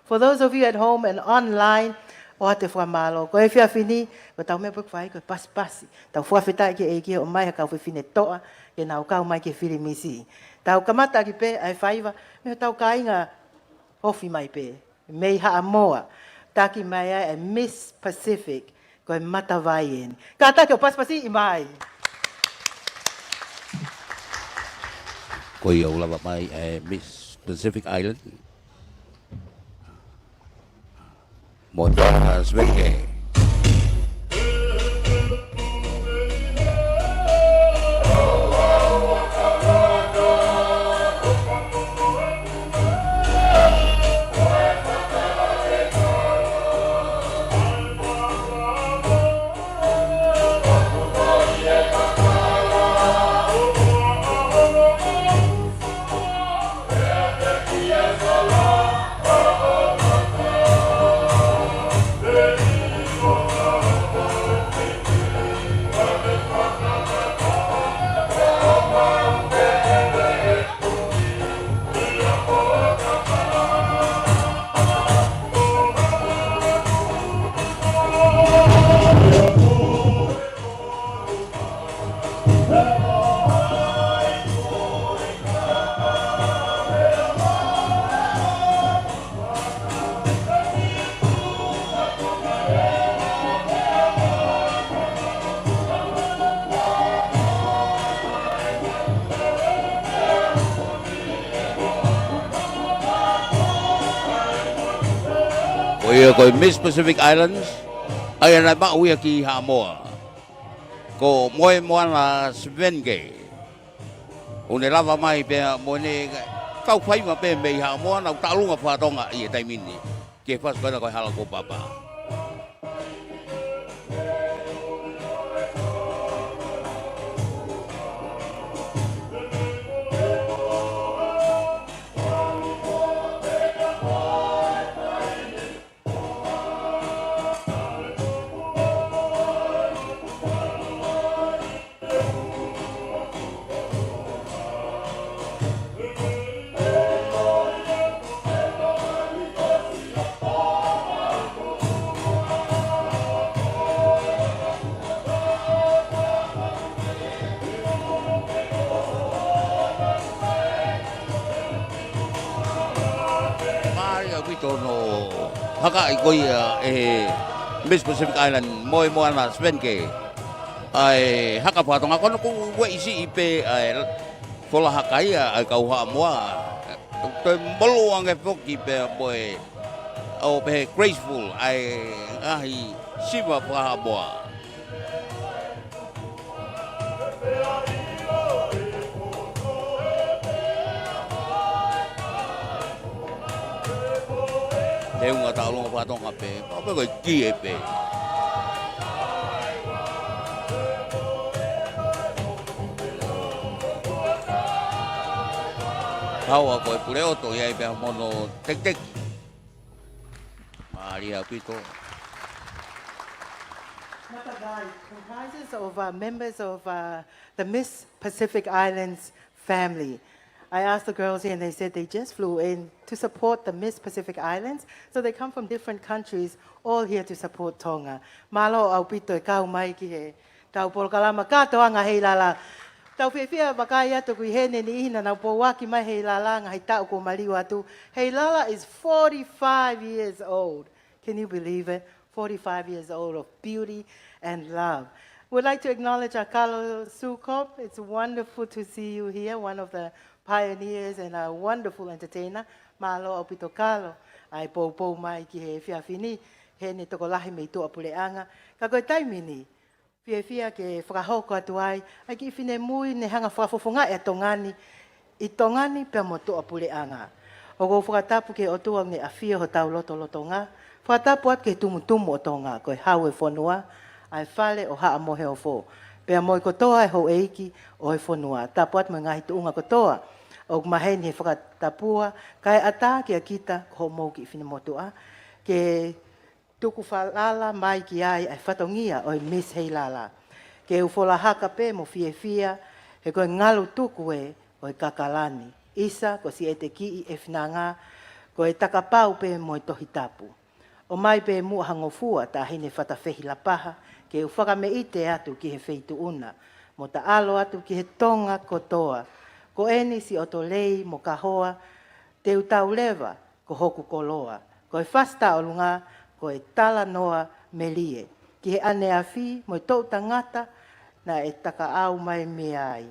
For those of you at home and online, o te whamalo. Ko e whia whini, ko tau mea puku whai, ko pasi pasi. Tau whawhetai ke e kia o mai haka whiwhine toa, ke nau kau mai ke whiri misi. Tau kamata ki pe, ai whaiva, me tau kainga hofi mai pe. Mei haa moa. Taki mai ai e Miss Pacific, ko e mata vai en. Ka taki o pasi pasi i mai. Ko i au lava mai e Miss Pacific Island. Mota Svenge. Ko Miss Pacific Islands ai na ba uia ki Samoa ko moe moana Svenge une lava mai pe mo ne kau fai ma pe me Samoa na talunga fa Tonga i tai mini ke fas bana ko hala ko papa haka i koi Miss Pacific Island moi moana Svenge ai haka patonga kono ku we isi ipe ai fola haka ia ai kau ha moa te molo ange foki pe boy o pe graceful ai ai siva pa boa e unga taulunga patonga pe pa ko ki e pe hawa ko pure oto ia pe mono tek tek Maria Pito Matagai comprises of members of the Miss Pacific Islands family. I asked the girls here and they said they just flew in to support the Miss Pacific Islands. So they come from different countries, all here to support Tonga. Malo au pito e kau mai ki he. Tau polokalama katoanga Heilala. Tau whiwhia wakai atu kui hene ni ihina nau po waki mai Heilala ngā hei tau ko maliu atu. Heilala is 45 years old. Can you believe it? 45 years old of beauty and love. We'd like to acknowledge our Kalo Sukop. It's wonderful to see you here, one of the pioneers and a wonderful entertainer. Malo au pito Kalo. Ai pou mai ki he whiawhini. He ne toko lahi mei tua puleanga. Ka koe taimini. Whiawhia ke whakahoko atu ai. Ai ki whine mui ne hanga whakafofonga e tongani. I tongani pia mo tua puleanga. O ko whakatapu ke o tua nge a whia ho tau loto ngā. Whakatapu at ke tumu o tonga. Koe hau e whanua. Ai whale o haa mohe o fō. Pea moi kotoa e ho eiki o e whanua. Tapu at mo ngahi tuunga kotoa. O maheni he whakatapua, kai ata ki a kita ko mou ki whina motua, ke tuku whalala mai ki ai ai whatongia o Miss Heilala. Ke ufola haka pe mo whia, he koe ngalu tuku e o kakalani. Isa ko si e te ki i e whinanga, Ko e takapau pe mo i tohi tapu. O mai pe mua hangofua ta hine whatawhehi la paha, ke u whakameite atu ki he wheitu una, mo ta alo atu ki he tonga kotoa. Ko eni si oto lei mo ka hoa, te utau lewa ko hoku koloa. Ko e whasta o lunga, ko e tala noa melie. Ki he ane a whi, mo i tau tangata, na e taka au mai mea ai.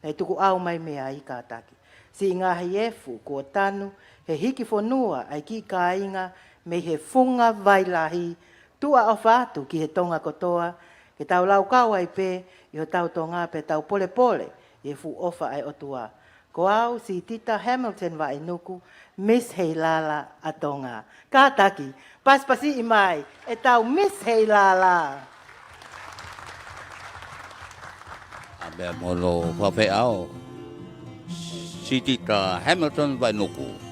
Na e tuku au mai mea ai kātaki. Si ngahi efu ko tanu, he hiki whanua ai ki ka inga, me he funga vailahi, tua o whātu ki he tonga kotoa, ke tau lau kau ai pē, i ho tau tonga pe tau pole pole, i fu ofa ai otua. Ko au si Tita Hamilton wa nuku, Miss Heilala a Tonga. Kātaki, paspasi i mai, e tau Miss Heilala. Abe molo whawhe ao. Si Tita Hamilton vai nuku.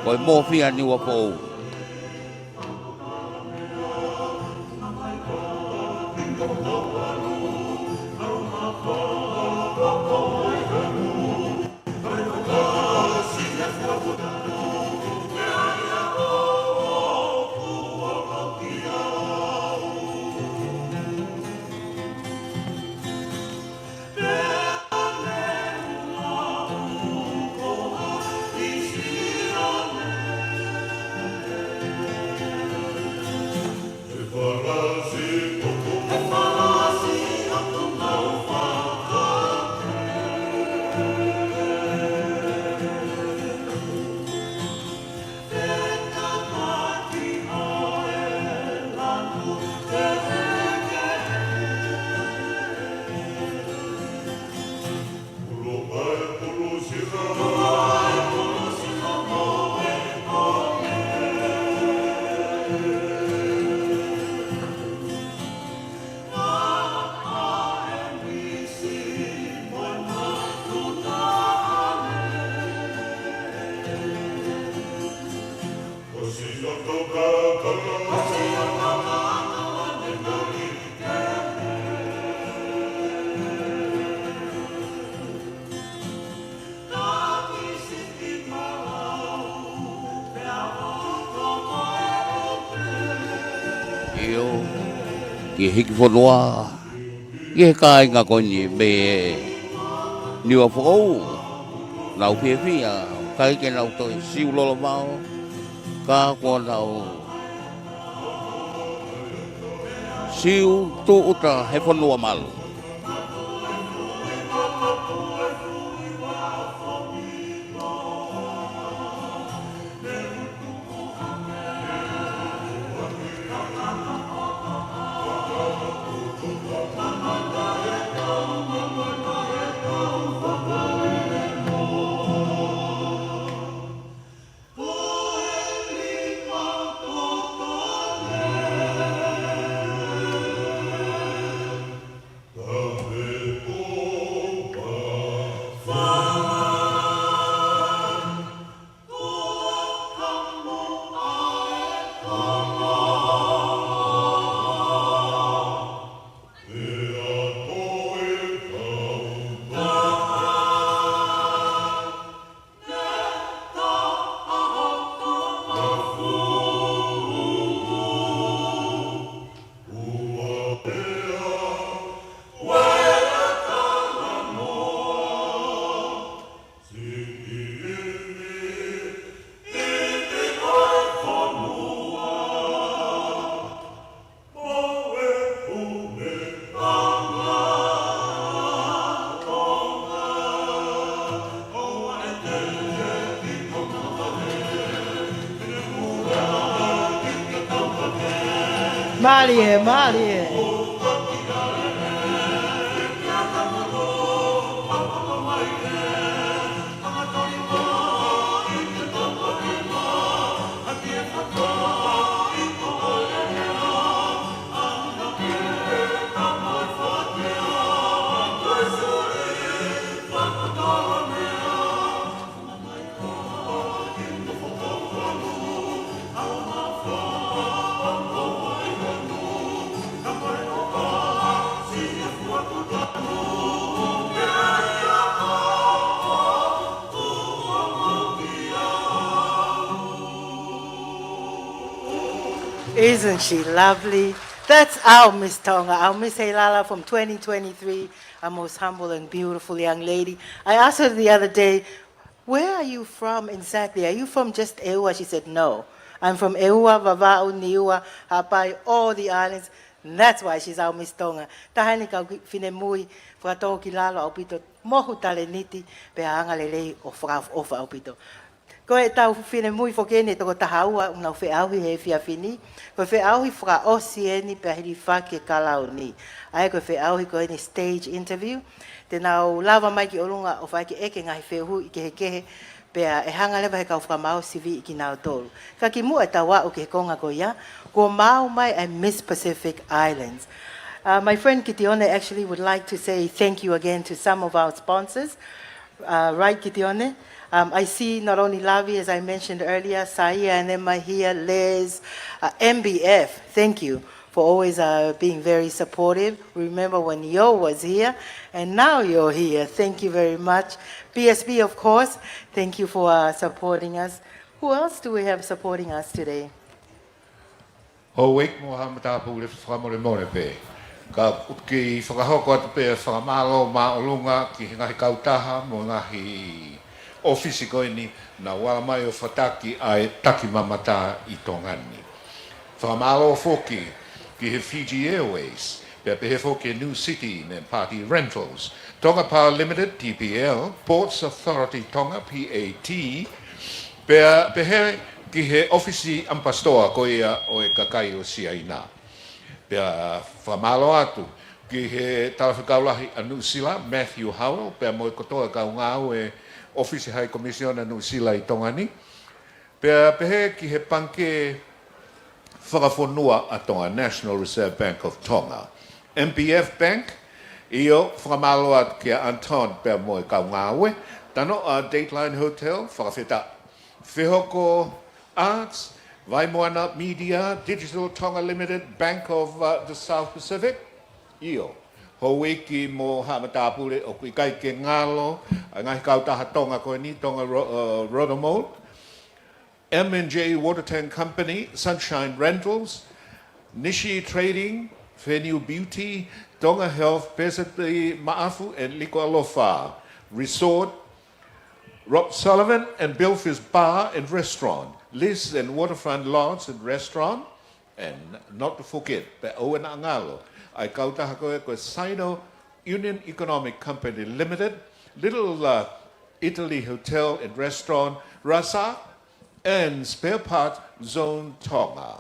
Koe mōwhia ni wa pou. Ki hiki whanua, i he kai ngā koni me niwa whakau, nau whiawhia, kai ke nau toi siu lolo mau, ka kua nau siu tu uta he whanua malu. Malie, Malie. Isn't she lovely? That's our Miss Tonga, our Miss Heilala from 2023, a most humble and beautiful young lady. I asked her the other day, where are you from exactly? Are you from just Eua? She said, no. I'm from Eua, Vava'u, Niua, Hapai, all the islands. And that's why she's our Miss Tonga. Tahani ka fine mui, whakatō ki lalo au pito, mohu tale niti, pe hanga lelei o whakaofa au pito. Ko e tau whine mui whokene toko tahaua unau whiauhi he whiawhini. Ko whiauhi whakaosi e ni pehiri whake kalau ni. Ai ko whiauhi ko eni stage interview. Te nau lava mai ki olunga o whaike eke ngahi whiahu i ke he kehe. Pea e hanga lewa he kau whakamau sivi i ki nau tolu. Ka ki mua e tawa o ke he konga ko ia. Ko mau mai a Miss Pacific Islands. My friend Kitione actually would like to say thank you again to some of our sponsors. Right, Kitione? I see not only Lavi, as I mentioned earlier, Saya and Emma here, Liz, MBF, thank you for always being very supportive. Remember when Yo was here, and now you're here. Thank you very much. BSB, of course, thank you for supporting us. Who else do we have supporting us today? Wake Mohamatapu le whakamore pe. Ka ki whakahoko atu pe whakamalo maolunga ki ngahi kautaha mo ngahi ofisi koe ni na wala mai o whataki ai taki mamata I tongani. Whakamalo foki ki he Fiji Airways, pe he foki New City and Party Rentals, Tonga Power Limited, TPL, Ports Authority Tonga, PAT, pe he ki he ofisi ampastoa ko ia o e kakai o siaina. Pea whamalo atu ki he talawhikaulahi a New Zealand, Matthew Howell, pea mo e kotoa ka ngau e ofisi High Commission a New Zealand I Tongani. Pea pehe ki he panke whakafonua a Tonga, National Reserve Bank of Tonga. MPF Bank, io whamalo atu ki a Anton pea mo e ka ngau e. Tano a Dateline Hotel, whakawheta. Whihoko Arts, Vaimoana Media, Digital Tonga Limited, Bank of the South Pacific, io. Hōweki mo Hamatapule o kui kai ke ngalo, ngai kautaha Tonga koe ni, Tonga Rodomode, M&J Water Tank Company, Sunshine Rentals, Nishi Trading, Venue Beauty, Tonga Health, Pesati Ma'afu, and Nuku'alofa Resort, Rob Sullivan and Billfish Bar and Restaurant, Liz and Waterfront Lodge and Restaurant, and not to forget, Pe Owen Angalo, I kautaha koe koe Sino Union Economic Company Limited, Little Italy Hotel and Restaurant, Rasa, and Spare Part Zone Tonga.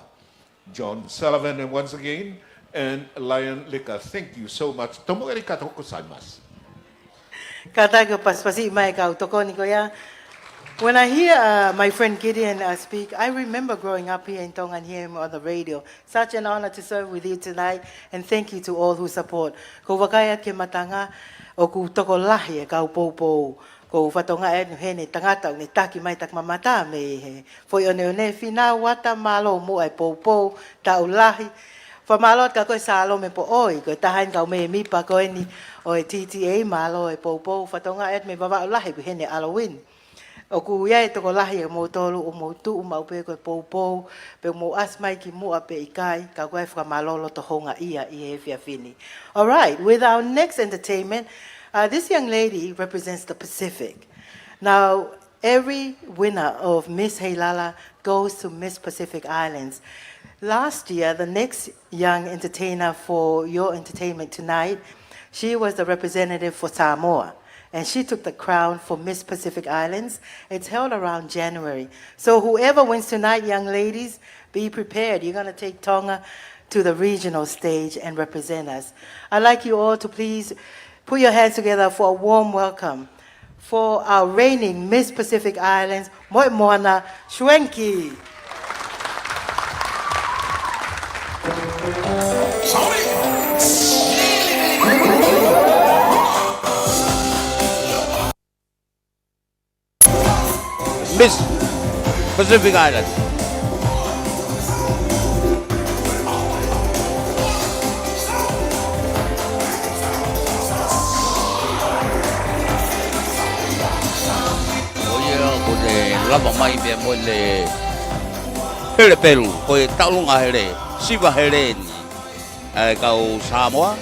John Sullivan, and once again, and Lion Liquor, thank you so much. Tomo arigatou gozaimasu. Katago paspasi mai kau toko ni ko ia. When I hear my friend Gideon speak, I remember growing up here in Tonga and hearing him on the radio. Such an honor to serve with you tonight, and thank you to all who support. Ko wakaya ke matanga o ku toko lahi e kau poupou. Ko whatonga e nu hene tangata o ne taki mai tak mamata me he. Foi one whina wata malo mo ai poupou, tau lahi. Whamalot ka koe salo me po oi, koe tahain kau me mipa koe ni o e TTA malo e poupou. Whatonga e me wawa o lahi ku hene Halloween. O ku ia e toko lahi e mo tolu o mo tu umau pe koe poupou, pe mo asmai ki mua pe ikai, ka koe whamalolo to honga ia I he whiawhini. All right, with our next entertainment, this young lady represents the Pacific. Now, every winner of Miss Heilala goes to Miss Pacific Islands. Last year, the next young entertainer for your entertainment tonight, she was the representative for Samoa. And she took the crown for Miss Pacific Islands. It's held around January. So whoever wins tonight, young ladies, be prepared. You're going to take Tonga to the regional stage and represent us. I'd like you all to please put your hands together for a warm welcome for our reigning Miss Pacific Islands, Moana Shwenki. Miss Pacific Island. Lava mai be mo le hele pelu ko e taulunga hele siva hele ni ai kau Samoa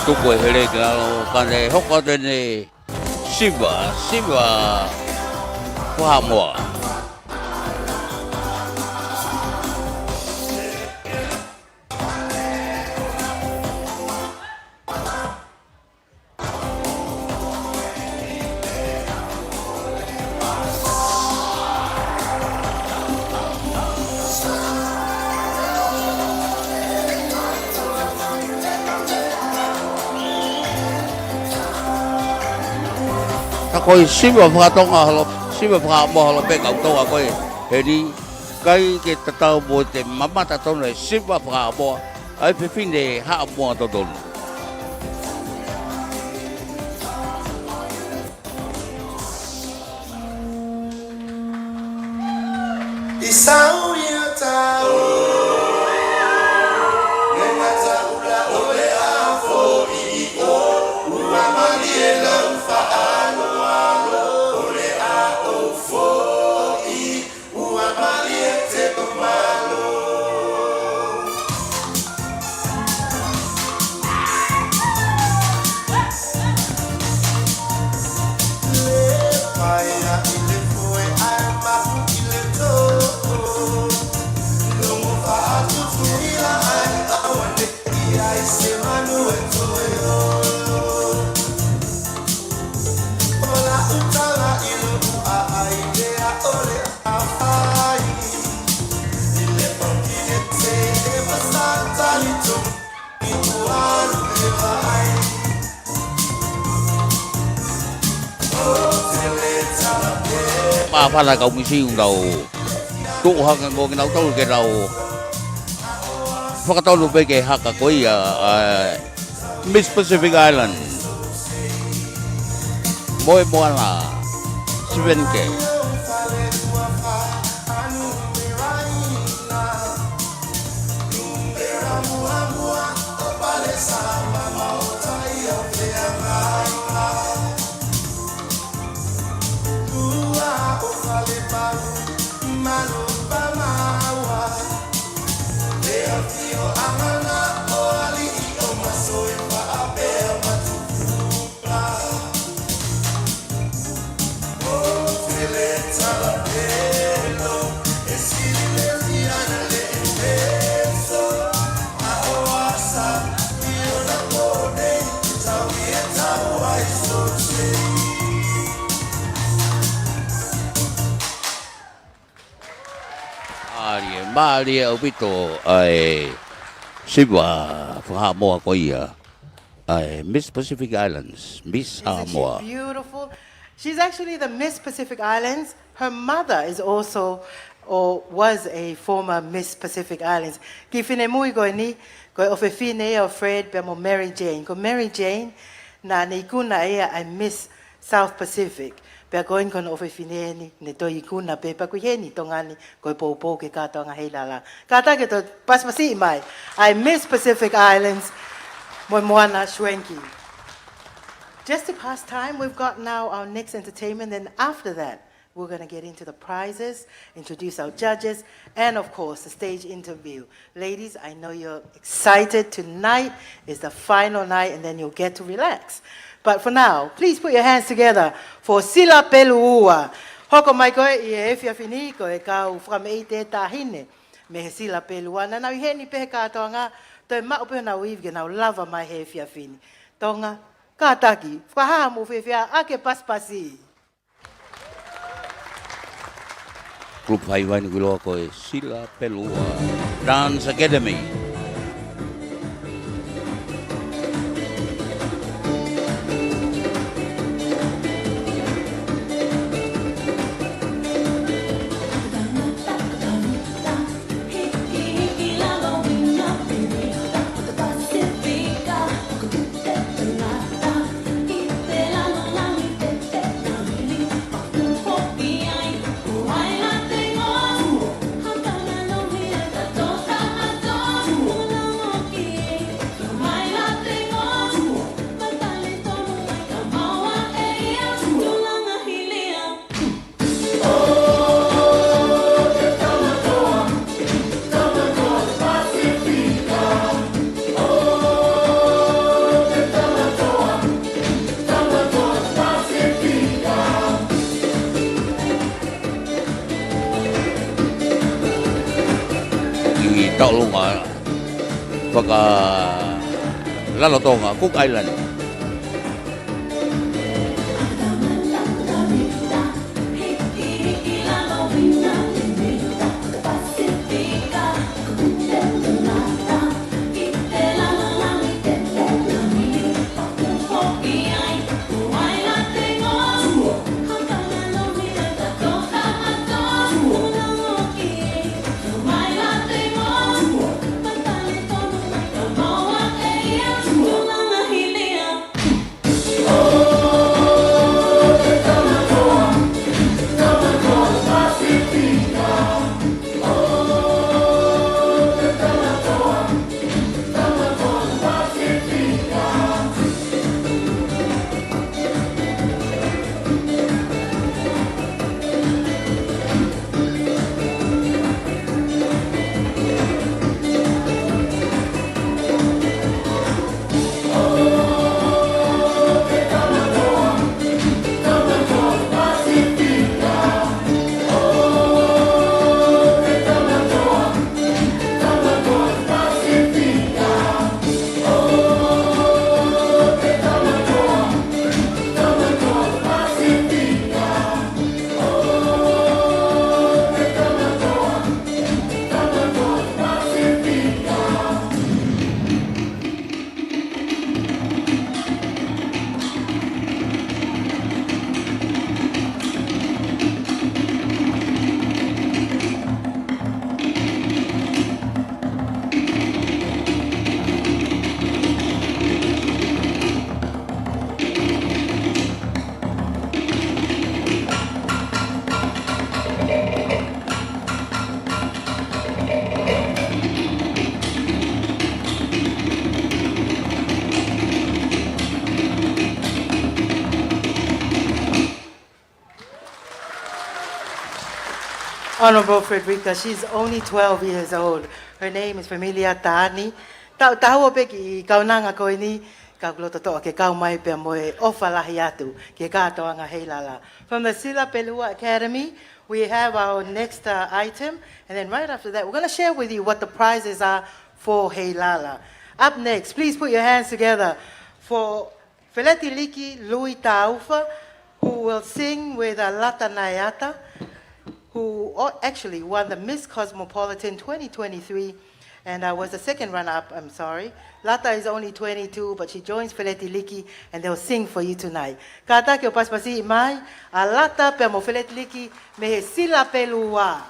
tuku e hele ka kane hoko tene siva Samoa. Koi siva Tonga halo siva mo halo pe kau toa koi heri kai ke tatau mo te mama tatau le siva mo ai pe fine ha mo to don Isau ya tau Nengata ula ole afo I o Ua maniela ufa alo Ole a o fo I Ua maniete kumalo Le paia ile fue alma ile to ma pha là công siêu đầu tụ hăng ngô cái nấu tàu cái đầu phát tàu luôn về cái hắc cái Miss Pacific Island mỗi là 7K. Bali ở Vito ai Siva Samoa Miss Pacific Islands Miss Samoa. Isn't she beautiful? She's actually the Miss Pacific Islands. Her mother is also or was a former Miss Pacific Islands. Kifine mui go ni go ofefine o Fred bemo Mary Jane. Go Mary Jane na ni kuna I Miss South Pacific. Pea koin kono ofefine ni ne to ikuna pe pa ku heni tongani ko popo ke ka tonga Heilala. Kata ke to pasmasi mai. I Miss Pacific Islands Moana Shwenki. Just to pass time, we've got now our next entertainment, and after that, we're going to get into the prizes, introduce our judges, and of course, the stage interview. Ladies, I know you're excited. Tonight is the final night, and then you'll get to relax. But for now, please put your hands together for Sila Peluua. Hoko mai koe I e whia whini koe kau whamei te tāhine. Me he Sila Peluua. Na nau I he ni pehe kātoanga, toi mao pehe nau iwige nau lava mai he whia whini. Tonga, kātaki, whaha mu whiwhia ake paspasi. Klub Haiwai ni kuloa koe Sila Pelua Dance Academy. Taulunga whaka lalotonga Cook Island. Honorable Frederica, she's only 12 years old. Her name is Familia Tahani. Tahu ope ki kaunanga koe ni, ka kuloto toa ke kau mai pia moe ofa lahi atu, ke kātoanga Heilala. From the Sila Pelua Academy, we have our next item, and then right after that, we're going to share with you what the prizes are for Heilala. Up next, please put your hands together for Feleti Liki Lui Taufa, who will sing with Lata Nayata, who actually won the Miss Cosmopolitan 2023 and was the second runner-up, I'm sorry. Lata is only 22, but she joins Feleti Liki, and they'll sing for you tonight. Kata ke o paspasi mai, a Lata pe mo Feleti Liki, me he Sila Pelua.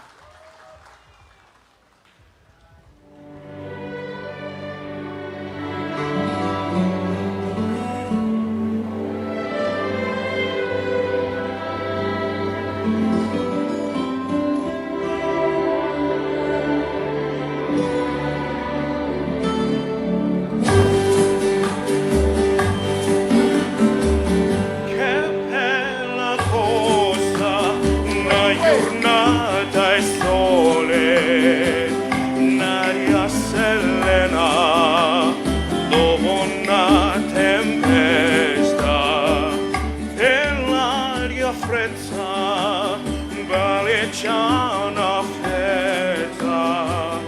feta, Valeciana feta,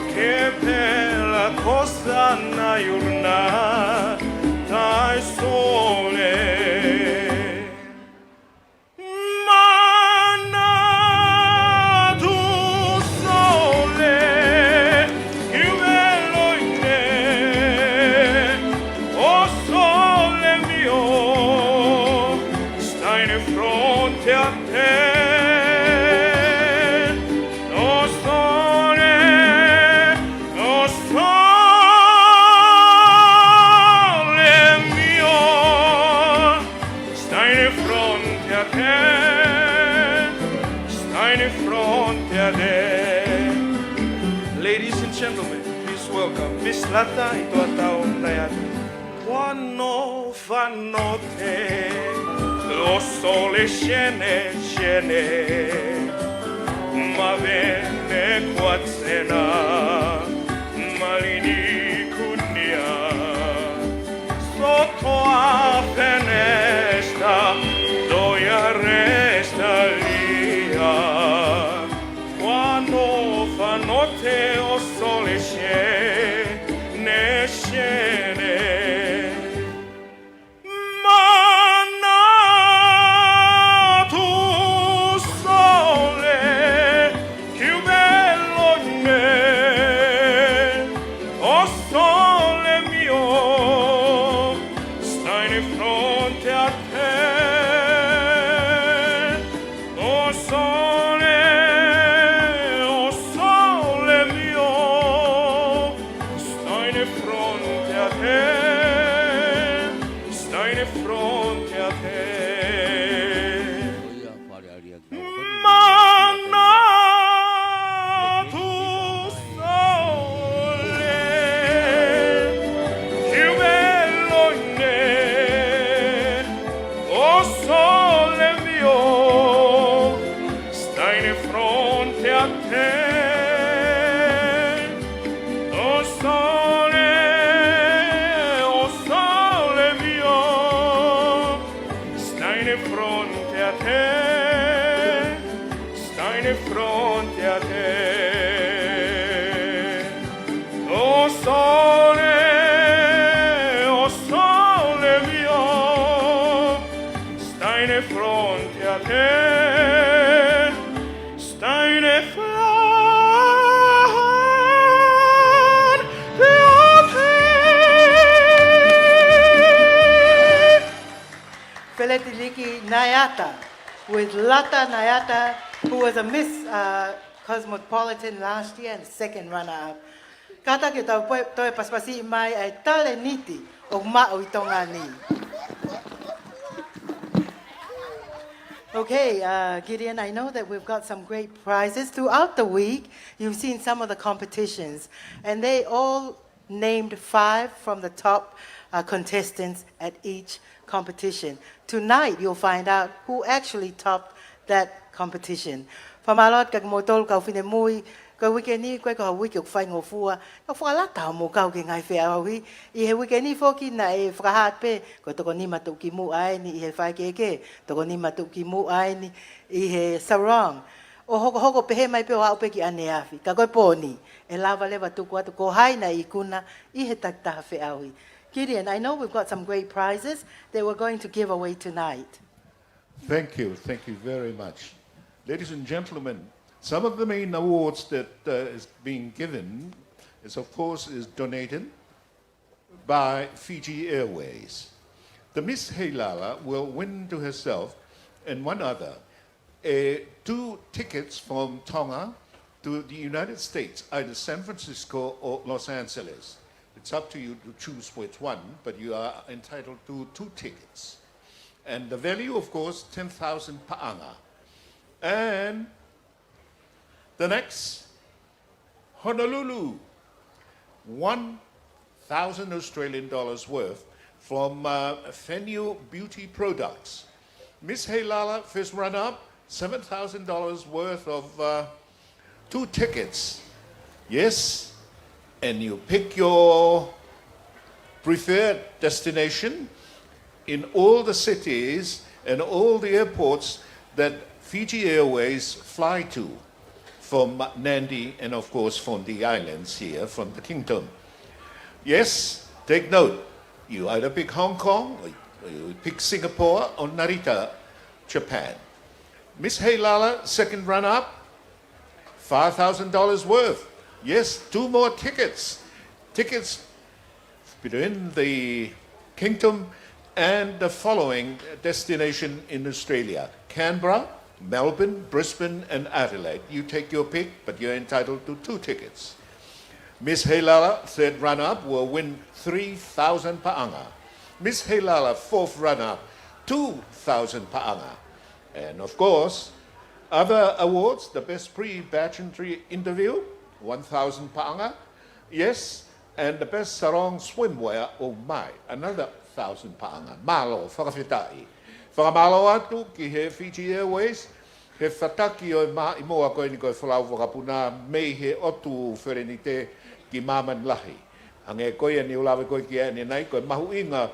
che bella cosa naiurna, dai sole. Mana tu sole, più bello in te, oh sole mio, stai di fronte a te. Oh sole mio, stai di fronte a te, stai di fronte a te. Ladies and gentlemen, please welcome Miss Lata e tua Tongatapu. Quando fa notte, lo sole scende, ma venne qua cena, malini cunia, sotto a finestra, doia resta lì. Quando fa notte, o sole scende. Mana tu sole, più bello in me, oh sole mio, stai di fronte a te, oh sole mio, stai di fronte a te, stai di fronte a te. Mana tu sole, più bello in me, oh sole mio, stai di fronte a te, oh sole mio, stai di fronte a te, stai di fronte a te. Oh sole mio, stai di fronte a te, stai di fronte a te. Feletiliki Nayata with Lata Nayata, who was a Miss Cosmopolitan last year and second runner-up. Kata ki tau toi paspasi mai ai tale niti o ma'o i Tonga ni. Okay, Gideon, I know that we've got some great prizes. Throughout the week, you've seen some of the competitions, and they all named 5 from the top contestants at each competition. Tonight, you'll find out who actually topped that competition. Pamalot kag motol kau fine mui ka weekend ni ko ka week ok fai ngofua ka fala ta mo kau ke ngai fe awi I he weekend ni foki na e frahat pe ko to ni matu ki mu ai ni I he fai ke to ni matu ki mu ai ni I he sarong o hoko pe he mai pe wa pe ki ane afi ka ko poni e lava leva tu ko hai na I kuna I he tak ta fe awi. Gideon, I know we've got some great prizes that we're going to give away tonight. Thank you very much. Ladies and gentlemen, some of the main awards that is being given is, of course, is donated by Fiji Airways. The Miss Heilala will win to herself and one other 2 tickets from Tonga to the United States, either San Francisco or Los Angeles. It's up to you to choose which one, but you are entitled to 2 tickets. And the value, of course, 10,000 pa'anga. And the next, Honolulu, 1,000 Australian dollars worth from Fenue Beauty Products. Miss Heilala, first runner-up, $7,000 worth of 2 tickets. Yes, and you pick your preferred destination in all the cities and all the airports that Fiji Airways fly to from Nandi and of course from the islands here, from the kingdom. Yes, take note. You either pick Hong Kong, or you pick Singapore, or Narita, Japan. Miss Heilala, second run-up, $5,000 worth. Yes, 2 more tickets. Tickets between the kingdom and the following destination in Australia: Canberra, Melbourne, Brisbane, and Adelaide. You take your pick, but you're entitled to 2 tickets. Miss Heilala, third runner-up, will win 3,000 pa'anga. Miss Heilala, fourth runner-up, 2,000 pa'anga. And of course, other awards, the best pre-pageantry interview, 1,000 pa'anga. Yes, and the best sarong swimwear, oh my, another 1,000 pa'anga. Malo, whakawhitai. Whakamalo atu ki he Fiji Airways, he whataki o i moa koe ni koe whalau whakapuna, mei he otu wherenite ki maman lahi. Hange koe ni ulawe koe ki ane nei, koe mahu inga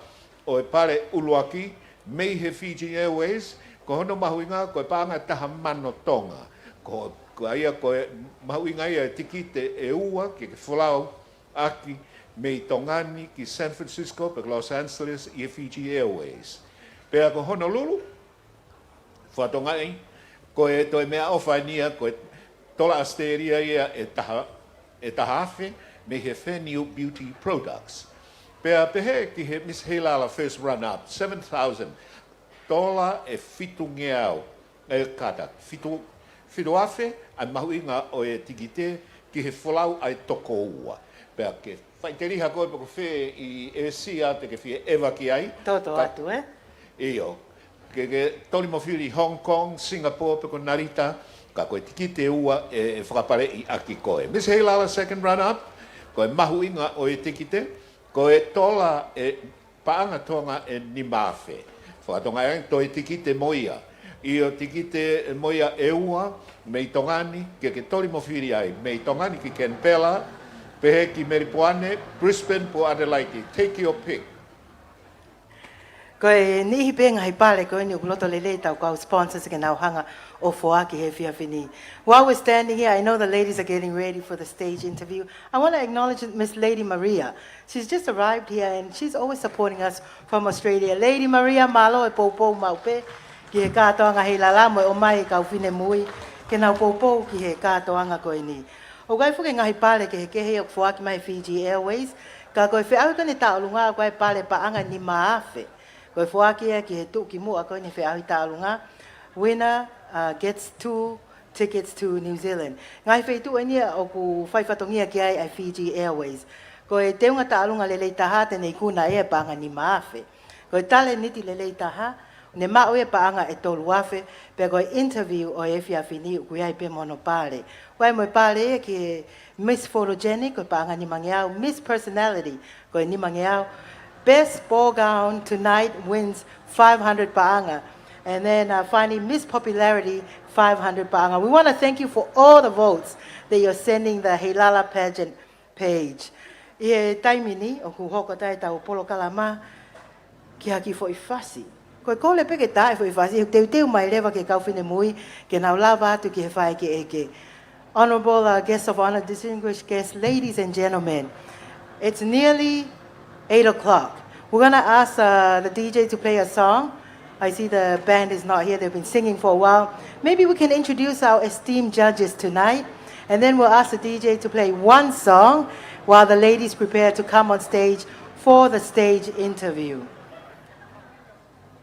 o e pare uluaki, mei he Fiji Airways, ko hono mahu inga koe paanga taha mano Tonga. Ko aia koe mahu inga ia tiki te e ua ki ke whalau aki mei Tongani ki San Francisco pe Los Angeles i Fiji Airways. Pea ko Honolulu, whatongai, ko e toi mea awhainia, ko e tola asteria ia e tahawhi, me he Fenio Beauty Products. Pea pehe ki he Miss Heilala first run-up, $7,000 e fitu ngeau, e kata, fitu afe, ai mahu inga o e tikite ki he wholau ai toko ua. Pea ke whaiteri koe pako whe i e sia te ke whi ewa ki ai. Toto atu, Iyo, ke toli mawhiri Hong Kong, Singapore, peko Narita, ka koe tiki te ua e whakapare i aki koe. Miss Heilala, second run-up, koe mahu inga o e tikite, koe tola e paanga tonga e ni mawhe. Whakatonga e toi tikite moia. I o tikite moia e ua, mei tongani, ke toli mawhiri ai, mei tongani ki Canberra, pehe ki Meripoane, Brisbane po Adelaide. Take your pick. Koe nihi pe ngai pale koe ni ukuloto lele tau kau sponsors ke nau hanga o foaki he whiawhini. While we're standing here, I know the ladies are getting ready for the stage interview. I want to acknowledge Miss Lady Maria. She's just arrived here and she's always supporting us from Australia. Lady Maria, malo e poupou maupe ki he kātoanga Heilala mo o mai kau whine mui ke nau poupou ki he kātoanga koe ni. O gai fuke ngai pale ke he kehe o foaki mai Fiji Airways, ka koe whiau kane taolunga koe pale paanga ni maafe. Koe whakia ki he tuki mua koe ni whiahi tālunga. Winner gets 2 tickets to New Zealand. Ngai whi tu enia o ku whaiwhatongia ki ai Fiji Airways. Koe teunga tālunga lelei taha tenei kuna e paanga ni maafe. Koe tale niti lelei taha, ne mao e paanga e tolu afe, pe koe interview o e whiawhini ku iai pe mono pare. Koe moe pare e ki Miss Photogenic, koe paanga ni mangeau, Miss Personality, koe ni mangeau. Best ball gown tonight wins 500 pa'anga. And then finally, Miss Popularity, 500 pa'anga. We want to thank you for all the votes that you're sending the Heilala Pageant page. I taimini, o ku hoko tai tau polo kalama, ki haki fo i whasi. Koe kole peke tae fo i whasi, teu mai lewa ke kauwhine mui, ke nau lava atu ki he whae ke eke. Honorable guests of honor, distinguished guests, ladies and gentlemen, it's nearly 8 o'clock. We're going to ask the DJ to play a song. I see the band is not here. They've been singing for a while. Maybe we can introduce our esteemed judges tonight. And then we'll ask the DJ to play one song while the ladies prepare to come on stage for the stage interview.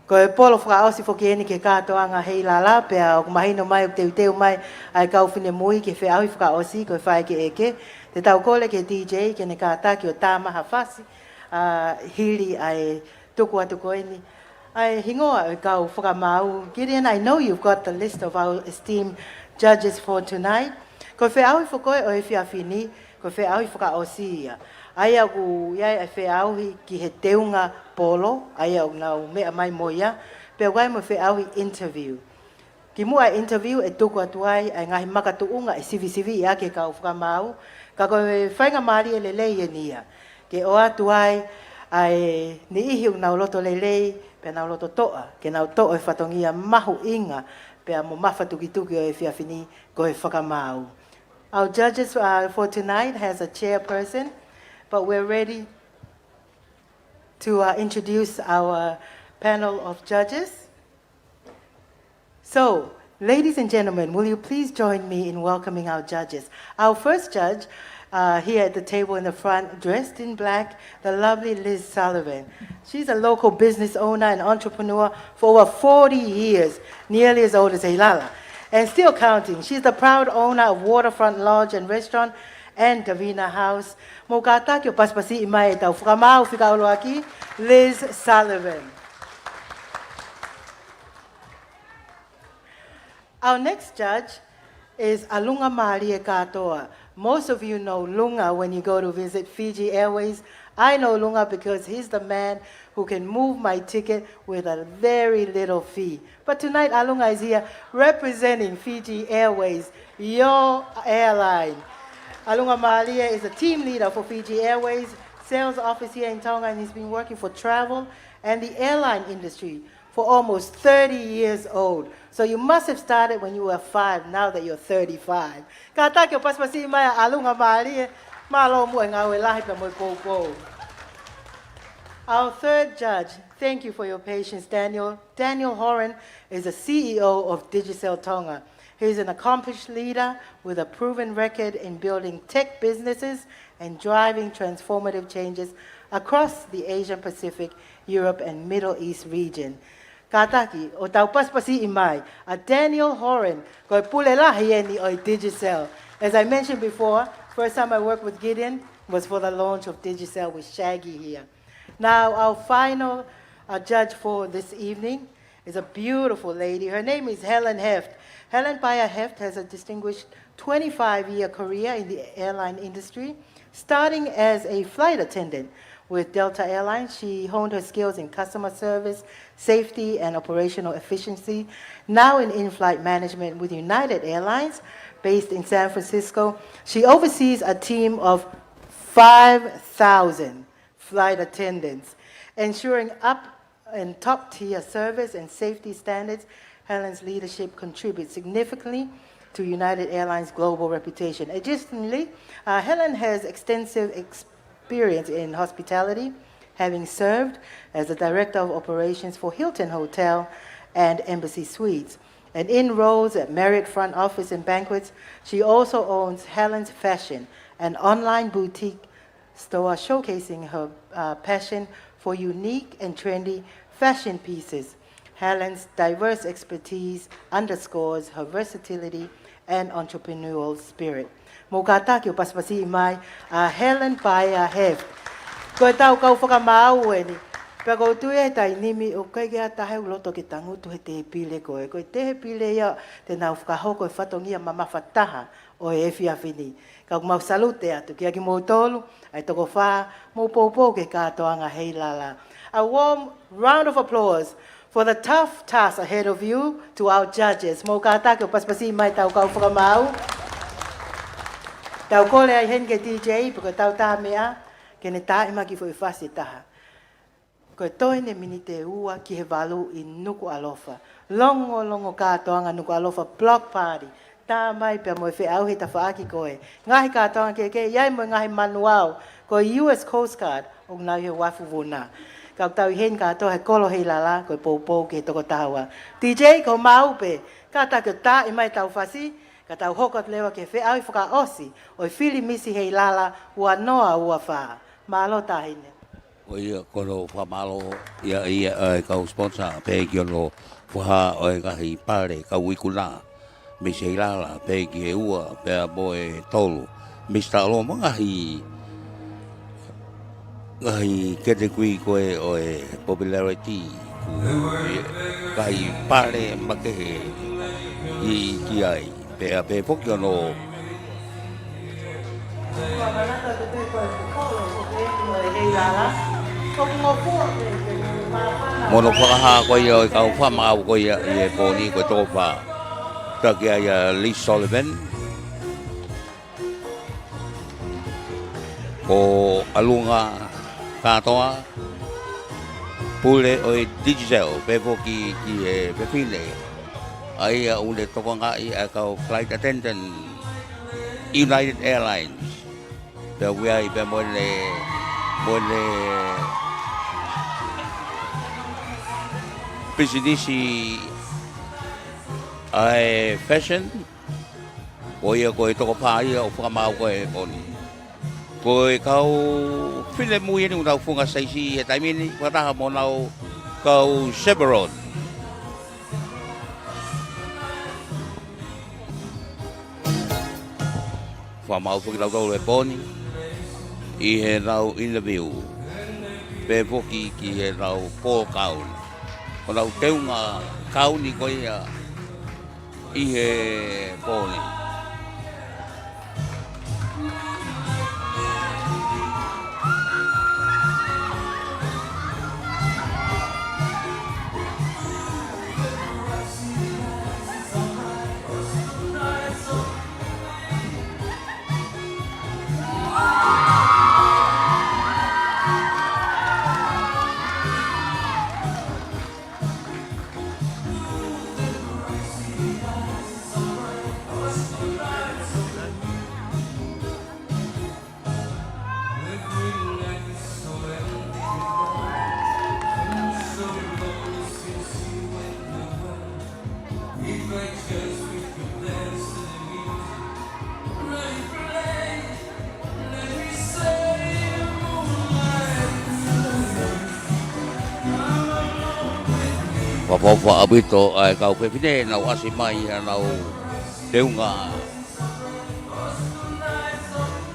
Ko e polo whakaosi whokieni ke kātoanga Heilala, pea o kumahino mai o teu mai ai kauwhine mui ke whiahui whakaosi, ko e whae ke eke. Te tau kole ke DJ ke ne kātaki o tāmaha whasi. Hiri ai tuku atu koeni. Ai hingoa o kau whakamau. Gideon, I know you've got the list of our esteemed judges for tonight. Ko whiahui whakoe o e whiawhini, ko whiahui whakaosi ia. Ai au ku iai ai whiahui ki he teunga polo, ai au nau mea mai moia, pe wai mo whiahui interview. Ki mua interview e tuku atu ai ngahi makatuunga e sivi ia ke kau whakamau, ka koe whainga maari e lelei e nia. Ke o atu ai, ai ni ihi na loto lelei pe na loto toa ke na toa e whatongia mahu inga pe mo mawhatuki-tuki o e whiawhini ko e whakamau. Our judges for tonight has a chairperson, but we're ready to introduce our panel of judges. So, ladies and gentlemen, will you please join me in welcoming our judges? Our first judge, here at the table in the front, dressed in black, the lovely Liz Sullivan. She's a local business owner and entrepreneur for over 40 years, nearly as old as Heilala, and still counting. She's the proud owner of Waterfront Lodge and Restaurant and Davina House. Mo kata ki o paspasi imai tau whakamau whikaolo aki, Liz Sullivan. Our next judge is Alunga Maria Katoa. Most of you know Lunga when you go to visit Fiji Airways. I know Lunga because he's the man who can move my ticket with a very little fee. But tonight, Alunga is here representing Fiji Airways, your airline. Alunga Malia is a team leader for Fiji Airways, sales office here in Tonga, and he's been working for travel and the airline industry for almost 30 years old. So you must have started when you were 5, now that you're 35. Our third judge, thank you for your patience, Daniel. Daniel Horan is the CEO of Digicel Tonga. He's an accomplished leader with a proven record in building tech businesses and driving transformative changes across the Asian Pacific, Europe, and Middle East region. Kataki, o tau paspasi imai, a Daniel Horan, koi pulela hieni o Digicel. As I mentioned before, first time I worked with Gideon was for the launch of Digicel with Shaggy here. Now, our final judge for this evening is a beautiful lady. Her name is Helen Heft. Helen Paya Heft has a distinguished 25-year career in the airline industry. Starting as a flight attendant with Delta Airlines, she honed her skills in customer service, safety, and operational efficiency. Now in-flight management with United Airlines, based in San Francisco. She oversees a team of 5,000 flight attendants, ensuring up and top-tier service and safety standards. Helen's leadership contributes significantly to United Airlines' global reputation. Additionally, Helen has extensive experience in hospitality, having served as the Director of Operations for Hilton Hotel and Embassy Suites. And in roles at Marriott Front Office and Banquets, she also owns Helen's Fashion, an online boutique store showcasing her passion for unique and trendy fashion pieces. Helen's diverse expertise underscores her versatility and entrepreneurial spirit. Mokata ki o paspasi mai Helen Paya Heft. Ko tau kau whakamau ni. Pego tu e tai nimi o kai gea tahe uloto ki tangutu he te pile koe. Ko te he pile ia te nau whakahoko e whatongia mamawhataha o e whiawhini. Kau mau salute atu ki aki mou tolu, ai toko wha, mou poupou ke katoanga Heilala. A warm round of applause for the tough task ahead of you to our judges. Mou kata ke o paspasi mai tau kau whakamau. Tau kole ai hen ke DJ, piko tau tā mea, ke ne tā ima ki fo i whasi taha. Ko e toi ne mini te ua ki he walu i Nuku'alofa. Longo katoanga Nuku'alofa block party. Tā mai pia mo e whi au he ta whaaki koe. Ngahi katoanga ke iai mo ngahi manuau ko US Coast Guard o ngau he wafu wuna. Kau tau hen katoa he kolo Heilala ko e poupou ke toko taua. DJ ko maupe, ka ta ke tā i mai tau whasi, ka tau hokot lewa ke whi au i whaka osi o i whili misi Heilala ua noa ua wha. Malo tahine. O ia kolo whamalo ia ai kau sponsor pe ki ono wha o e kahi pare kau ikuna me se Heilala pe ki e ua pe a boe tolu Mr. Alo mangahi kete kui koe o e popularity kahi pare make i ki ai pe a pe poki ono mono whakaha koe o i kau whamau koe i e pōni koe tō wha. Taki ai Liz Sullivan. O Alunga katoa pule o digital before ki befile ai ule tokonga I ka flight attendant United Airlines pe wea I pe mo le business ai fashion o ia ko toko pa ia o whakamau ko e poni. Ko e kau while mui ni unau whunga saisi e taimini wataha mo nau kau Chevron. Whamau whukilau kau e poni I he nau interview pe poki ki he nau Paul Kaun. Ko nau teunga kauni ko ia I he poni. Wapawha abito ai kau pepine nau asi mai nau teunga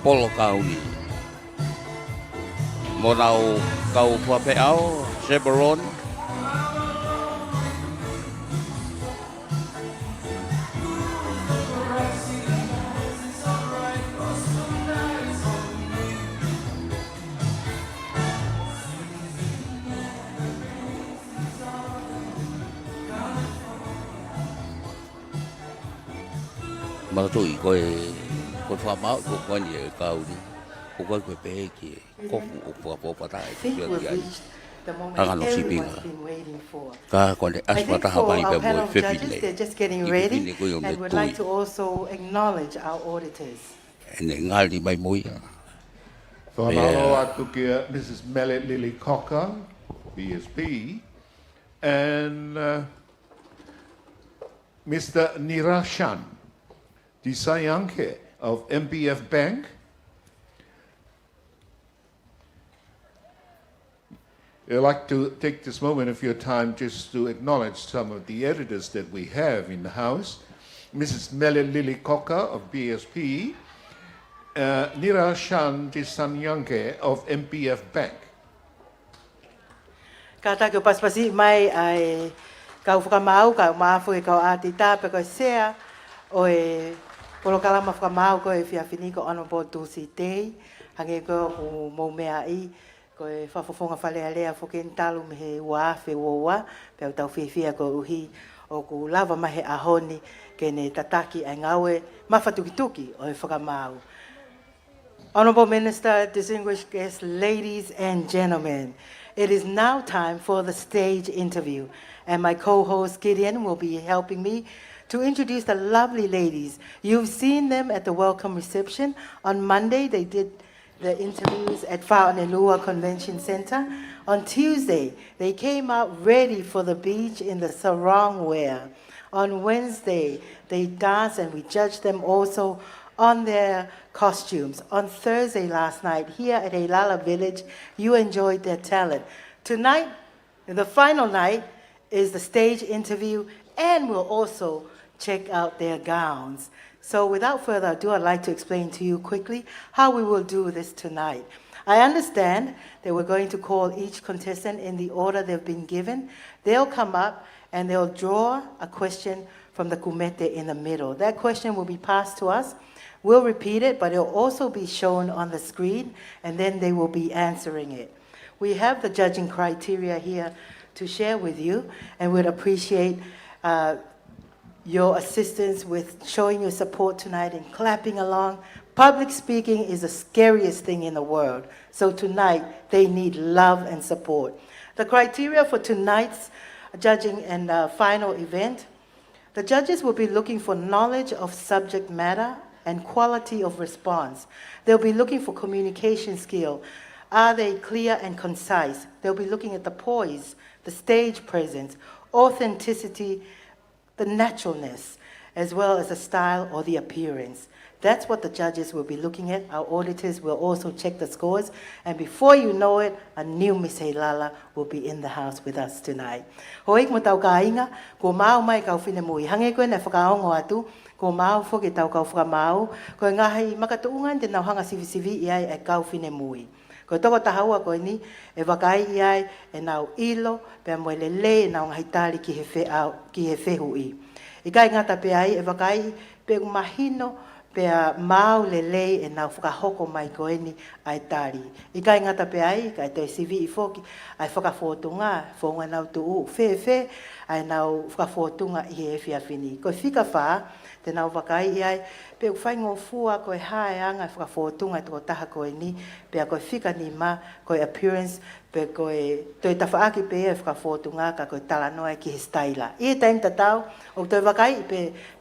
polo kauni. Mo nau kau whapeau Chevron. Mà tôi coi pha máu của con gì cao đi, của con cái bé kia có phụ của tại I think we've reached the moment Ang ano siping everyone's been waiting for. ka con I as think mata for habay our ka panel mo of judges, fefile. they're just getting ready and would like to also acknowledge our auditors. Ene ngal di mai moi. Whamalo atu kia Mrs. Mellet Lily Cocker, BSP, and Mr. Nirashan Disayanke of MPF Bank. I'd like to take this moment of your time just to acknowledge some of the editors that we have in the house. Mrs. Mellet Lily Cocker of BSP, Nirashan Disayanke of MPF Bank. Ka tākio paspasi mai ai kau whakamau, kau maafu e kau āti tāpe koe sea o e polokalama whakamau koe whiawhini ko Honourable Dulcie Day, hange koe o mou mea I, koe whafafonga whalea lea whuken talu me he uafe woa, peo tau whiwhia ko uhi o ku lava mahe ahoni ke ne tataki ai ngawe mawhatukituki o e whakamau. Honourable Minister, distinguished guests, ladies and gentlemen, it is now time for the stage interview, and my co-host Gideon will be helping me to introduce the lovely ladies. You've seen them at the welcome reception. On Monday, they did the interviews at Whaonelua Convention Center. On Tuesday, they came out ready for the beach in the sarong wear. On Wednesday, they danced and we judged them also on their costumes. On Thursday last night, here at Heilala Village, you enjoyed their talent. Tonight, the final night, is the stage interview, and we'll also check out their gowns. So without further ado, I'd like to explain to you quickly how we will do this tonight. I understand that we're going to call each contestant in the order they've been given. They'll come up and they'll draw a question from the kumete in the middle. That question will be passed to us. We'll repeat it, but it'll also be shown on the screen, and then they will be answering it. We have the judging criteria here to share with you, and we'd appreciate your assistance with showing your support tonight and clapping along. Public speaking is the scariest thing in the world. So tonight, they need love and support. The criteria for tonight's judging and final event, the judges will be looking for knowledge of subject matter and quality of response. They'll be looking for communication skill. Are they clear and concise? They'll be looking at the poise, the stage presence, authenticity, the naturalness, as well as the style or the appearance. That's what the judges will be looking at. Our auditors will also check the scores. And before you know it, a new Miss Heilala will be in the house with us tonight. Hoik mo tau ka inga, ko mau mai kau whine mui. Hange koe na whakaongo atu, ko mau whoke tau kau whakamau, ko ngahi makatuungan te nau hanga sivi iai e kau whine mui. Ko toko tahaua koe ni, e wakai iai e nau ilo, pia moe lele e nau ngahitari ki he whehu i. I kai ngata pe ai, e wakai pe umahino, pea mau lelei e nau whakahoko mai koe ni ai tari. I kai ngata pe ai, kai toi sivi i whoki, ai whakawhotunga, whonga nau tuu, whe, ai nau whakawhotunga i he whiawhini. Koe whika wha, te nau wakai i ai, pe whai ngō fua koe hae anga whakawhotunga toko taha koe ni, pea koe whika ni ma, koe appearance, pe koe toi tawhaaki pe e whakawhotunga ka koe talanoa ki he staila. I e taim tatau, o toi wakai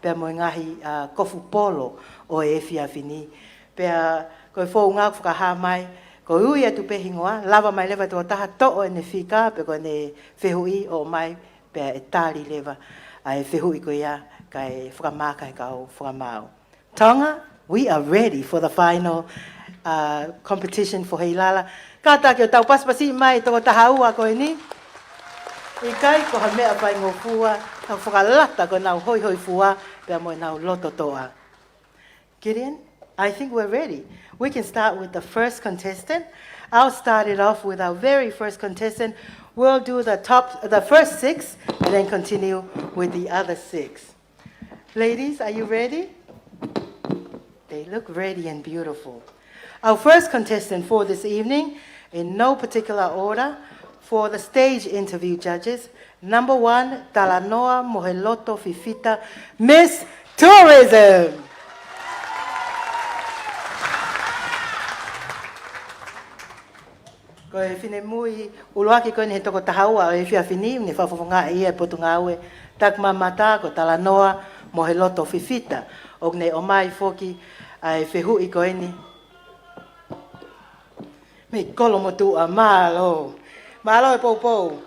pe moe ngahi kofu polo, o e whiawhini. Pea koe whōunga whakaha mai, ko ui atu pe hingoa, lava mai lewa tō taha to'o e ne whika, pe koe ne whehui o mai, pea e tāri lewa, a e whehui koe ia, ka e whakamaka e kau whakamau. Tonga, we are ready for the final competition for Heilala. Ka tāke o tau paspasi mai tō taha ua koe ni. I kai ko ha mea pai ngō fua, tau whakalata ko nau hoi fua, pea moe nau loto toa. Gideon, I think we're ready. We can start with the first contestant. I'll start it off with our very first contestant. We'll do the first 6 and then continue with the other 6. Ladies, are you ready? They look ready and beautiful. Our first contestant for this evening, in no particular order, for the stage interview judges, number 1, Talanoa Moheloto Fifita, Miss Tourism. Ko e whine mui, uloaki koe ni he toko tahaua o e whiawhini, ni whawhawhunga e ia e potu ngāue, tak mamata ko Talanoa Moheloto Fifita, o ne o mai whoki ai whehui koe ni. Me kolo motu a malo. Malo e pou.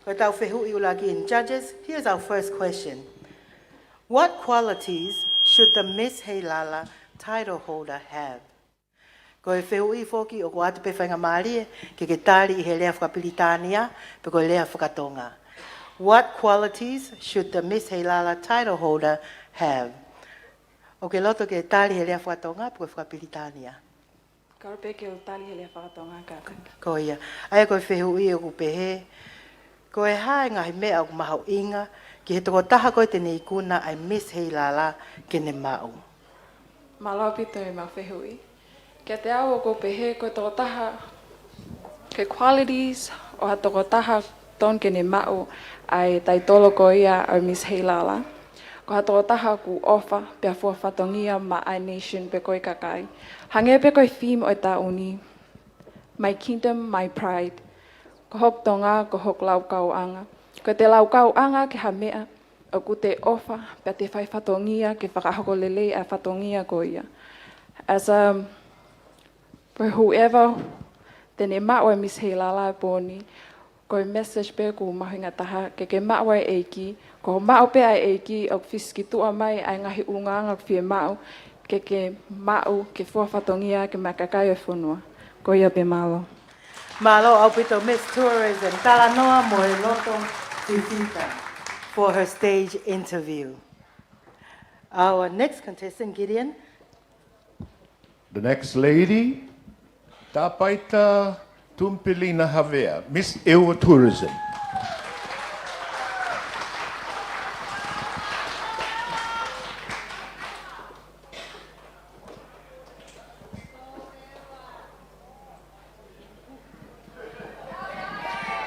Ko tau whehui ulaki in judges, here's our first question. What qualities should the Miss Heilala title holder have? Ko e whehui whoki o ko atu pe whainga maarie, ke tari I he lea whakapilitania, pe ko lea whakatonga. What qualities should the Miss Heilala title holder have? O ke loto ke tari he lea whakatonga, pe ko whakapilitania. Karpe ke o tali he lea whakatonga kākanga. Ko ia. Ai ko e whehui o ku pehe. Ko e hae ngahi mea o ku mahau inga, ki he toko taha koe tene I kuna ai Miss Heilala ke ne mau. Malo pito e mau whehui. Kia te au o ko pehe ko toko taha ke qualities o ha toko taha ton ke ne mau ai tai tolo ko ia o Miss Heilala. Ko ha toko taha ku ofa pia fua whatongia ma I Nation pe koe kakai. Hange pe koe theme o ta uni. My kingdom, my pride. Ko hok tonga, ko hok lau kau anga. Ko te lau kau anga ke ha mea o ku te ofa pia te whai whatongia ke whakahoko lele a whatongia ko ia. As for whoever tene maua Miss Heilala poni, ko message pe ku mahinga taha ke maua eiki, ko mau pe ai eiki o fiski tua mai ai ngahi unganga fie mau, ke mau ke fuafatongia ke makakai o whunua. Ko ia pe malo. Malo au pito Miss Tourism, Talanoa Moheloto Fifita, for her stage interview. Our next contestant, Gideon. The next lady, Tapaita Tumpilina Havea, Miss Ewa Tourism.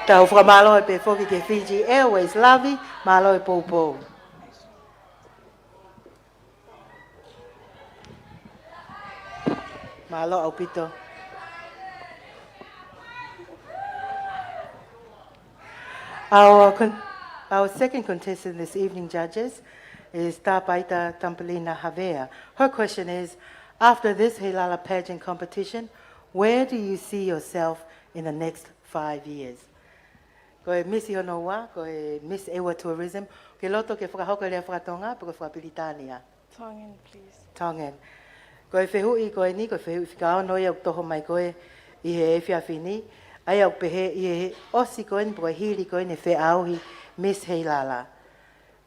Tau whakamalo e pe whoki ke Fiji Airways, Lavi, malo e pou. Mahalo Aupito. Our second contestant this evening, judges, is Tapaita Tampelina Havea. Her question is, after this Heilala Pageant competition, where do you see yourself in the next 5 years? Ko e Miss Ionoa, ko e Miss Ewa Tourism, ke loto ke whakahoko lea whakatonga, po ko whakapilitania. Tongan, please. Tongan. Ko e whehui ko e ni, ko e whehui whikao noi au toho mai koe I he e whiawhini, ai au pehe I he osi koe ni po e hiri koe ne whe auhi Miss Heilala.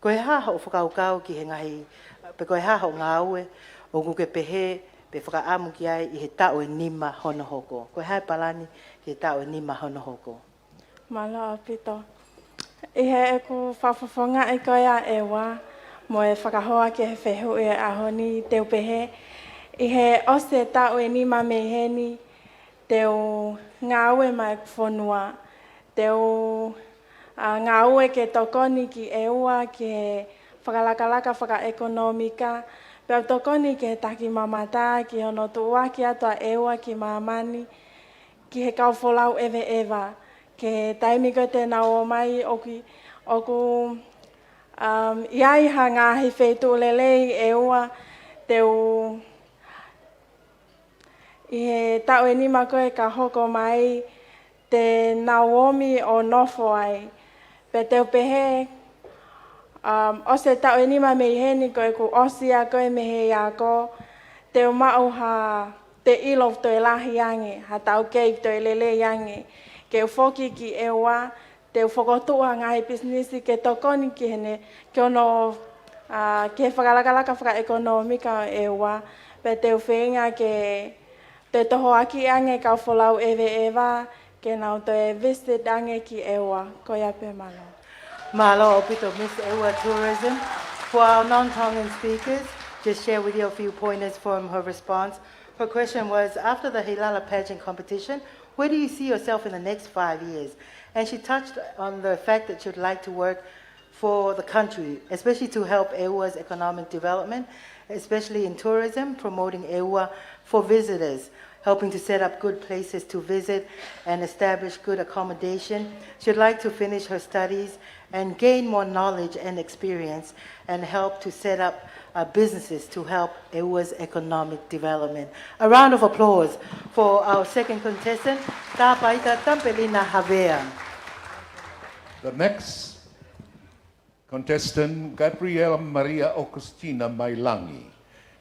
Ko e haha o whakaukau ki he ngahi, pe ko e haha o ngā aue, o kuke pehe, pe whakaamu ki ai I he tau e nima hono hoko. Ko e hai palani ki he tau e nima hono hoko. Malo Pito. I he e ku whawhawhonga I koe a ewa, mo e whakahoa ki he whehu I ahoni teo pehe. I he ose tau e nima me heni, teo ngāue mai whonua, teo ngāue ke tokoni ki eua, ki he whakalakalaka whakaekonomika, pēr tokoni ki he taki mamata, ki hono tuua ki atua eua ki mamani, ki he kauwholau ewe ewa. Ke taimi ko te nao mai oku iai ha ngāhi whetu lelei e ua teo I he tau e nima koe ka hoko mai te naomi o nofo ai. Pe teo pehe o se tau e nima me heni koe ku osia koe me he ia ko teo mau ha te ilo to e lahi ange, ha tau kei to e lelei ange. Ke ufoki ki ewa, te ufokotua ngahi businessi ke tokoni ki hene, ke ono ke whakalakalaka whakaekonomika ewa, pe te uwhenga ke te toho aki ange ka wholau ewe ewa, ke nau to e visit ange ki ewa, ko ia pe malo. Malo Opito, Miss Ewa Tourism. For our non-Tongan speakers, just share with you a few pointers from her response. Her question was, after the Heilala Pageant competition, where do you see yourself in the next 5 years? And she touched on the fact that she would like to work for the country, especially to help Ewa's economic development, especially in tourism, promoting Ewa for visitors, helping to set up good places to visit and establish good accommodation. She'd like to finish her studies and gain more knowledge and experience and help to set up businesses to help Ewa's economic development. A round of applause for our second contestant, Tapaita Tampelina Havea. The next contestant, Gabriela Maria Augustina Mailangi,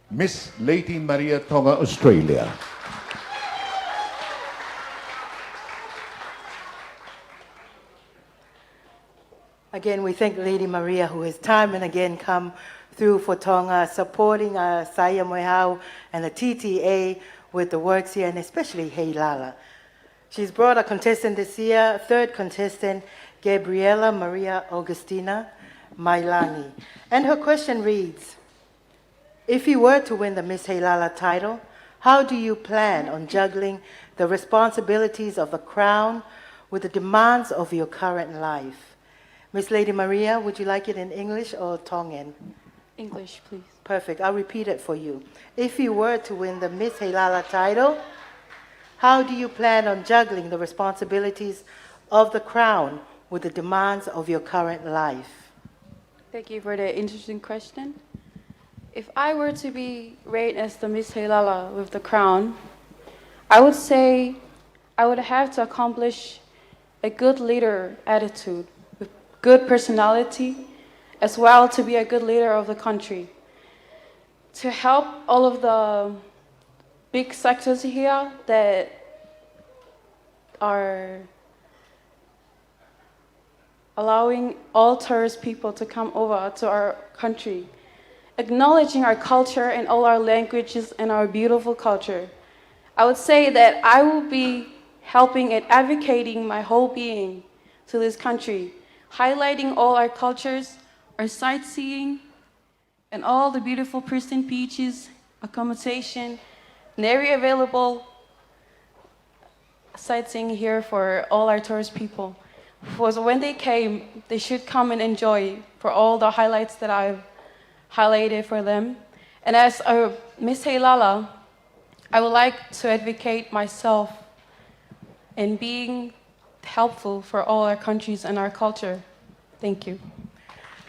Miss Lady Maria Tonga, Australia. Again, we thank Lady Maria, who has time and again come through for Tonga, supporting Saya Moehau and the TTA with the works here, and especially Heilala. She's brought a contestant this year, third contestant, Gabriela Maria Augustina Mailangi. And her question reads, if you were to win the Miss Heilala title, how do you plan on juggling the responsibilities of the crown with the demands of your current life? Miss Lady Maria, would you like it in English or Tongan? English, please. Perfect. I'll repeat it for you. If you were to win the Miss Heilala title, how do you plan on juggling the responsibilities of the crown with the demands of your current life? Thank you for the interesting question. If I were to be rated as the Miss Heilala with the crown, I would say I would have to accomplish a good leader attitude, with good personality, as well to be a good leader of the country. To help all of the big sectors here that are allowing all tourist people to come over to our country, acknowledging our culture and all our languages and our beautiful culture. I would say that I will be helping and advocating my whole being to this country, highlighting all our cultures, our sightseeing, and all the beautiful pristine beaches, accommodation, and every available sightseeing here for all our tourist people. Because when they came, they should come and enjoy for all the highlights that I've highlighted for them. And as a Miss Heilala, I would like to advocate myself in being helpful for all our countries and our culture. Thank you.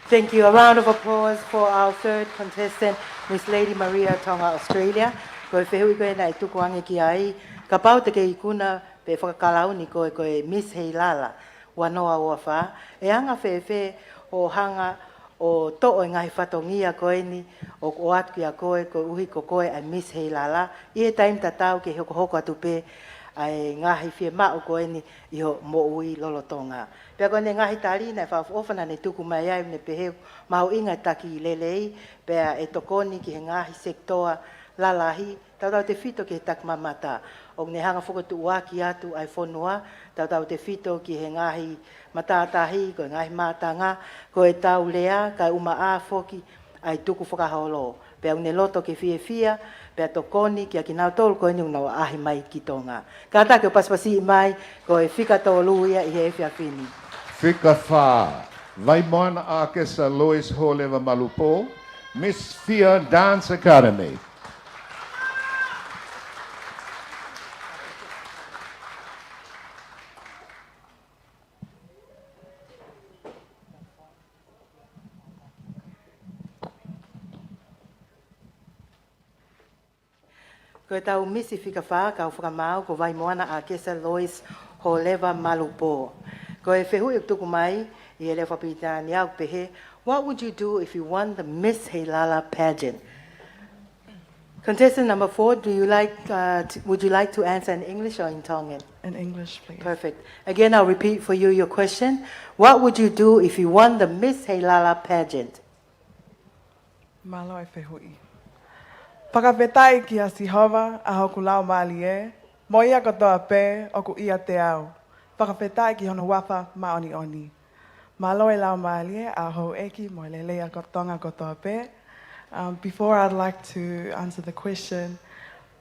Thank you. A round of applause for our third contestant, Miss Lady Maria Tonga, Australia. Koe whehui koe nai tuku ange ki ai. Ka pau te kei kuna pe whakakalau ni koe Miss Heilala. Wanoa ua wha. E anga whewhe o hanga o to'o ngai whatongia koe ni o atu ki a koe uhi ko koe a Miss Heilala. I he taim tatau ke hoko hoko atu pe ai ngahi whia mao koe ni i ho mo ui lolotonga. Pea koe ne ngahi tari nei whaofana ne tuku mai ai ne pehe mau inga taki i lelei pea e tokoni ki he ngahi sektoa lalahi tau te whito ki he takmamata. O ne hanga whakatu uaki atu ai whonua tau te whito ki he ngahi matatahi koe ngahi matanga koe tau lea kai uma a whoki ai tuku whakaholo. Pea ne loto ke whia pea tokoni ki a ki nau tolu koe ni unau ahi mai ki Tonga. Ka take o paspasi mai koe whika tō luia i he whia whini. Whika whā. Vai moana a kesa Lois Holeva Malupo, Miss Fia Dance Academy. Koe tau misi whika whā, kau whakamau, ko vai moana a kesa Lois Holeva Malupo. Koe whehui tuku mai, i ele whapita ni au pehe, what would you do if you won the Miss Heilala Pageant? Contestant number 4, would you like to answer in English or in Tongan? In English, please. Perfect. Again, I'll repeat for you your question. What would you do if you won the Miss Heilala Pageant? Malo e whehui. Whakawhetai ki a Sihova a hoku lau maali e, mo ia katoa pē o ku ia te au. Whakawhetai ki hono wapa maoni oni. Malo e lau maali e a hou eki mo lelea kotonga katoa pē. Before I'd like to answer the question,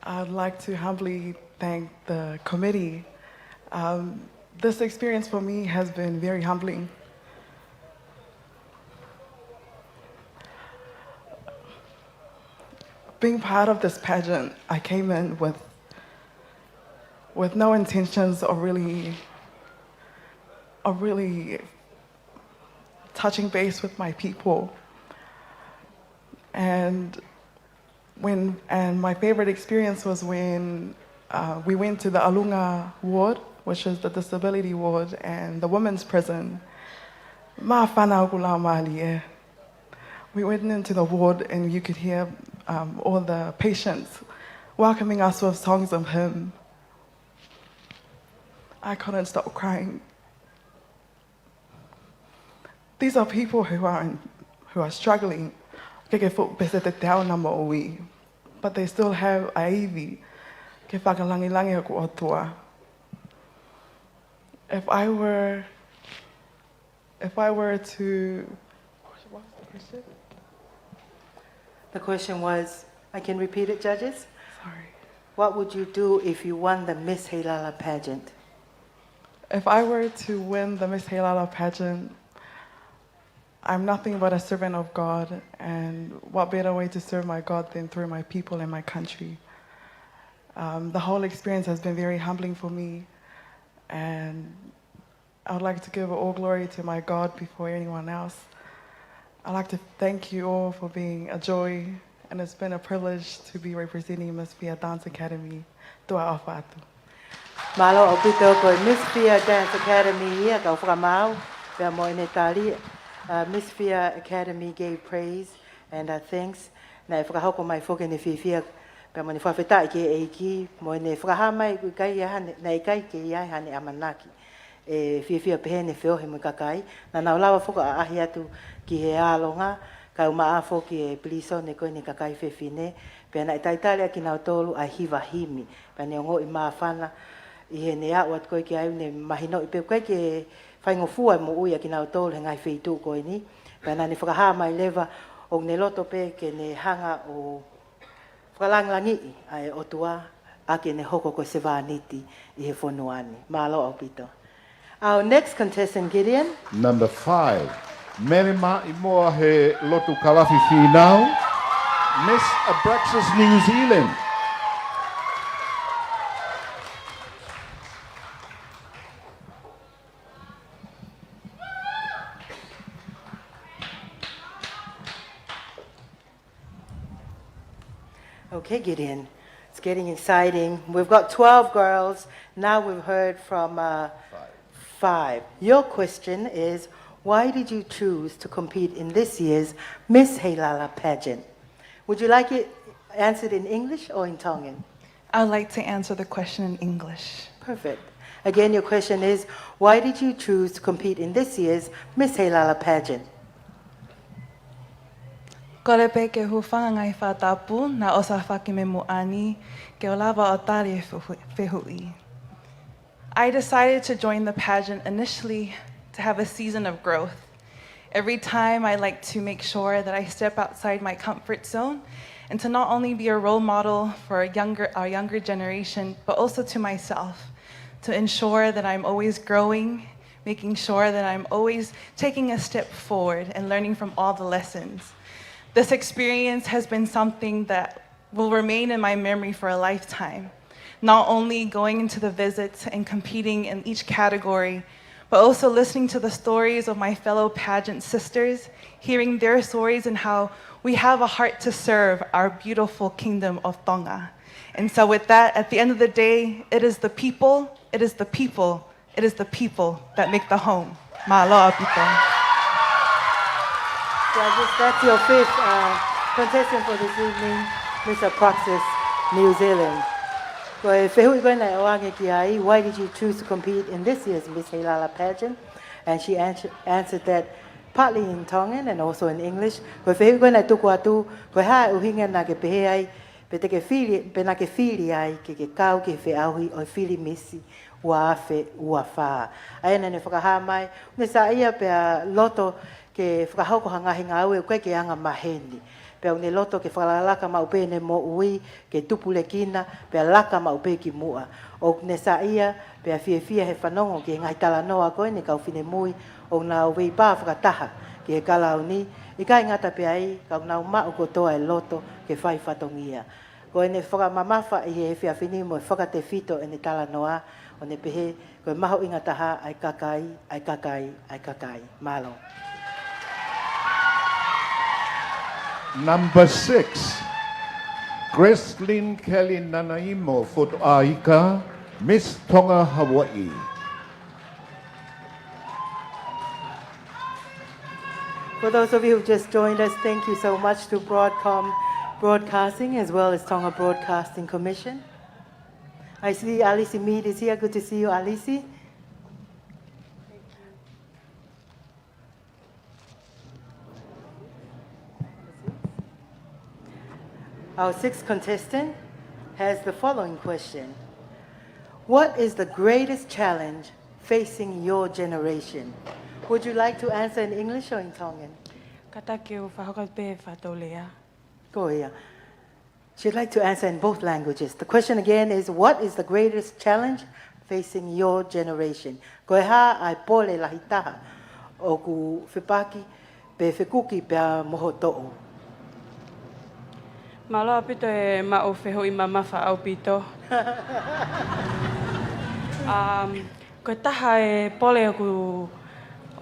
I'd like to humbly thank the committee. This experience for me has been very humbling. Being part of this pageant, I came in with no intentions of really touching base with my people. And my favorite experience was when we went to the Alunga ward, which is the disability ward, and the women's prison. Ma whanau ku lau maali e. We went into the ward and you could hear all the patients welcoming us with songs of hymn. I couldn't stop crying. These are people who are struggling, but they still have aivi. If I were to, what was the question? The question was, I can repeat it, judges? Sorry. What would you do if you won the Miss Heilala Pageant? If I were to win the Miss Heilala Pageant, I'm nothing but a servant of God, and what better way to serve my God than through my people and my country. The whole experience has been very humbling for me, and I would like to give all glory to my God before anyone else. I'd like to thank you all for being a joy, and it's been a privilege to be representing Miss Fia Dance Academy. Tua ofa atu. Malo o pito ko Miss Fia Dance Academy ia ka whakamau pea mo ene tali. Miss Fia Academy gave praise and thanks. Na e whakahoko mai whoke ne whiwhia pea mo ne whawhetai ke eiki mo ne whakaha mai kui kai ia hane, na i kai ke ia hane amanaki. E whiwhia pehe ne whiohe mo kakai. Na nau lawa whoka a ahi atu ki he ālonga, ka uma a whoki e pliso ne koe ne kakai whiwhine. Pea na i taitalia ki nau tolu a hiwa himi. Pea ne ongo i maa whana i he ne au at koe ki au ne mahino i peo koe ke whaingofua mo uia ki nau tolu he ngai whitu koe ni. Pea na ne whakaha mai lewa o ne loto pe ke ne hanga o whakalanglangi ai o tua a ke ne hoko ko se wāniti i he whonuani. Malo au pito. Our next contestant, Gideon. Number 5. Merima i moa he lotu kalafi whinau, Miss Abraxas New Zealand. Okay, Gideon. It's getting exciting. We've got 12 girls. Now we've heard from 5. Your question is, why did you choose to compete in this year's Miss Heilala Pageant? Would you like it answered in English or in Tongan? I'd like to answer the question in English. Perfect. Again, your question is, why did you choose to compete in this year's Miss Heilala Pageant? Korepe ke hufanga ngai whatapu na osa whakime muani ke o lava o tari whehui. I decided to join the pageant initially to have a season of growth. Every time I like to make sure that I step outside my comfort zone and to not only be a role model for our younger generation, but also to myself, to ensure that I'm always growing, making sure that I'm always taking a step forward and learning from all the lessons. This experience has been something that will remain in my memory for a lifetime. Not only going into the visits and competing in each category, but also listening to the stories of my fellow pageant sisters, hearing their stories and how we have a heart to serve our beautiful kingdom of Tonga. And so with that, at the end of the day, it is the people, it is the people, it is the people that make the home. Mahaloa pito. Judges, that's your 5th contestant for this evening, Mr. Praxis, New Zealand. Why did you choose to compete in this year's Miss Heilala Pageant? And she answered that partly in Tongan and also in English. Ke whakahauko hangahinga au e koe ke anga maheni. Pea une loto ke whalalaka maupe ne mo ui, ke tupule kina, pea laka maupe ki mua. O ne sa ia, pea fia he whanongo ke ngai tala noa koe ne kau whine mui, o nga uwei pā whakataha ke kala au ni, I kai ngata pea I, kau nau mao kotoa e loto ke whai whatongia. Koe ne whakamamafa I he whia whini mo e whakate fito e ne tala noa, o ne pehe, koe maho inga taha, ai kakai, ai kakai, ai kakai. Malo. Number 6, Gracelyn Kelly Nanaimo, Foto Aika, Miss Tonga, Hawaii. For those of you who just joined us, thank you so much to Broadcom Broadcasting as well as Tonga Broadcasting Commission. I see Alisi Mead is here. Good to see you, Alisi. Our 6th contestant has the following question. What is the greatest challenge facing your generation? Would you like to answer in English or in Tongan? Go here. She'd like to answer in both languages. The question again is, what is the greatest challenge facing your generation? Ko ha ai pole lahitaha o ku whipaki pe whikuki pe moho to'u. Maloa pito e mao wheho I mamafa au pito. Ko taha e pole o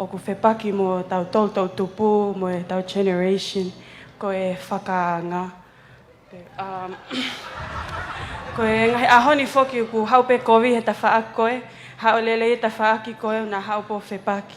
ku whepaki mo tau tau tupu, mo e tau generation, ko e whakaanga. Ko e ngahi ahoni whoki ku haupe kovi he ta whaak koe, hao lele ta whaaki koe na haupo whepaki.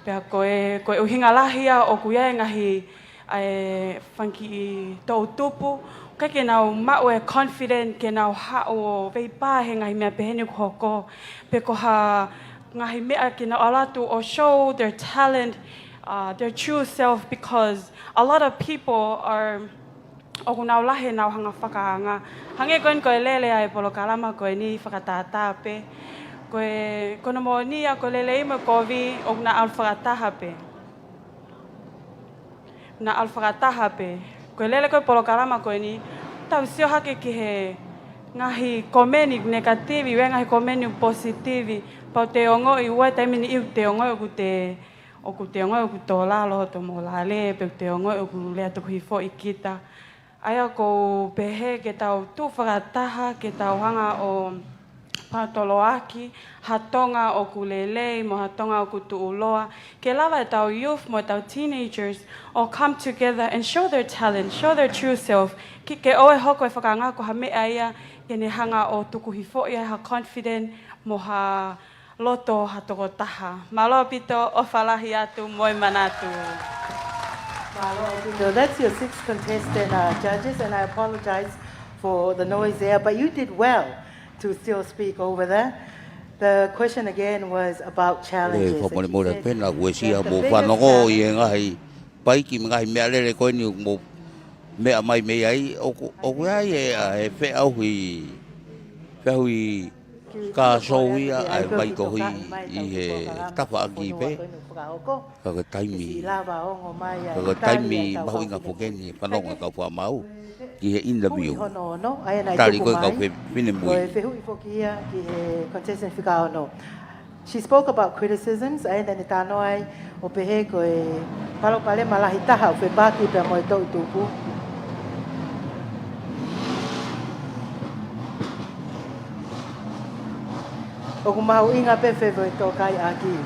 Pea ko e uhinga lahia o ku ia ngahi ai funky tau tupu ka ke nau mau e confident ke nau hao vei pa he ngai mea pehene ko hoko pe ko ha ngahi mea ke nau alatu or show their talent, their true self, because a lot of people are o nau lahe nau hanga whakaanga hange koen ko lele ai polo kalama ko ni whakatata pe ko no mo ni a ko lele I mo kovi o na al whakataha pe na alwhakataha pe. Koe lele koe polo karama koe ni, tau sio hake ki he ngahi komeni negativi, we ngahi komeni positivi, pau te ongo I ua taimini iu te ongo o ku te ongo o ku tō lalo to mo lale, pe te ongo o ku lea tuku hifo I kita. Aia ko pehe ke tau tu whakataha, ke tau hanga o Patoloaki, ha Tonga o kulelei, mo ha Tonga o kutuuloa. Ke lava tau youth mo tau teenagers all come together and show their talent, show their true self. Ke oe hoko e whakangako ha mea ia, ke ne hanga o tukuhi fo ia ha confident, mo ha loto ha toko taha. Malo pito o falahi atu moi manatu. So that's your sixth contestant, judges, and I apologize for the noise there, but you did well to still speak over that. The question again was about challenges. E and whamone she mora said pena ue sia that the mo biggest whanongo i challenge- e ngahi pai ki ngahi mea lere koe ni mo mea mai mei ai o koe ai e whe au hui ka soia ai mai tohi i he tapa aki pe ka ka taimi mahu inga pokeni whanonga kau wha mau ki he interview tari koe kau whine mui. She spoke about criticisms, and then tano ai o pehe ko e palo pale malahi taha o pe baki pe mo to tupu. O ku mau inga pe fe vo to kai aki.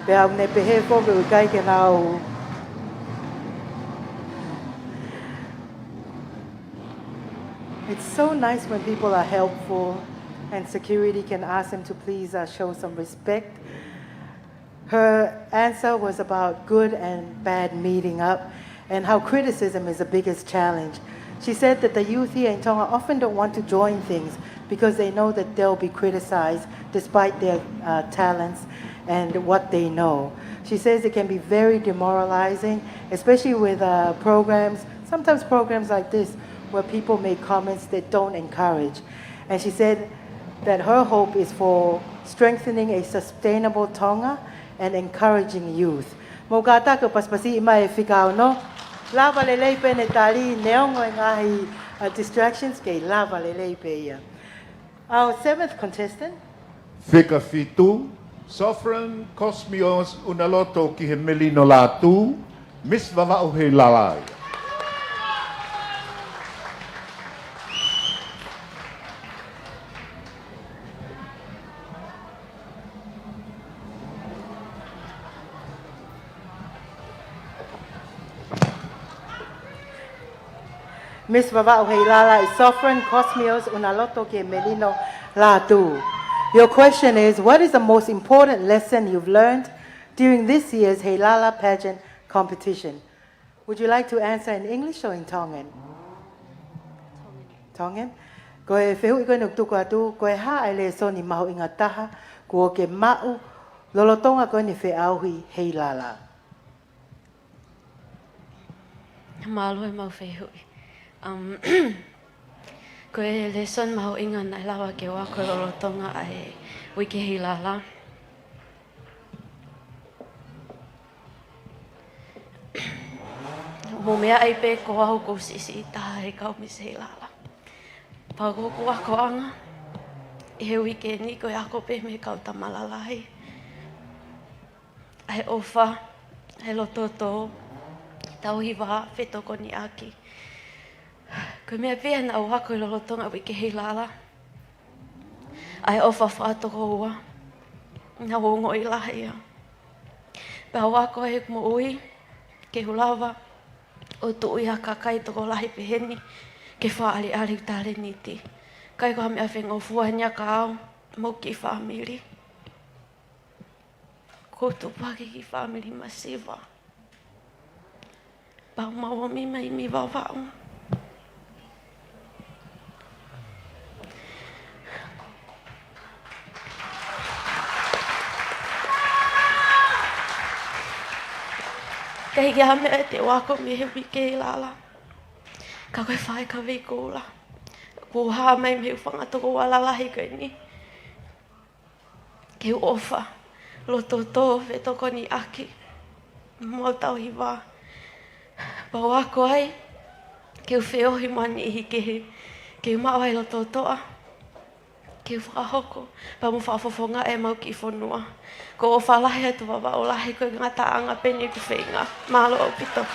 Pe au ne pehe fo ve kai ke nau. It's so nice when people are helpful and security can ask them to please show some respect. Her answer was about good and bad meeting up and how criticism is the biggest challenge. She said that the youth here in Tonga often don't want to join things because they know that they'll be criticized despite their talents and what they know. She says it can be very demoralizing, especially with programs, sometimes programs like this, where people make comments that don't encourage. And she said that her hope is for strengthening a sustainable Tonga and encouraging youth. Mo gata ko paspasi ima e whikao no. Lava le leipe ne tali neongo ngahi distractions ke lava le leipe ia. Our seventh contestant. Whika fitu, Sovereign Cosmios Unaloto ki he melino latu, Miss Vava'u Heilala. Miss Vava'u Heilala is Sovereign Cosmios Unaloto ke Melino Latu. Your question is, what is the most important lesson you've learned during this year's Heilala Pageant competition? Would you like to answer in English or in Tongan? Tongan? Ko e whehu I koe nuk tuku atu, ko e ha ai le so ni mahu inga taha, ko ke mau, lolotonga koe ni wheauhi Heilala. Malo e mau whehui. Ko e lesson maho inga nai lawa ke wa ko lolotonga ai wiki Heilala. Mo mea ai pe ko au ko sisi taha e kau Miss Heilala. Pa ko ako anga. I he wiki ni ko e ako pe me kau tamalalai. Ai ofa, ai lototo, tau hiwa whetoko ni aki. Ko mea pia na au hako I lolotonga wiki Heilala. Ai ofa whaatoko ua. Nga wongo I lahia. Pea wako he mo ui. Ke hulawa. O tu ui haka kai toko lahi peheni. Ke whaali ali tale niti. Kai ko hame a whengo fuahnya ka au. Mo ki family. Ko tu paki ki family masiva. Pau mawa mi mai mi wawau. Kei ki hame e te wako mi he wiki Heilala. Ka koe whae ka wikula. Ko haa mai me whangatoko walalahi koe ni. Ke ofa. Loto tō whetoko ni aki. Mo tau hiwa. Pa wako ai. Ke whiohi mani I ke. Ke mawai loto toa. Ke whakahoko. Pa mo whaafofonga e mau ki whanua. Ko o whalahi atu wawa o lahi koe ngata anga peni ku whenga. Malo o pito.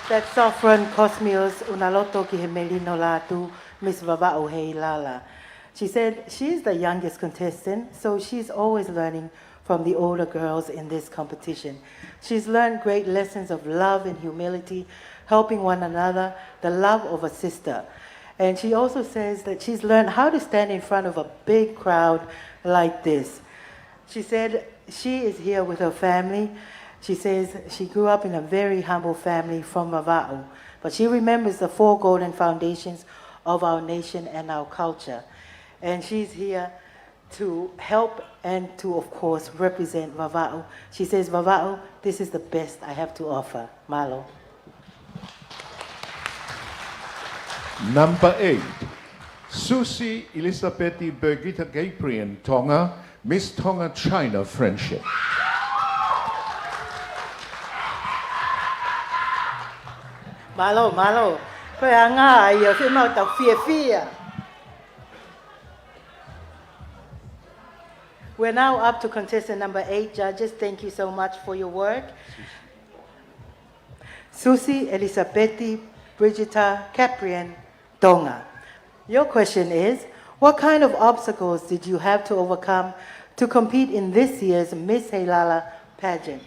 That's Sovereign Cosmios Unaloto ki he Melino Latu, Miss Vava'o Heilala. She said she's the youngest contestant, so she's always learning from the older girls in this competition. She's learned great lessons of love and humility, helping one another, the love of a sister. And she also says that she's learned how to stand in front of a big crowd like this. She said she is here with her family. She says she grew up in a very humble family from Vava'o, but she remembers the 4 golden foundations of our nation and our culture. And she's here to help and to, of course, represent Vava'o. She says, Vava'o, this is the best I have to offer. Malo. Number 8, Susie Elisabeth Birgitta Gabriel, Tonga, Miss Tonga China Friendship. Malo, malo. Kaya nga, ayaw, mau tau fia. We're now up to contestant number 8. Judges, thank you so much for your work. Susie Elisabeth Brigitta Caprian, Tonga. Your question is, what kind of obstacles did you have to overcome to compete in this year's Miss Heilala Pageant?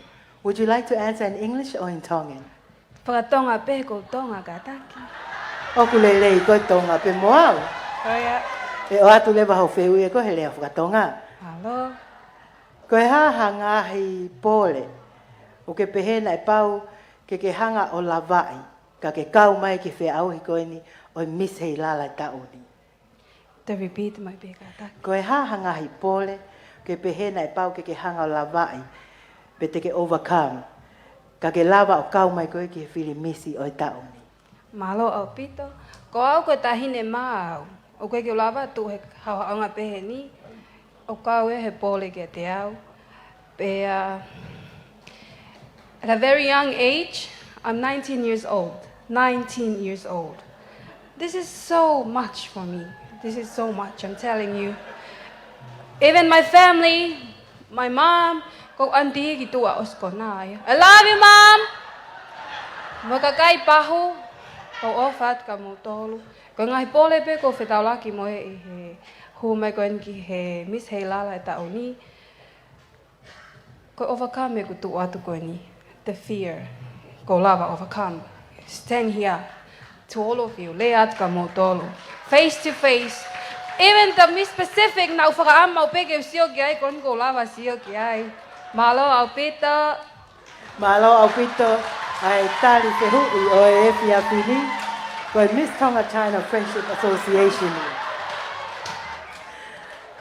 Would you like to answer in English or in Tongan? Whakatonga pe ko tonga kataki. Oku lelei ko Tonga pe moao. Koia. E o atu lewa hau wheu e ko he lea whakatonga. Halo. Ko e hanga hi pole. O ke pehena e pau ke hanga o lawai. Ka ke kau mai ke whe au hi koe ni o Miss Heilala tauni. To repeat my pe kataki. Ko e hanga hi pole. Ke pehena e pau ke hanga o lawai. Pe te ke overcome. Ka ke lava o kau mai koe ki he whiri misi o tauni. Malo au pito. Ko au ko tahine mau. O koe ke lava tu he hauaonga pehe ni. O kau e he pole ke te au. Pe, at a very young age, I'm 19 years old. 19 years old. This is so much for me. This is so much, I'm telling you. Even my family, my mom, ko auntie ki tua osko na. I love you, Mom! Makakai pahu, ko ofat ka mo tolu. Ko ngai pole pe ko whetaulaki mo e he hu mai ko ki he Miss Heilala e tau ni. Ko overcome ko tu atu ko ni. The fear. Ko lava overcome. Stand here to all of you. Le at ka mo tolu. Face to face. Even the Miss Pacific na ufakaama upeke usio ki ai kon ko lava sio ki ai. Malo au pito. Malo au pito. Ai tali te hui o e fia pini. Ko Miss Tonga China Friendship Association.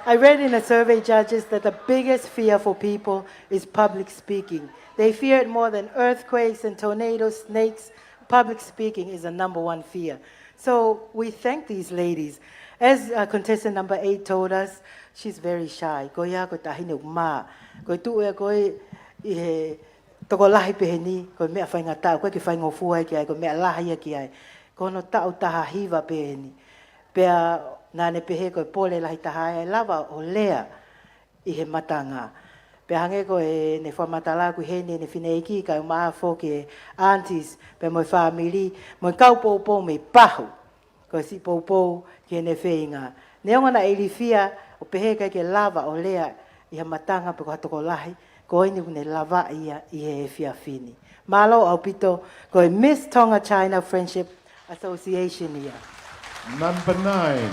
I read in a survey, judges, that the biggest fear for people is public speaking. They fear it more than earthquakes and tornadoes, snakes. Public speaking is the #1 fear. So we thank these ladies. As contestant number 8 told us, she's very shy. Ko ia ko tahine ma. Ko tu e ko i he toko lahi peheni, ko mea whainga tau, ko ki whainga fua ki ai, ko mea lahi ki ai. Ko no tau taha hiva peheni. Pea nane pehe ko pole lahi taha ai lava o lea i he matanga. Pe hange ko e ne whamatala ku hene ne whineiki ka maa fōke aunties pe moi whamiri, moi kaupoupo me pahu. Ko si poupou ki ne whainga. Ne ongana e li fia o pehe kai ke lava o lea i he matanga pe ko hatoko lahi, ko ini kune lava ia i he fia fini. Malo au pito ko e Miss Tonga China Friendship Association ia. Number 9,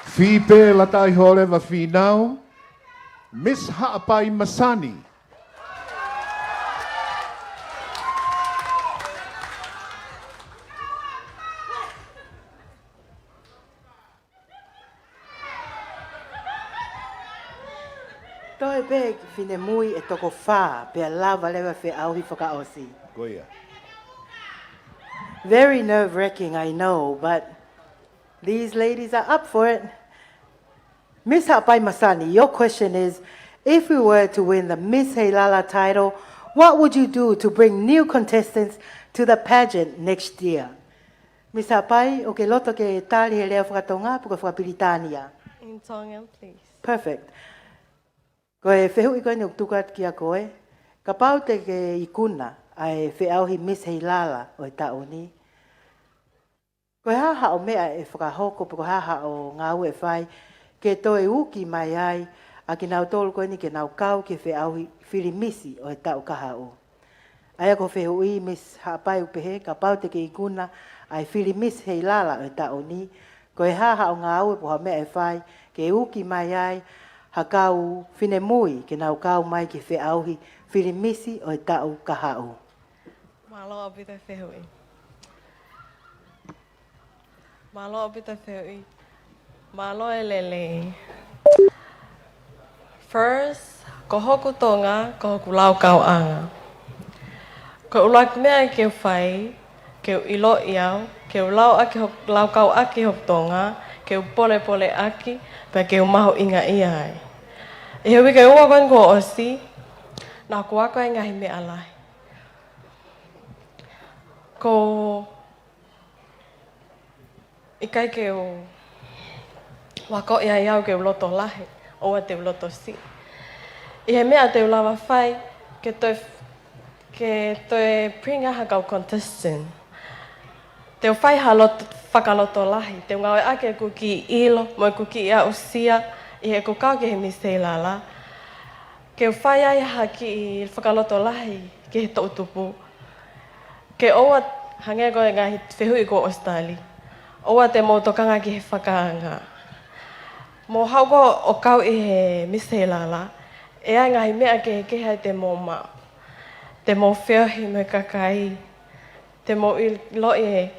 Fipe Latai Horeva Finau, Miss Ha'apai Masani. Toi pe fine mui e toko wha pe lava lewa fe auhi whakaosi. Goia. Very nerve-wracking, I know, but these ladies are up for it. Miss Hapai Masani, your question is, if we were to win the Miss Heilala title, what would you do to bring new contestants to the pageant next year? Miss Hapai, o ke loto ke tali he lea whakatonga, puka whakapiritania. In Tongan, please. Perfect. Ko e whehu i koe ni uktukat ki a koe, ka pau te ke ikuna ai whiauhi Miss Heilala o e tauni. Ko haha o mea e whakahoko po haha o ngā ue whai, ke toe uki mai ai, a ki nau tolu koe ni ke nau kau ke whi auhi whirimisi o he tau kaha o. Aia ko whi hui mis hapai upehe, ka pau te ke ikuna, ai whirimisi Heilala o he tau ni, ko e haha o ngā ue po ha mea e whai, ke uki mai ai, ha kau whine mui ke nau kau mai ke whi auhi whirimisi o he tau kaha o. Malo o pita whehui. Malo o pita whehui. Malo e lele. First, ko hoku Tonga, ko hoku lau kau anga. Ko ulak mea ke whai, ke ilo iau, ke lau aki lau kau aki hok Tonga, ke pole pole aki, pa ke maho inga iai. E hewi ke ua koen ko osi, na ko wako e ngahi mea lai. Ko ikai ke o wako ia iau ke uloto lahi, oa te uloto si. I he mea te ulawa whai, ke toe pringa hakau Contestant. Te whai whakaloto lahi, te ngau e ake ku ki ilo, mo ku ki ia usia, i he ku kau ke he Miss Heilala. Ke whai ai haki i whakaloto lahi, ke he tautupu. Ke oa hange koe ngahi whehui ko Australi. Oa te motokanga ki he whakaanga. Mo hauko o kau i he Miss Heilala, e ai ngahi mea ke he kehai te mō mao. Te mō whiohi me kakai, te mō ilo i he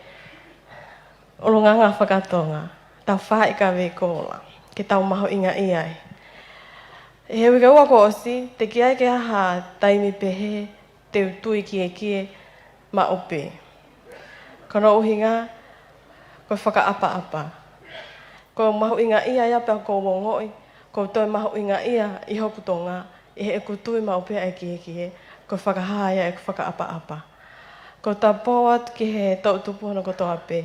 ulunganga whakatonga. Tau whai ka we kōla, ke tau maho inga iai. E hewi ka ua ko osi, te ki ai ke aha taimi pehe, te utui kie ma ope. Kono uhinga, ko whakaapa-apa. Ko mahu inga ia ia pia ko wongoi, ko toi mahu inga ia i hoku Tonga, i he eku tui ma ope ai kie, ko whakahaya e whakaapa-apa. Ko ta poat ki he tautupu hana ko toa pe,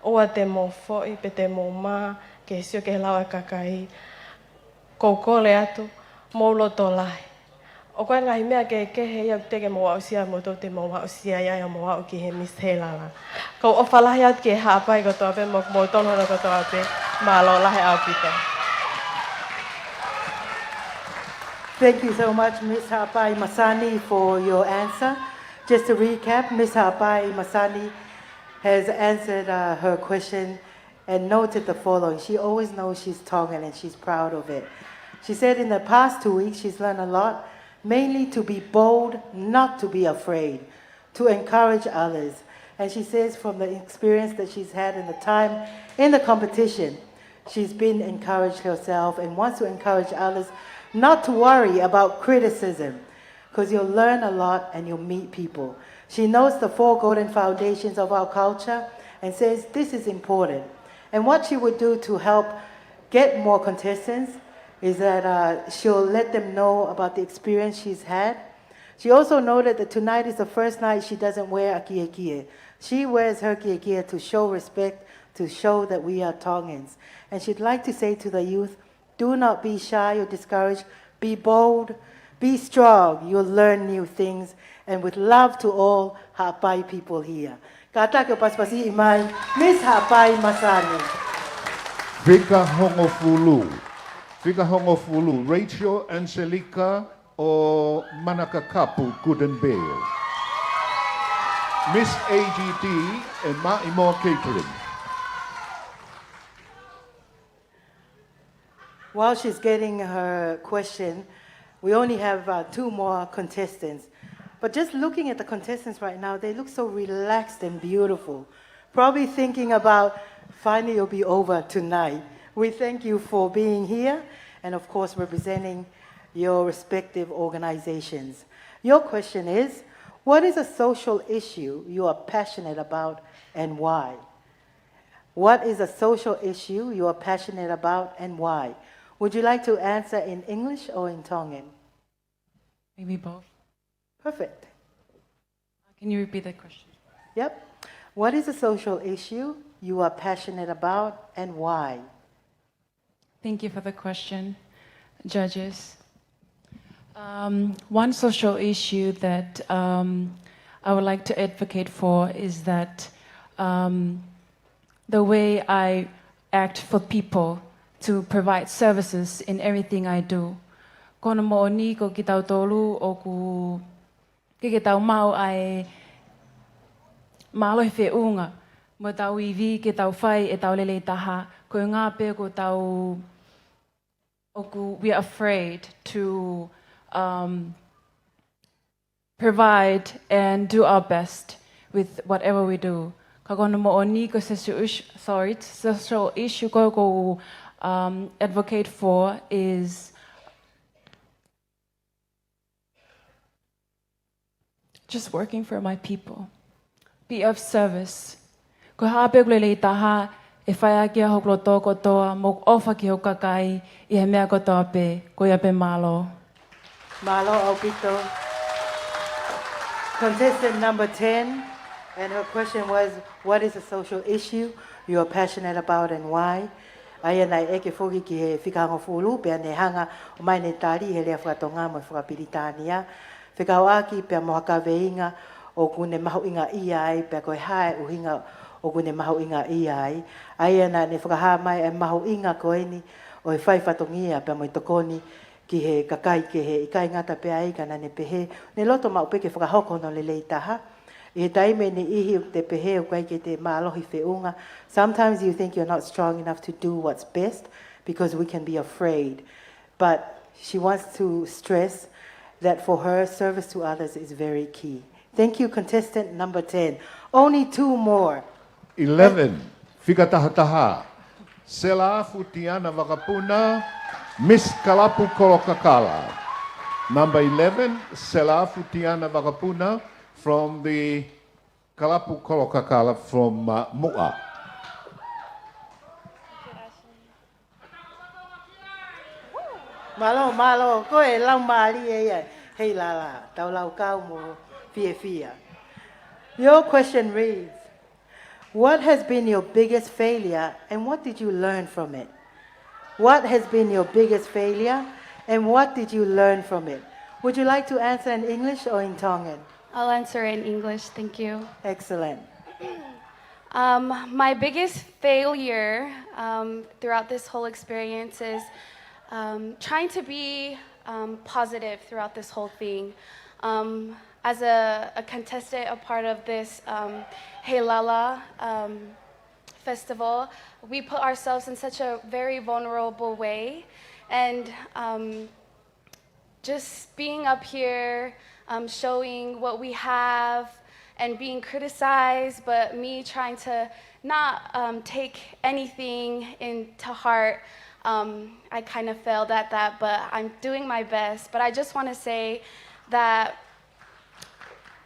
oa te mō foi, pe te mō mā, ke sio ke he lawa kakai, ko kole atu, mō loto lahi. O koe ngahi mea ke he iau teke mō wausia mo tō te mō wausia ia mō wau ki he Miss Heilala. Ko o whalahi atu ki he haapai ko toa pe, mō tono hana ko toa pe, mālo lahi au pita. Thank you so much, Ms. Hapai Masani, for your answer. Just to recap, Ms. Hapai Masani has answered her question and noted the following. She always knows she's Tongan and she's proud of it. She said in the past 2 weeks she's learned a lot, mainly to be bold, not to be afraid, to encourage others. And she says from the experience that she's had in the time in the competition, she's been encouraged herself and wants to encourage others not to worry about criticism, because you'll learn a lot and you'll meet people. She knows the 4 golden foundations of our culture and says this is important. And what she would do to help get more contestants is that she'll let them know about the experience she's had. She also noted that tonight is the first night she doesn't wear a kiekie. She wears her kiekie to show respect, to show that we are Tongans. And she'd like to say to the youth, do not be shy or discouraged. Be bold, be strong. You'll learn new things. And with love to all Hapai people here. Katake paspasi imai, Miss Hapai Masani. Vika Hongofulu. Vika Hongofulu. Rachel Angelica o Manakakapu Gooden Bay. Miss AGT and Ma'imo Catering. While she's getting her question, we only have 2 more contestants. But just looking at the contestants right now, they look so relaxed and beautiful. Probably thinking about, finally it'll be over tonight. We thank you for being here and of course representing your respective organizations. Your question is, what is a social issue you are passionate about and why? What is a social issue you are passionate about and why? Would you like to answer in English or in Tongan? Maybe both. Perfect. Can you repeat that question? Yep. What is a social issue you are passionate about and why? Thank you for the question, judges. One social issue that I would like to advocate for is that the way I act for people, to provide services in everything I do. Kono mo ni ko ki tau tolu o ku ki tau mau ai malo he whiunga. Mo tau iwi ki tau whai e tau lele taha. Ko ngā pe ko tau we are afraid to provide and do our best with whatever we do. Ka kono mo ni ko social issue ko advocate for is just working for my people. Be of service. Ko hape ko lele taha e whai aki a hoklo tōko toa, mok ofa ki hokakai, I he mea kotoa pe, ko ia pe malo. Malo Aupito. Contestant number 10, and her question was, what is a social issue you are passionate about and why? Aia nai eke whoki ki he whikahango fulu, pia ne hanga o mai ne tari he lea whakatonga mo whakapiritania. Whikao aki pia mohaka veinga o kune maho inga iai, pia koe hae uhinga o kune maho inga iai. Aia na ne whakaha mai e maho inga koeni o e whai whatongia pia mo i tokoni ki he kakai ke he ikai ngata pia ika na ne pehe. Ne loto ma upeke whakahoko no le lei taha. I he taime ne ihi o te pehe o kai ke te maalohi whiunga. Sometimes you think you're not strong enough to do what's best because we can be afraid. But she wants to stress that for her, service to others is very key. Thank you, contestant number 10. Only 2 more. 11. Whikatahataha. Sela Futiana Wakapuna. Miss Kalapu Kolokakala. Number 11. Sela Futiana Wakapuna from the Kalapu Kolokakala from Mu'a. Malo, ko e lau maari e Heilala, tau lau kau mo fia. Your question reads, what has been your biggest failure and what did you learn from it? What has been your biggest failure and what did you learn from it? Would you like to answer in English or in Tongan? I'll answer in English, thank you. Excellent. My biggest failure throughout this whole experience is trying to be positive throughout this whole thing. As a contestant, a part of this Heilala festival, we put ourselves in such a very vulnerable way, and just being up here, showing what we have and being criticized, but me trying to not take anything into heart. I kind of failed at that, but I'm doing my best. But I just want to say that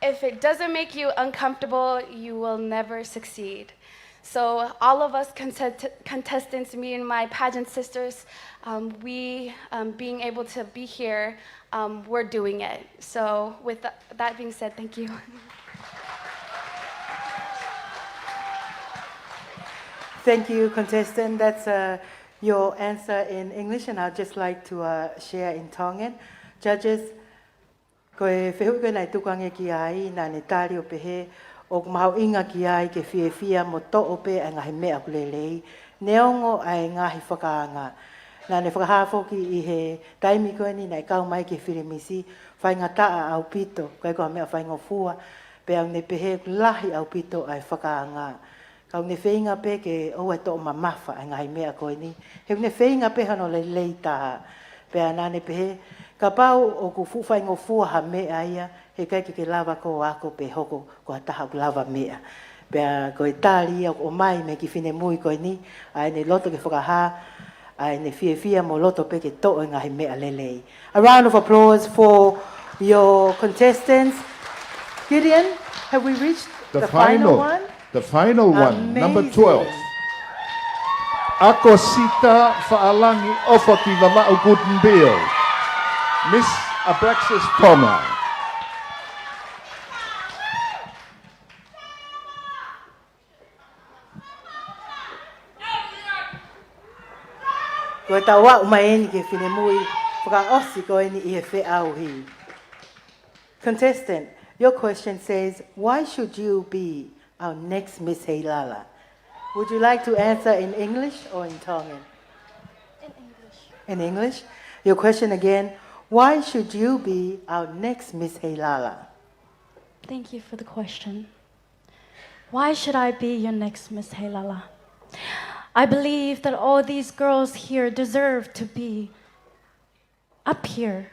if it doesn't make you uncomfortable, you will never succeed. So all of us contestants, me and my pageant sisters, we being able to be here, we're doing it. So with that being said, thank you. Thank you, contestant. That's your answer in English, and I'd just like to share in Tongan. Judges, ko e whehu koe nei tukange ki ai, nā ne tāri o pehe, o mahau inga ki ai ke whia mo to o pe a ngahi mea kulelei, neongo ai ngahi whakaanga. Nā ne whakahafo ki I he taimi koe ni nei kau mai ke whirimisi, whainga taa au pito, koe koha mea whainga fua, pe au ne pehe lahi au pito ai whakaanga. Kau ne whainga pe ke o e to o mamafa ai ngahi mea koe ni, he ne whainga pe hano le leita, pe a nā ne pehe, ka pau o ku fuwhaingo fua ha mea ia, he kai ke lava ko ako pe hoko ko taha ku lava mea. Pea koe tāri o mai me ki whine mui koe ni, ai ne loto ke whakaha, ai ne whia mo loto pe ke to o ngahi mea lelei. A round of applause for your contestants. Gideon, have we reached the final one? The final one, number 12. Ako sita faalangi ofa ki Vava'u Gutenbill. Miss Abraxas Tonga. Ko ta wa mai ni ke whine mui, whaka osi koe ni I he whe auhi. Contestant, your question says, why should you be our next Miss Heilala? Would you like to answer in English or in Tongan? In English. In English? Your question again, why should you be our next Miss Heilala? Thank you for the question. Why should I be your next Miss Heilala? I believe that all these girls here deserve to be up here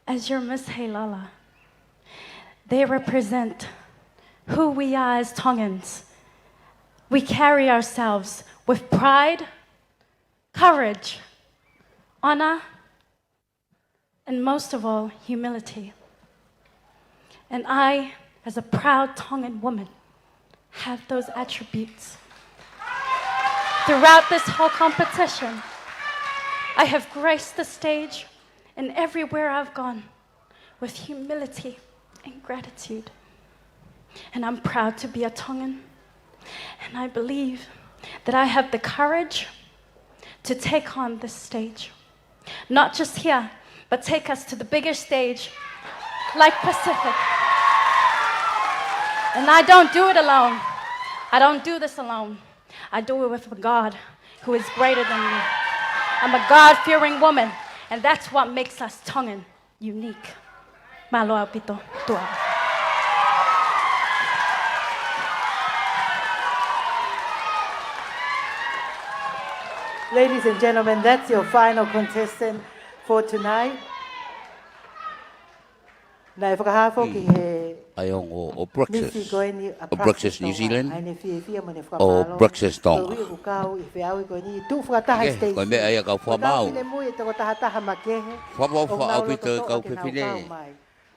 as your Miss Heilala. They represent who we are as Tongans. We carry ourselves with pride, courage, honor, and most of all, humility. And I, as a proud Tongan woman, have those attributes. Throughout this whole competition, I have graced the stage and everywhere I've gone with humility and gratitude. And I'm proud to be a Tongan. And I believe that I have the courage to take on this stage. Not just here, but take us to the bigger stage, like Pacific. And I don't do it alone. I don't do this alone. I do it with a God who is greater than me. I'm a God-fearing woman, and that's what makes us Tongan unique. Malo pito tua. Ladies and gentlemen, that's your final contestant for tonight. Nai whakahafo ki he Ayong o nisi Bruxelles. koe ni a O Bruxelles, New Zealand. Ai ne fia mo ne O whakamalo. Bruxelles, Tonga. Ko ui ukau i whiau i koe ni tu whakataha Okay, station. koe mea ia kau whamau. Ko tau mui e toko tahataha makehe. Whamau O whaau nau pita loto kau toa ke nau pepine. kau mai.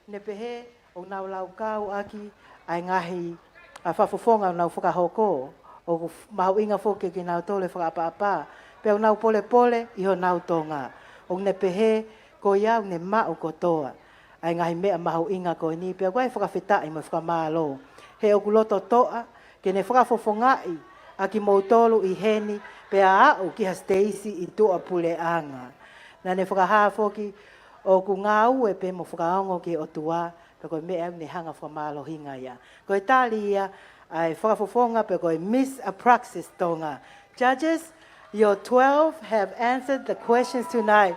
Ne pehe o nau lau kau aki ai ngahi a whafofonga o nau whakahoko. O mahu inga whoke ki nau tole whakapa-apa. Peo nau pole pole i ho nau tonga. O ne pehe ko iau ne mau kotoa. Ai ngahi mea mahu inga ko ni peo koe whakawhitai mo whakamalo. He o kuloto toa ke ne whakafofongai a ki mautolu i heni pea au ki ha Stacy i tua pule anga. Na ne whakahāwhoki o ku ngau e pe mo whakaongo ki o tua pe koe mea ne hanga whamalo hinga ia. Koe tali ia ai whakafofonga pe koe Miss Apraxis Tonga. Judges, your 12 have answered the questions tonight.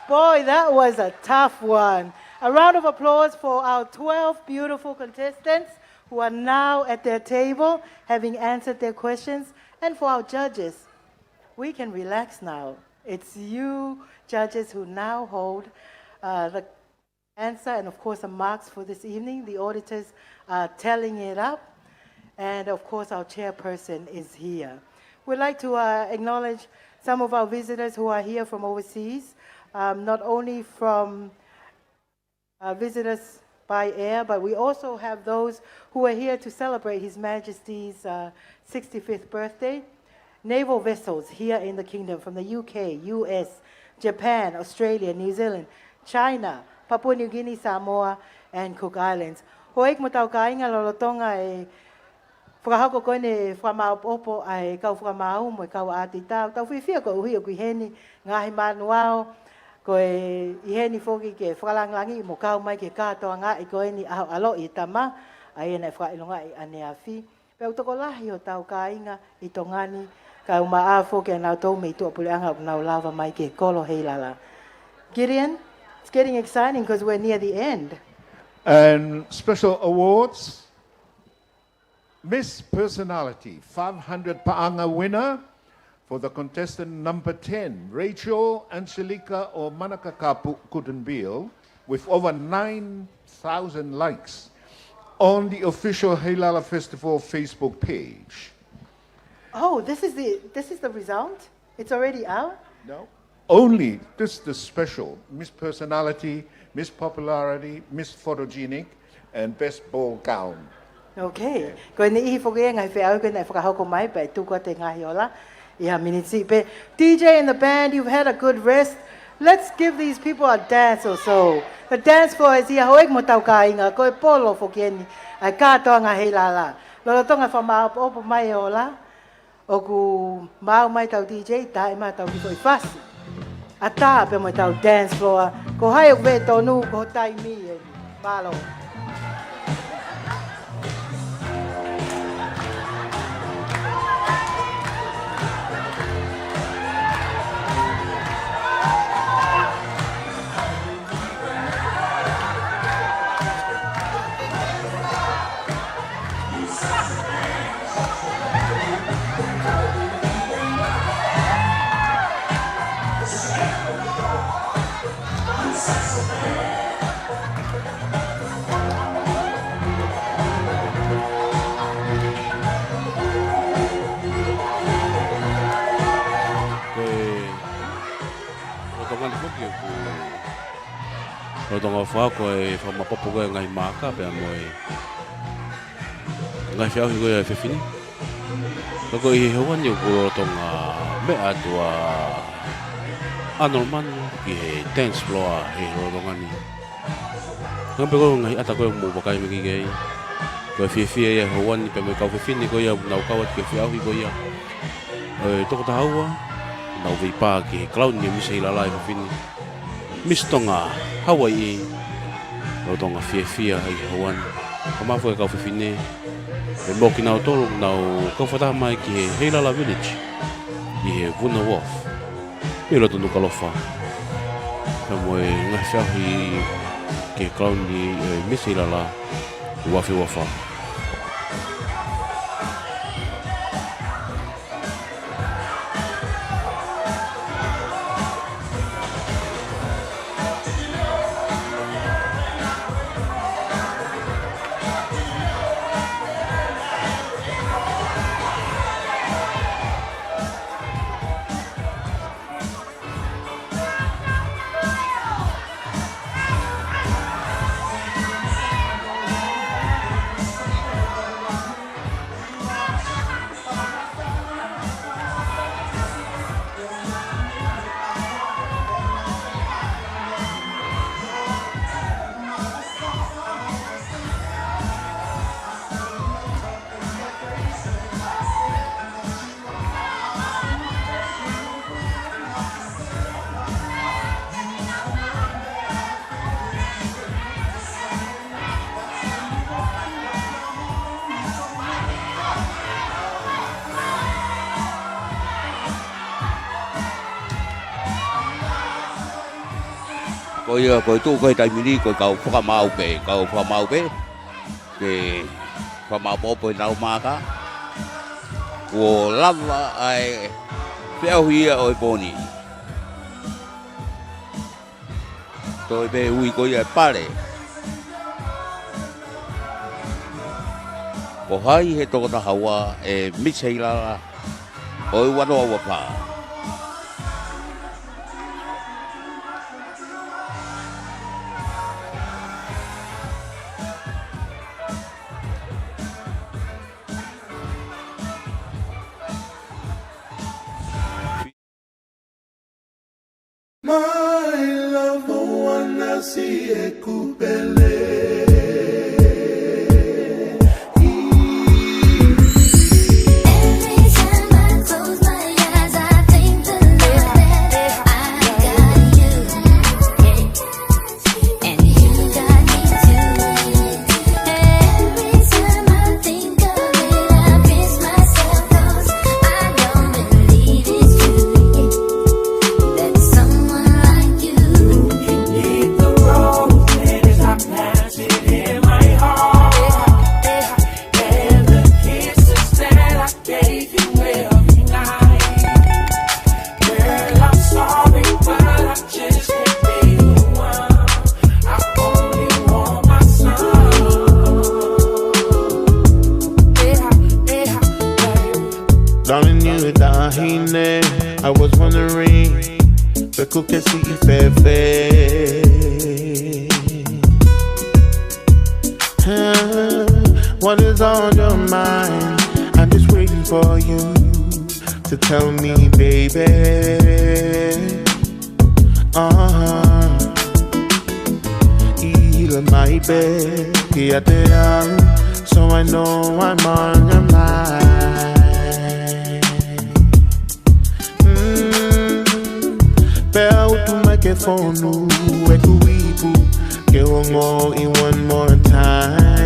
Boy, that was a tough one. A round of applause for our 12 beautiful contestants who are now at their table having answered their questions, and for our judges. We can relax now. It's you, judges, who now hold the answer and, of course, the marks for this evening. The auditors are tallying it up, and, of course, our chairperson is here. We'd like to acknowledge some of our visitors who are here from overseas, not only from visitors by air, but we also have those who are here to celebrate His Majesty's 65th birthday. Naval vessels here in the kingdom from the UK, US, Japan, Australia, New Zealand, China, Papua New Guinea, Samoa, and Cook Islands. Hoek mo tau kainga lolotonga e whakahako koe ne whamaupopo ai kau whakamau mo kau ati tau. Tau whiwhia ko uhi o kui heni ngahi manuao. Koe i heni whoki ke whakalanglangi mo kau mai ke kātoa ngā i koe ni aho alo i tama. Ai ena whakailonga i ane a whi. Peo toko lahi o tau kāinga i tongani. Kau maa whoki anau tau me i tua puleanga o nau lava mai ke kolo Heilala. Gideon, it's getting exciting because we're near the end. And special awards. Miss Personality, 500 Paanga winner for the contestant number 10, Rachel Angelica or Manakakapu Kudenbiel, with over 9,000 likes on the official Heilala Festival Facebook page. Oh, this is the result? It's already out? No. Only this is the special Miss Personality, Miss Popularity, Miss Photogenic, and Best Ball Gown. Okay. Koe ni ihi whoke ngai whiau koe nei whakahoko mai pe tuko te ngahi ola. Iha minitsi pe. DJ and the band, you've had a good rest. Let's give these people a dance or so. The dance floor is iha hoek mo tau ka inga. Koe polo whoke ni. Ai kātoa ngā Heilala. Lolo tonga whamau opo mai ola. O ku mau mai tau DJ, tae mai tau kiko i whasi. A tā pe mo tau dance floor. Ko hai o kwe tonu, ko tai mi e malo. tonga fa ko e fa mapopo ko ngai maka pe moi ngai fiau ko e fefini ko i hoan yo ko tonga me atua anormal ki he dance floor he ro tonga ni ngai ko ngai ata ko mo bakai mi ki ko fefie e hoan ni pe me ka fefini ko ia na ka wat ki fiau ko ia e to ta hawa na vi pa ki clown ni mi sei la live fini Miss Tonga, Hawaii, o tonga fia ai hoan. Kama foi ka fine. E moki na tolo na ka fata mai ki Heilala Village. I he Vuna Wolf. E lo Nuku'alofa. Kamo e ngafia hi ke clown ni Miss Heilala wafi wafa. Ko tu ko tai mini ko kau fa mau pe ke fa mau po nau ma ka wo lava ai peo hia oi poni toi be ui ko ia pare ko hai he to na hawa e Heilala oi wano wa pa My love, the one I see it kupele. Every time I close my eyes, I thank the Lord that I got you, and you got me too. Every time I think of it, I pinch myself 'cause I don't believe it's true. That someone like you can hit the road and it's not planted in my heart. And the kisses that I gave you every night, girl, I'm sorry, but I just can't be the one. I only want my son. Darling, you dahine. I was wondering, the cook is fefe. What is on your mind? I'm just waiting for you to tell me, baby. Ila my bed, so I know I'm on your mind. Bell to microphone, ekuipu, get one more in one more time.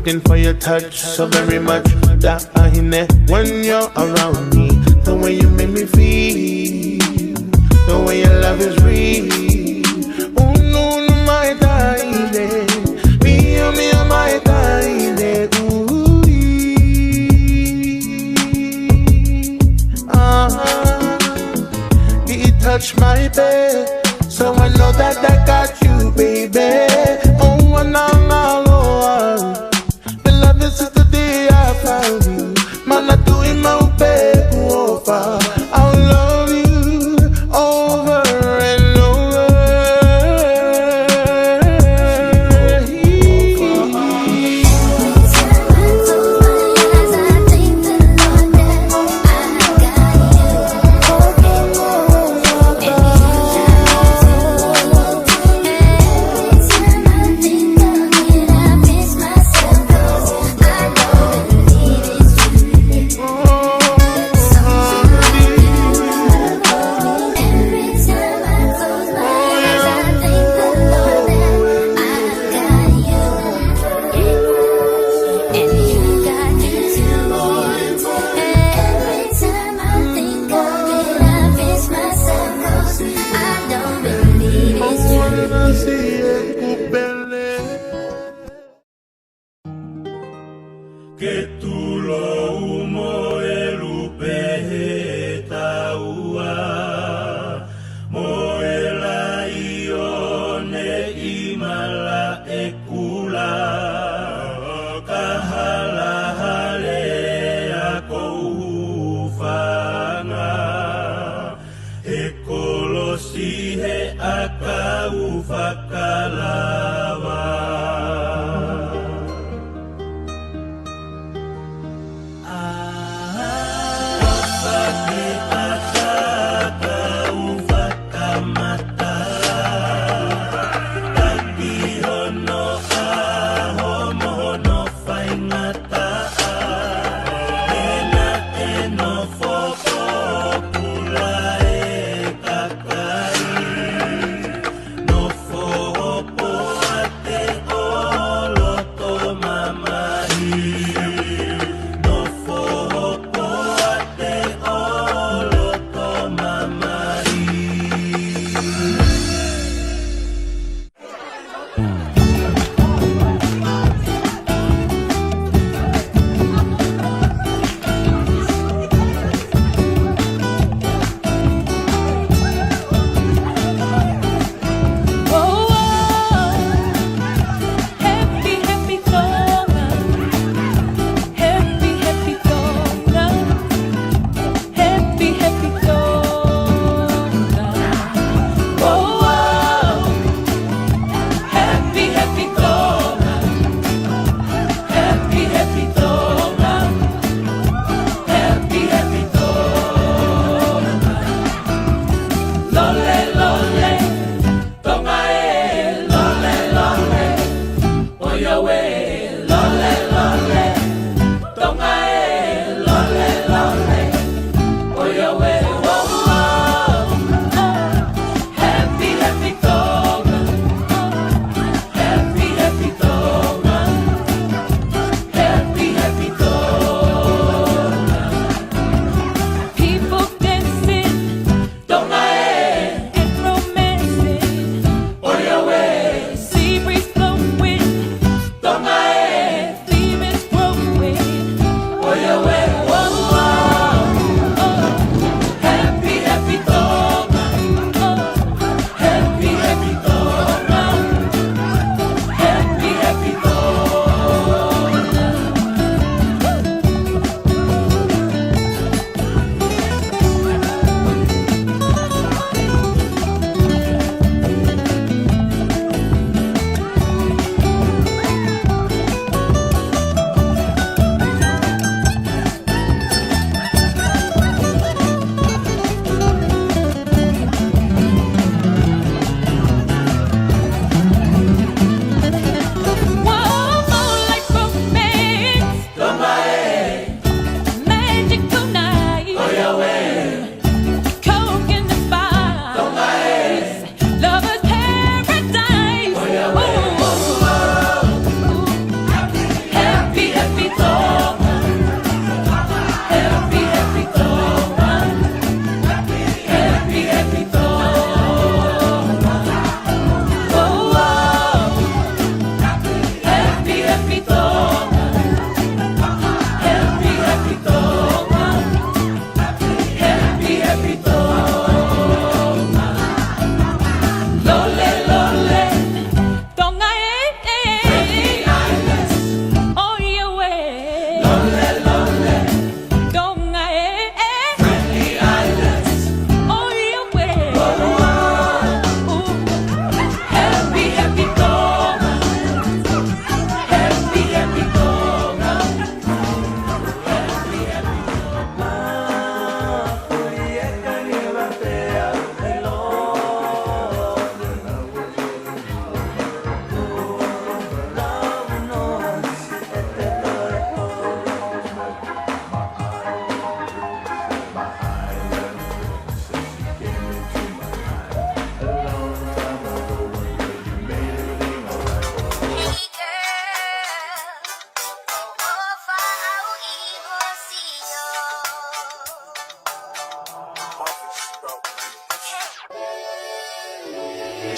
waiting for your touch so very much. That I hear when you're around me. The way you make me feel, the way your love is real. Oh no, no, my darling, me, oh my darling. Ooh, it touched my bed, so I know that I got you, baby. Oh, and I'm all over. The love is since the day I found you. Man, I'm doing my best over. I'll love you over and over.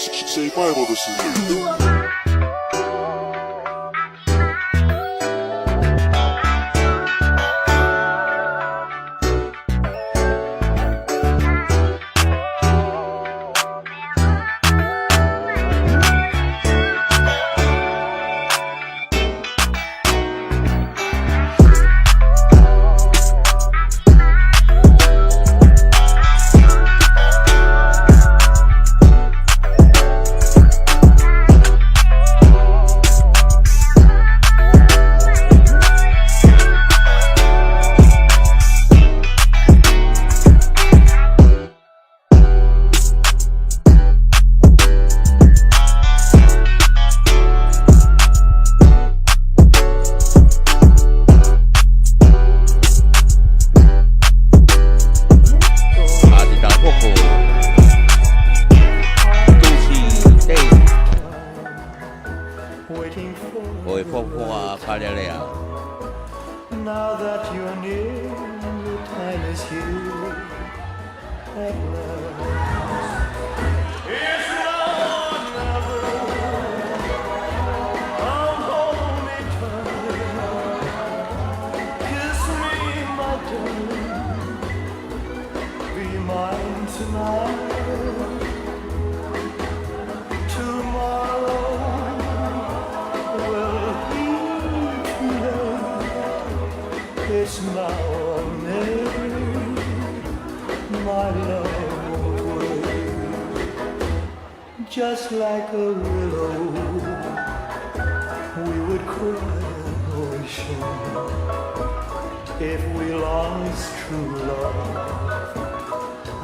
Say Bible this is Now that you're near, the time is here at last. It's now or never. Come home eternally. Kiss me, my darling. Be mine tonight. Tomorrow will be too late. It's now or never, my love won't wait. Just like a willow, we would cry an ocean if we lost true love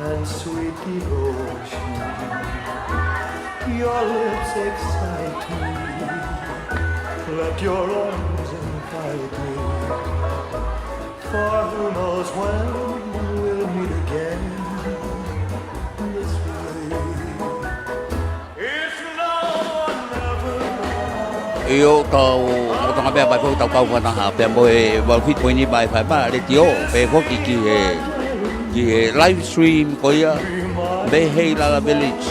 and sweet devotion. Your lips excite me, let your arms invite me. For who knows when we'll meet again this way. It's now or never. Yêu tàu một tàu bè bài phô tàu cầu và tàu hạ bè mồi vào phít mồi như bài phải ba để tiêu về phố kỳ livestream của về Heilala Village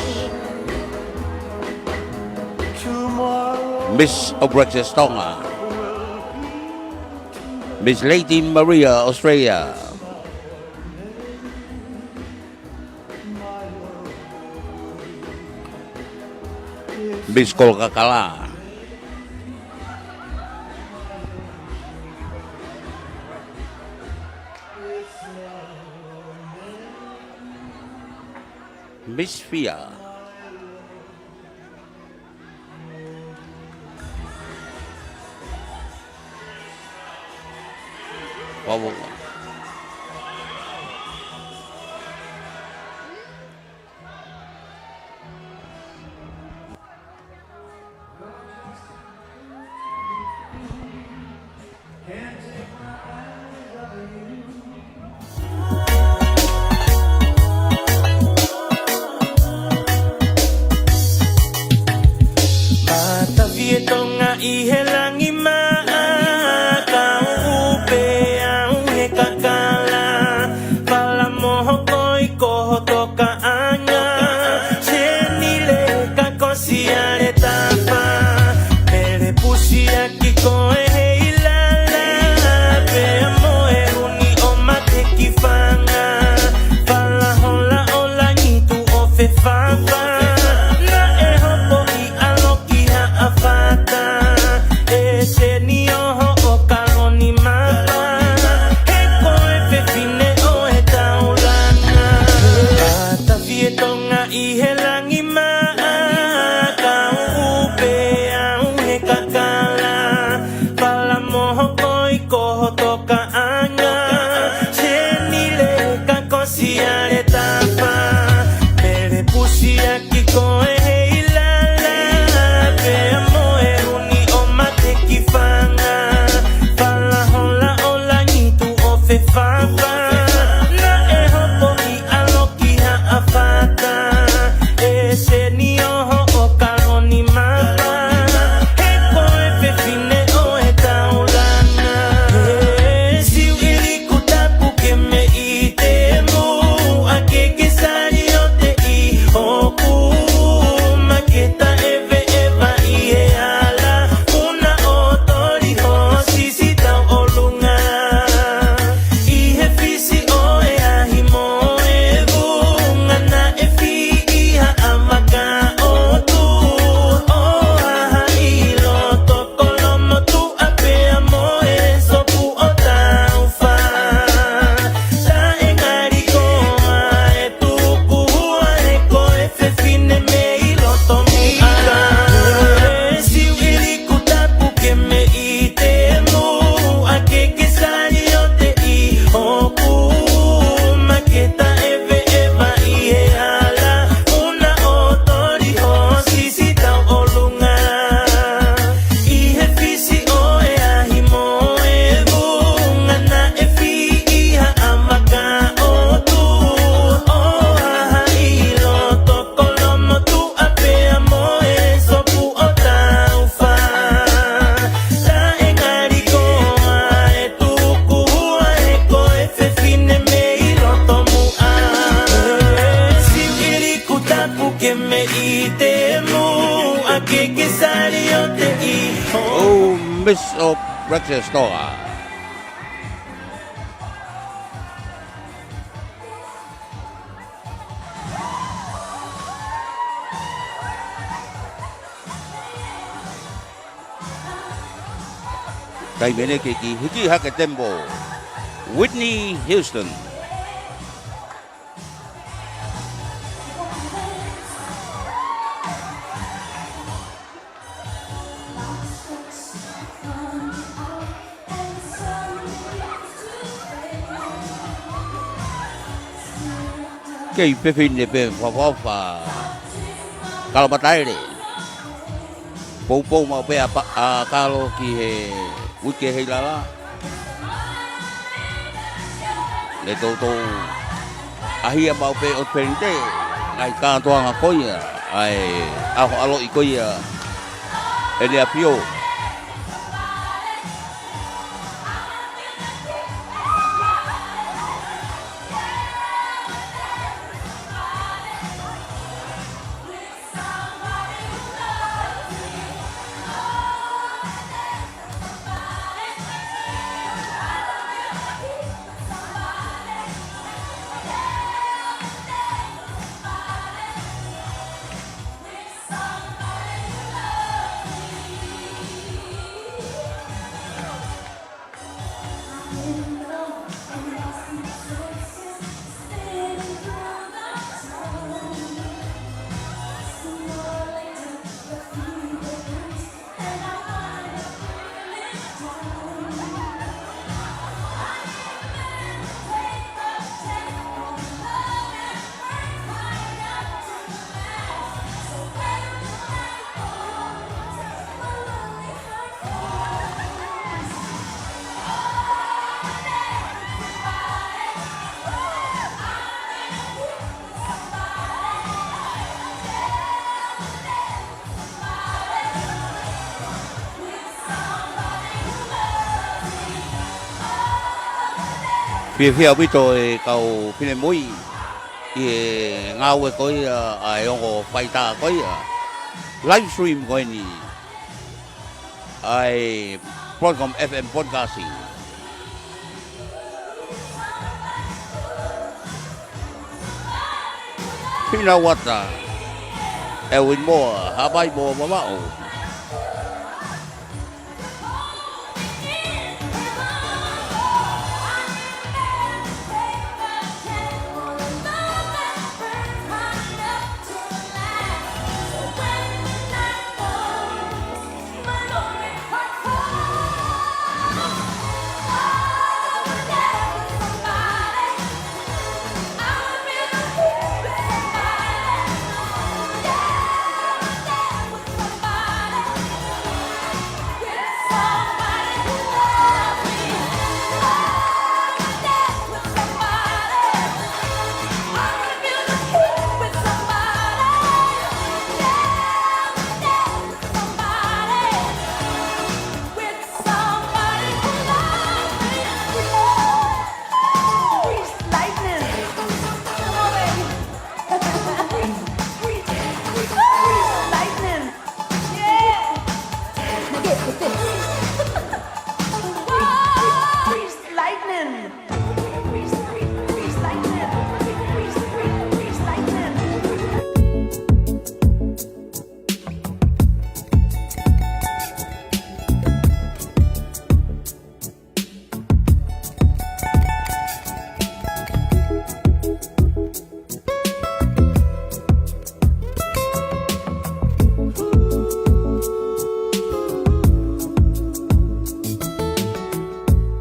Miss of Tonga, Miss Lady Maria, Australia, Miss Coca-Cola, Miss Fia, wow. Mata Tonga I helangi maa kau upe au he kakala pala moho koi koho toka anga senile kakosia le tapa pele pusi aki koe Heilala pea moe uni o mate kifanga pala hola ola nitu o fefava na e hopo I aloki ha afata ese ni oho o kaloni mapa he koe fefine o e taulanga Mata Tonga I helangi maa kau upe au he kakala pala moho koi koho toka anga senile kakosia le tapa pele pusi aki koe Heilala pea moe uni o mate kifanga pala hola ola nitu o fefava na e hopo I aloki ha afata ese ni oho o kaloni mapa he koe fefine o e taulanga si ili kutapu ke me I temu ake ke sari o te I hoku Miss of Breakfast Tonga. Kay mene ki hiki haka tempo. Whitney Houston. Kay pepin de pe fa kalau batai de. Pou mau pe kalau ki he Wiki Heilala le toto ahia mau pe o perinte ngai ka toanga koia ai alo I koia ele apio Pia wito e kau pine moi e ngau e koi ai ongo paita koi live stream koi ni ai Broadcom FM podcasting pina wata e win mo habai mo mamao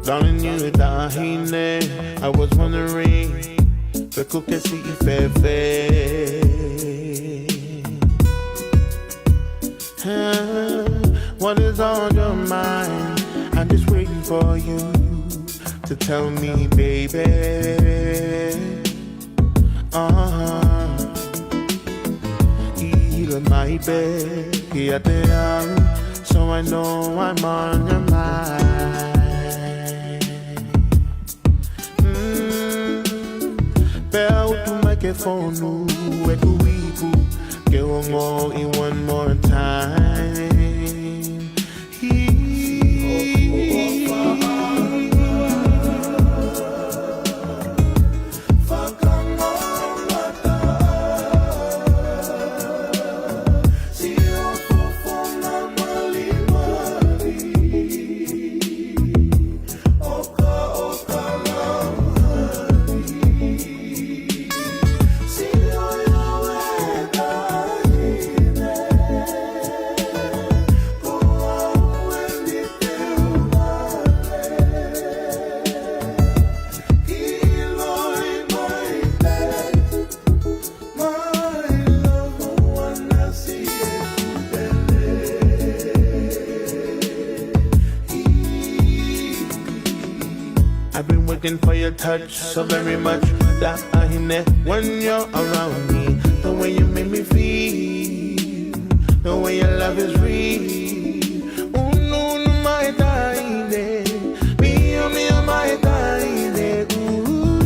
Darling, you dahine. I was wondering, the cook can see what is on your mind? I'm just waiting for you to tell me, baby. Either my bed, so I know I'm on your mind. Bell to microphone, we go weeku, get one more in one more time. I've been waiting for your touch so very much that I hear when you're around me. The way you make me feel, the way your love is real. Oh no, no, my darling, mio, mio, my darling. Ooh,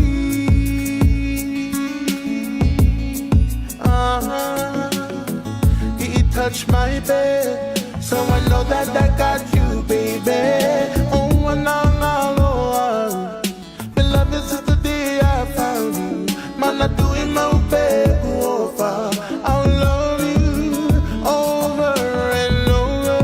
he touched my bed, so I know that I got you, baby. Oh, the love is just the day I found you. Man, I do it my beg over. I'll love you over and over.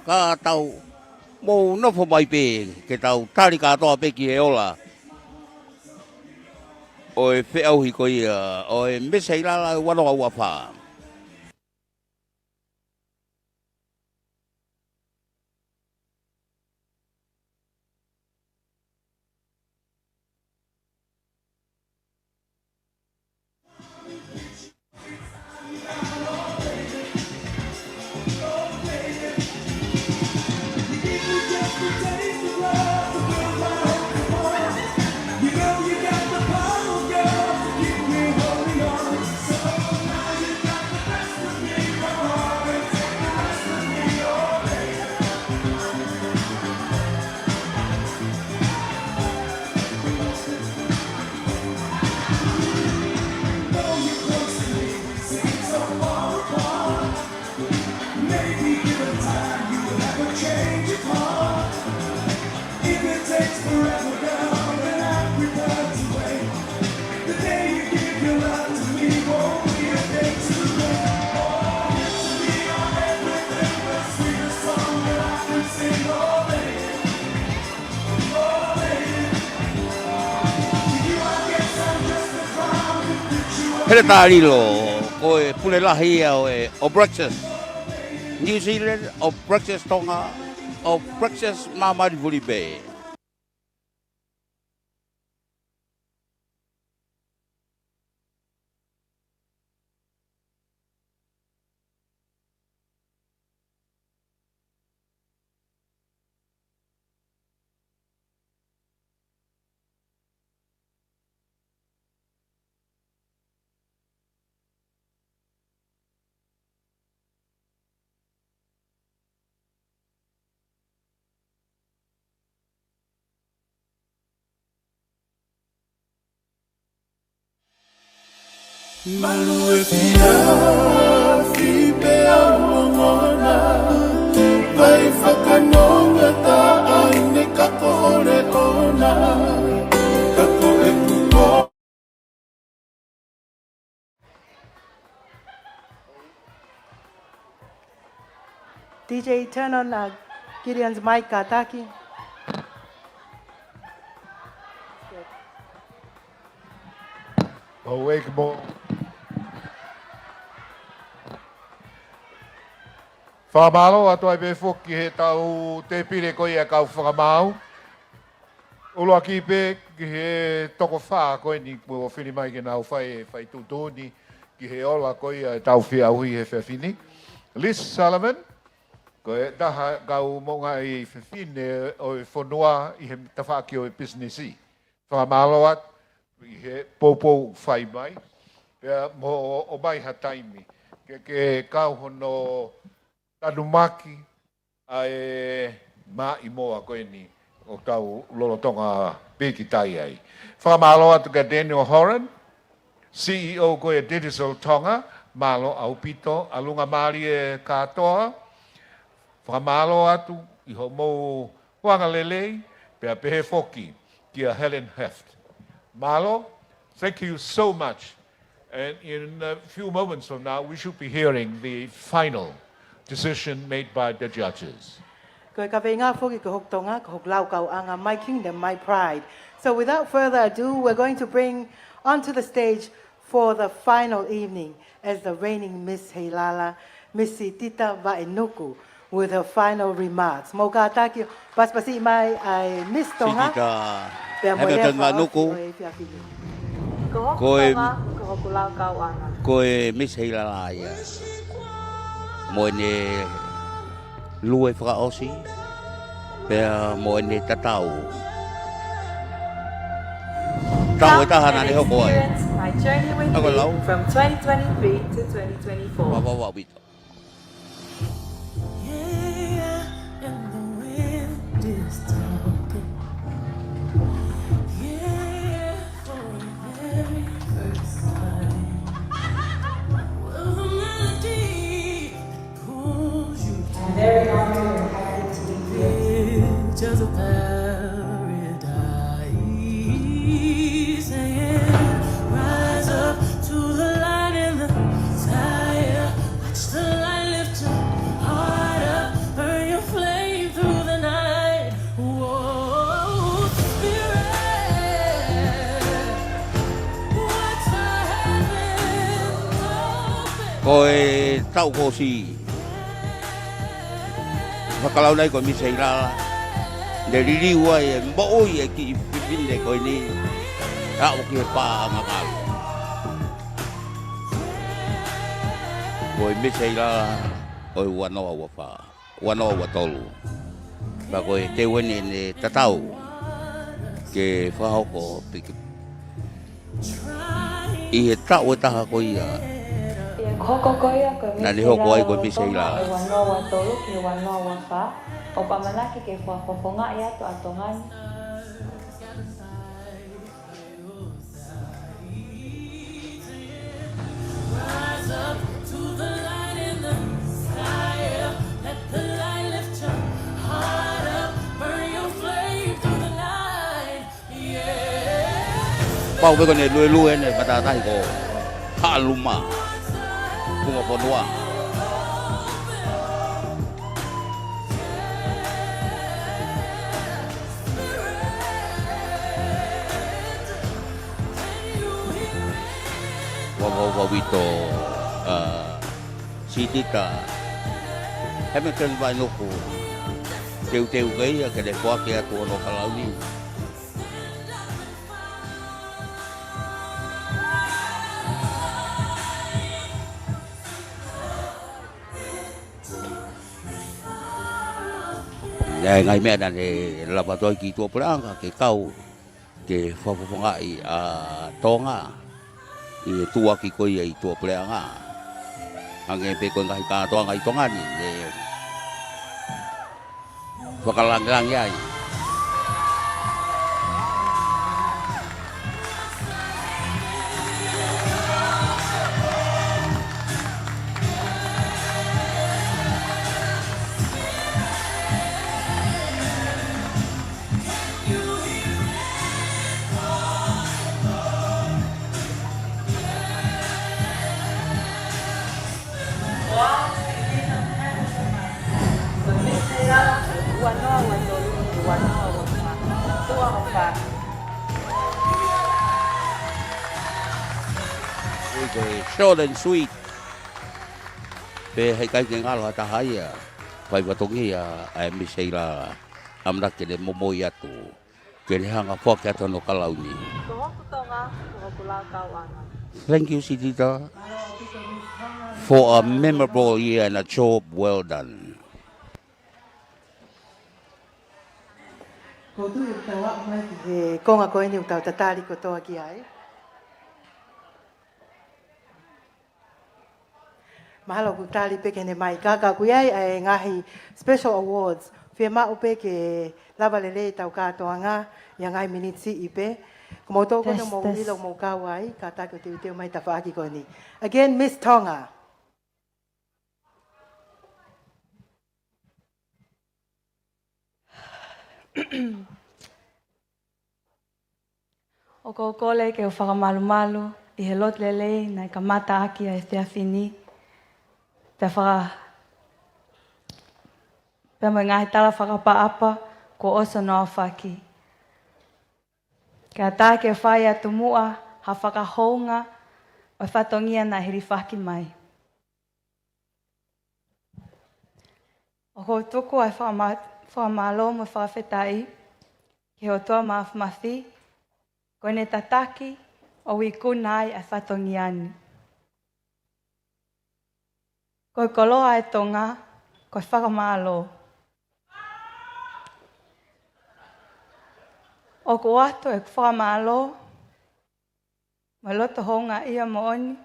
Ka tau mo no fo mai pe ke tau tari ka to pe ki e ola o e fe au hi ko ia o e me sei la wa no wa fa Hele tarilo ko e pule lahi o breakfast New Zealand o breakfast Tonga o breakfast Mama Vuli Bay. Malu e fia, fi pe a mongona. Vai whakanonga ta ai ne kako ore ona. Kako e kuko. DJ, turn on Gideon's mic, Taki. Awake more. Whamalo atu ai be foki he tau te pire ko ia kau whakamau. Uloa ki pe ki he toko wha koe ni kua whini mai ke nau whai tūtōni ki he ola koe e tau whia hui he whiawhini. Liz Salomon, koe taha kau monga i whiwhine o i whanua i he tawhaki o i businessi. Whakamaloat i he pōpō whai mai. Pea mo o mai ha taimi. Ke kau hono tanumaki ai ma i moa koe ni. O tau lolotonga piki tai ai. Whakamalo atu ka Daniel Horan, CEO koe Digital Tonga, malo au pito, alunga mari e katoa. Whakamalo atu i ho mou wangalelei, pea pehe foki, kia Helen Heft. Malo, thank you so much. And in a few moments from now, we should be hearing the final decision made by the judges. Koe ka whenga whoki ko hok tonga, ko hok lau kau anga, my kingdom, my pride. So without further ado, we're going to bring onto the stage for the final evening as the reigning Miss Heilala, Missy Tita Vaenuku, with her final remarks. Mo ka taki, paspasi mai ai Miss Tonga. Si Tita Hamilton Vaenuku. Koe Miss Heilala ia. Mo ne lue whakaosi, pea mo ne tatau. Tau e tahana ne hoko ai. My journey with Ako lau. you from 2023 to 2024. Wawawa wito. Very honored and happy to be here. Pictures of paradise, and rise up to the light in the sky. Watch the light lift your heart up, burn your flame through the night. Whoa, spirit, what's happening? Koe tau kosi. Whakalau nei koe Miss Heilala. Ne ririua e mbooi e ki pipine koe ni. Rao ki he pā ngakalu. Koe Miss Heilala, koe wanoa ua wha. Wanoa ua tolu. Ka koe te wene ne tatau. Ke whahoko piki. I he tau e taha koe ia. Na ni hoko ai koe Miss Heilala. Wanoa wa tolu ki wanoa wa wha. O pamanaki ke whafonga ia to atongani. Rise up to the light in the sky. Let the light lift your heart up, burn your flame through the night. Yeah. Pau pe kone lue ne matatai ko haluma. Bunga ponua. Wawito si Tita Hamilton Vaenuku. Teu kei ke le kua ke atu no kalau ni. Ngai mea na le labatoi ki tua pulanga ke kau ke whapapongai a Tonga i tua ki koi i tua pulanga ange pe koi ngai katoa ngai Tonga ni le whakalangang iai. Wanoa wa tolu ki wanoa wa wha. Tua o wha. Short and sweet. Pe hei kai ke ngalo hata haia. Pai watongi a Miss Heilala. Amra ke le momoi atu. ke le hanga whake atono kalauni. Thank you, Sidita, for a memorable year and a job well done. Ko tu yung tawa mai ki ko nga ko ni yung tawa tatali ko to ki ai. Mahalo ku tali pe kene mai kaka ku ai ai ngahi special awards. Fia ma upe ke lava lele tau ka toanga yang ai minitsi ipe. Kumoto ko no mo wilo mo kawai kata ko te mai tafa ki ko ni. Again Miss Tonga. O ko kole ke o whakamalu-malu i he lot lelei nai ka mata aki ai te awhini. Pea mai ngahi tala whakapa-apa ko oso noa whaki. Kia tā ke whai atu mua ha whakahounga o whatongia na hiri whaki mai. O ko tuku ai whakamalo mo whakawhetai ke o toa maafmathi ko ne tataki o wikunai ai whatongiani. Ko koloa e tonga ko whakamalo. O ko atu e whakamalo ma loto honga ia mo oni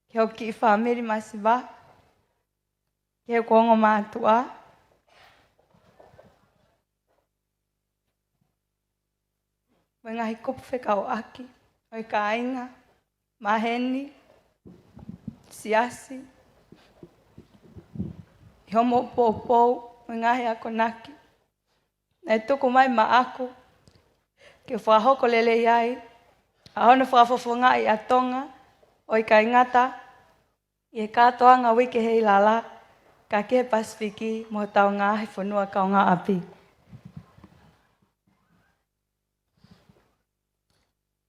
ke o ki whamiri masiwa ke o kongo mātua mo ngahi kupu whekau aki o i ka ainga maheni siasi i homo pou mo ngahi ako naki nei tuku mai ma aku ke whahoko lele iai, a hono whafofonga i a Tonga, o i ka ingata, i e kātoanga wike Heilala, ka ke Pasifiki mo tau ngāhi whanua kau ngā api.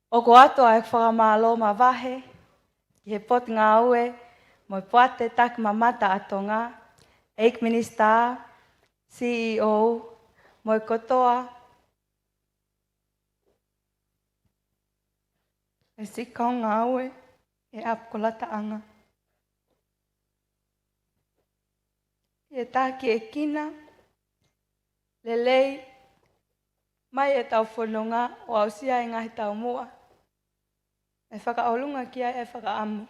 O ko ato ai whakamalo ma wahe, i he pot ngā ue, mo i poate tak mamata a Tonga, Eik Minister, CEO, mo i kotoa, e sikau ngā ue, e apkolata anga. E tāki e kina, lelei, mai e tau whanunga o ausia e ngahi tau mua. E whakaolunga ki ai e whakaamu.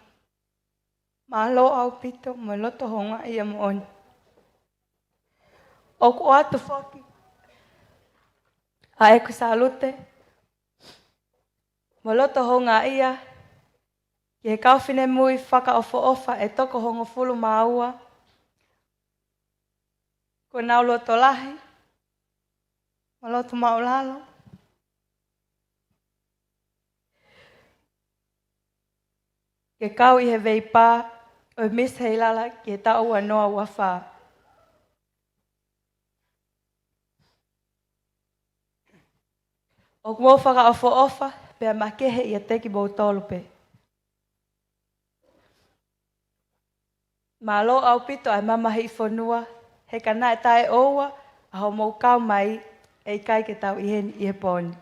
Ma lo au pito, mo loto honga ia mo oni. O ko atu whaki, a e ku salute, mo loto honga ia, ki he kauwhine mui whakaofo-ofa e toko hongo fulu maua, ko nau loto lahi, mo loto maulalo, ke kau i he veipā, o Miss Heilala ki he tau noa ua whā. O mo whakaofo-ofa, pea makehe i a teki bau tolupe. Ma lo au pito ai mamahi i whanua, he kana e tae oua, a ho mou kau mai, e kai ke tau iheni i he poni.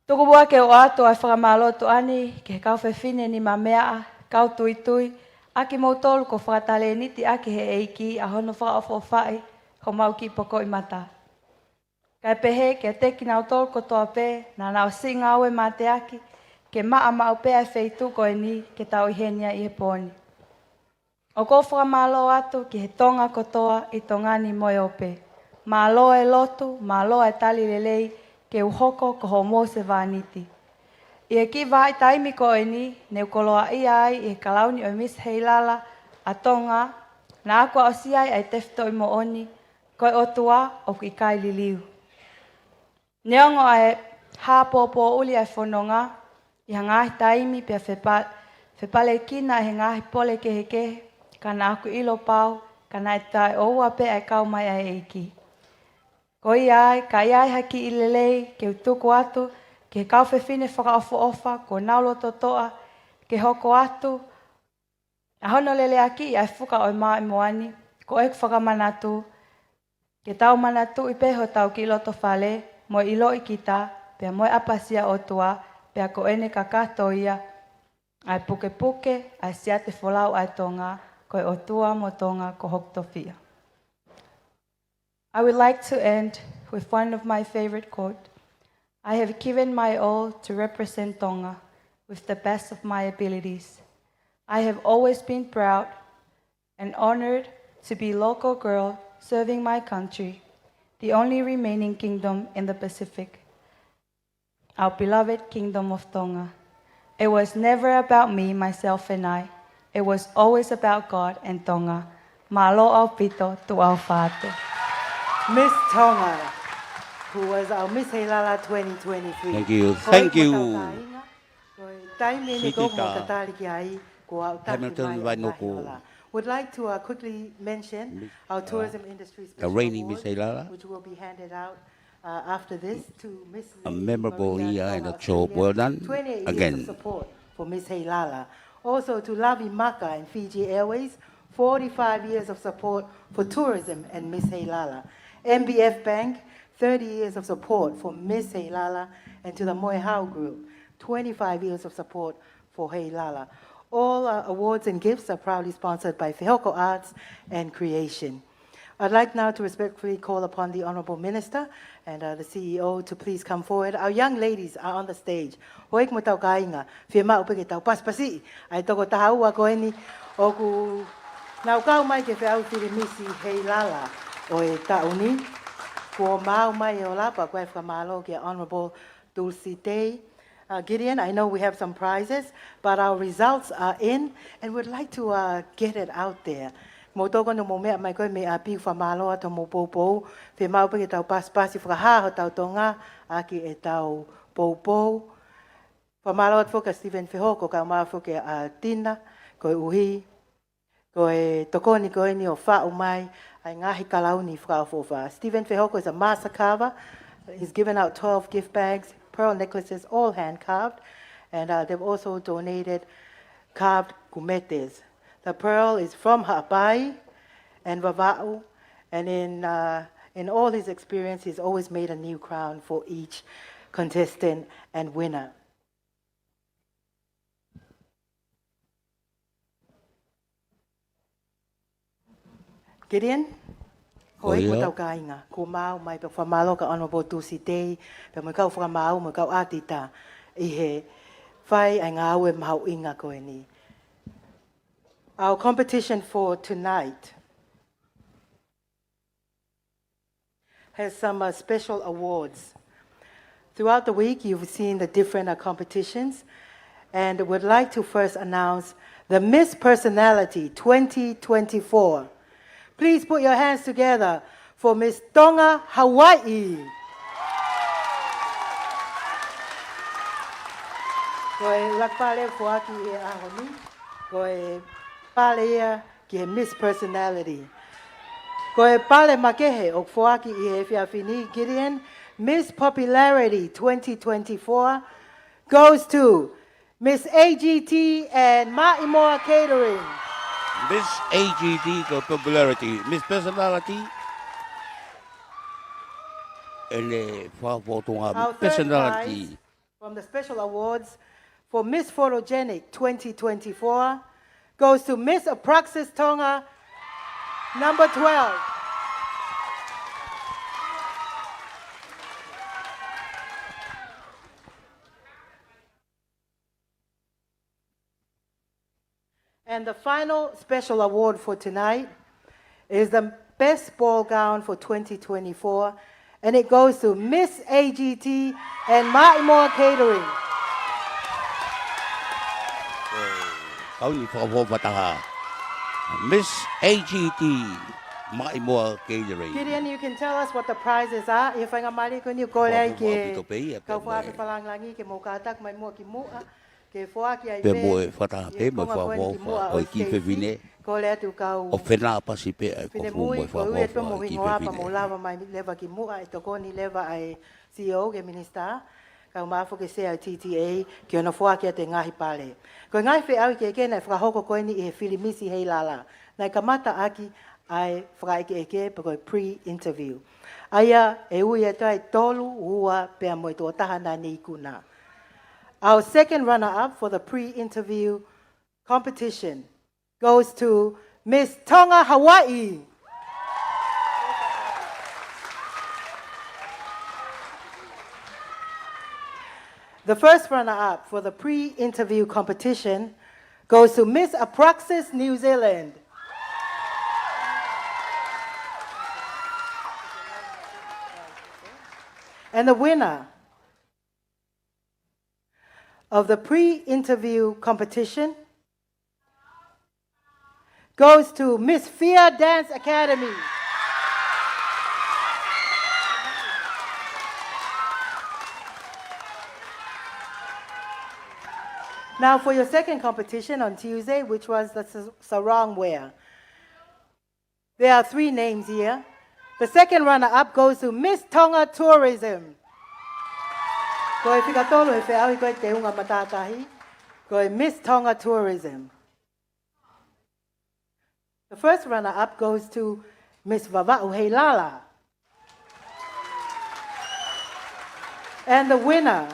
Tuku bua ke o ato ai whakamalo tu ani, ke kau whewhine ni ma mea, kau tui tui, aki mou tolu ko whakatale niti aki he eiki, a hono whakaofo-ofai, ho mau ki poko i mata. Kai pehe ke teki nau tolu ko toa pe, na nau singa aue mā te aki, ke maa mau pe ai wheitu ko e ni, ke tau ihenia i he poni. O ko whakamalo atu ki he tonga ko toa i tongani moe ope. Mā loa e lotu, mā loa e tali lelei, ke uhoko ko ho mō se vāniti. I e ki vai taimi ko e ni, ne ukoloa i ai i he kalauni o Miss Heilala a Tonga, na akua o si ai tefto i mo oni, koe o tua o ki kai liliu. Neongo ai hāpōpō uli ai whanonga, i hangahi taimi pia whepale kina he ngahi pole kehe, kana aku ilo pau, kana e tae oua pe ai kau mai ai eiki. Ko iai, ka iai haki i lelei, ke utuku atu, ke kau whewhine whakaofo-ofa, ko naulo totoa, ke hoko atu, a hono lele aki i ai whuka o mai moani, ko eku whakamanatu, Ke tau mana tu ipe ho tau ki loto whale, mo ilo i kita, pia mo apasia o tua, pia ko ene ka katoia, ai puke puke, ai siate wholau ai Tonga, koe o tua mo Tonga ko hoktowhia. I would like to end with one of my favorite quotes. I have given my all to represent Tonga with the best of my abilities. I have always been proud and honored to be a local girl serving my country, the only remaining kingdom in the Pacific, our beloved Kingdom of Tonga. It was never about me, myself, and I. It was always about God and Tonga. Malo au pito tu au whātu. Miss Tonga, who was our Miss Heilala 2023. Thank you. Thank you. Hamilton Vainoku. Would like to quickly mention our tourism industry The special reigning Miss award, Heilala. which will be handed out after this to Miss A Lady memorable Maria year and Tonga, a job well done. 28 years of Again, support for Miss Heilala. Also to Lavi Maka and Fiji Airways, 45 years of support for tourism and Miss Heilala. MBF Bank, 30 years of support for Miss Heilala, and to the Moehau Group, 25 years of support for Heilala. All awards and gifts are proudly sponsored by Fehoko Arts and Creation. I'd like now to respectfully call upon the Honourable Minister and the CEO to please come forward. Our young ladies are on the stage. Hoik mo tau kainga, whia mau peke tau paspasi, ai toko tahau a koeni, o ku nau kau mai ke whiau whiri misi Heilala o e tauni, kua mau mai o lapa koe whamalo ke Honourable Dulcie Day. Gideon, I know we have some prizes, but our results are in, and we'd like to get it out there. Mo toko no mo mea mai koe me a pi whamalo ato mo poupou, whi mau peke tau paspasi whakahaho tau Tonga, aki e tau poupou. Whamalo at whoka Stephen Fehoko, ka maa whoke a Tina, koe uhi, koe tokoni koe ni o whao mai, ai ngahi kalauni whakaofofa. Stephen Fehoko is a master carver. He's given out 12 gift bags, pearl necklaces, all hand-carved, and they've also donated carved gumetes. The pearl is from Hawaii and Vava'u, and in all his experience, he's always made a new crown for each contestant and winner. Gideon? Hoi mo tau kainga, ko mau mai pe whamalo ka Honourable Dulcie Day, pe mo kau whamau mo kau atita, i he whai ai ngā aue mahau inga koe ni. Our competition for tonight has some special awards. Throughout the week, you've seen the different competitions, and would like to first announce the Miss Personality 2024. Please put your hands together for Miss Tonga, Hawaii. Koe lakpale fuaki e ahoni, koe pale ia ki he Miss Personality. Koe pale makehe o fuaki i he whiawhini Gideon, Miss Popularity 2024 goes to Miss AGT and Ma'imoa Catering. Miss AGT for popularity, Miss Personality, and Our third personality. prize from the special awards for Miss Photogenic 2024 goes to Miss Apraxis Tonga, number 12. And the final special award for tonight is the Best Ball Gown for 2024, and it goes to Miss AGT and Ma'imoa Catering. Kauni whakawhawataha. Miss AGT, Ma'imoa Catering. Gideon, you can tell us what the prizes are. If I'm mali ko ni ko lai ke ka whape palangangi ke mokatak mai mo ki mua ke fuaki ai Pe mo e whataha pe mo whawawha o i ki whiwine. ko le atu kau O whenā pasi pe e ko fu mo e ko ue pe whawawha mo o i ki hingoa pa mo whiwine. lava mai leva ki mua e toko ni leva ai CEO ke minister ka mafo ke se ai TTA ke ona fuaki te ngahi pale. Ko ngai fe au ke kena whakahoko koe ni e whirimisi Heilala. Nai ka mata aki ai whakaike eke pa koe pre-interview. Aia e ui e tai tolu ua pea mo i tō tahana ni kuna. Our second runner-up for the pre-interview competition goes to Miss Tonga, Hawaii. The first runner-up for the pre-interview competition goes to Miss Apraxis, New Zealand. And the winner of the pre-interview competition goes to Miss Fia Dance Academy. Now for your second competition on Tuesday, which was the sarong wear. There are 3 names here. The second runner-up goes to Miss Tonga Tourism. Koe whikatolo he whiawi koe te unga matatahi. Koe Miss Tonga Tourism. The first runner-up goes to Miss Vava'u Heilala. And the winner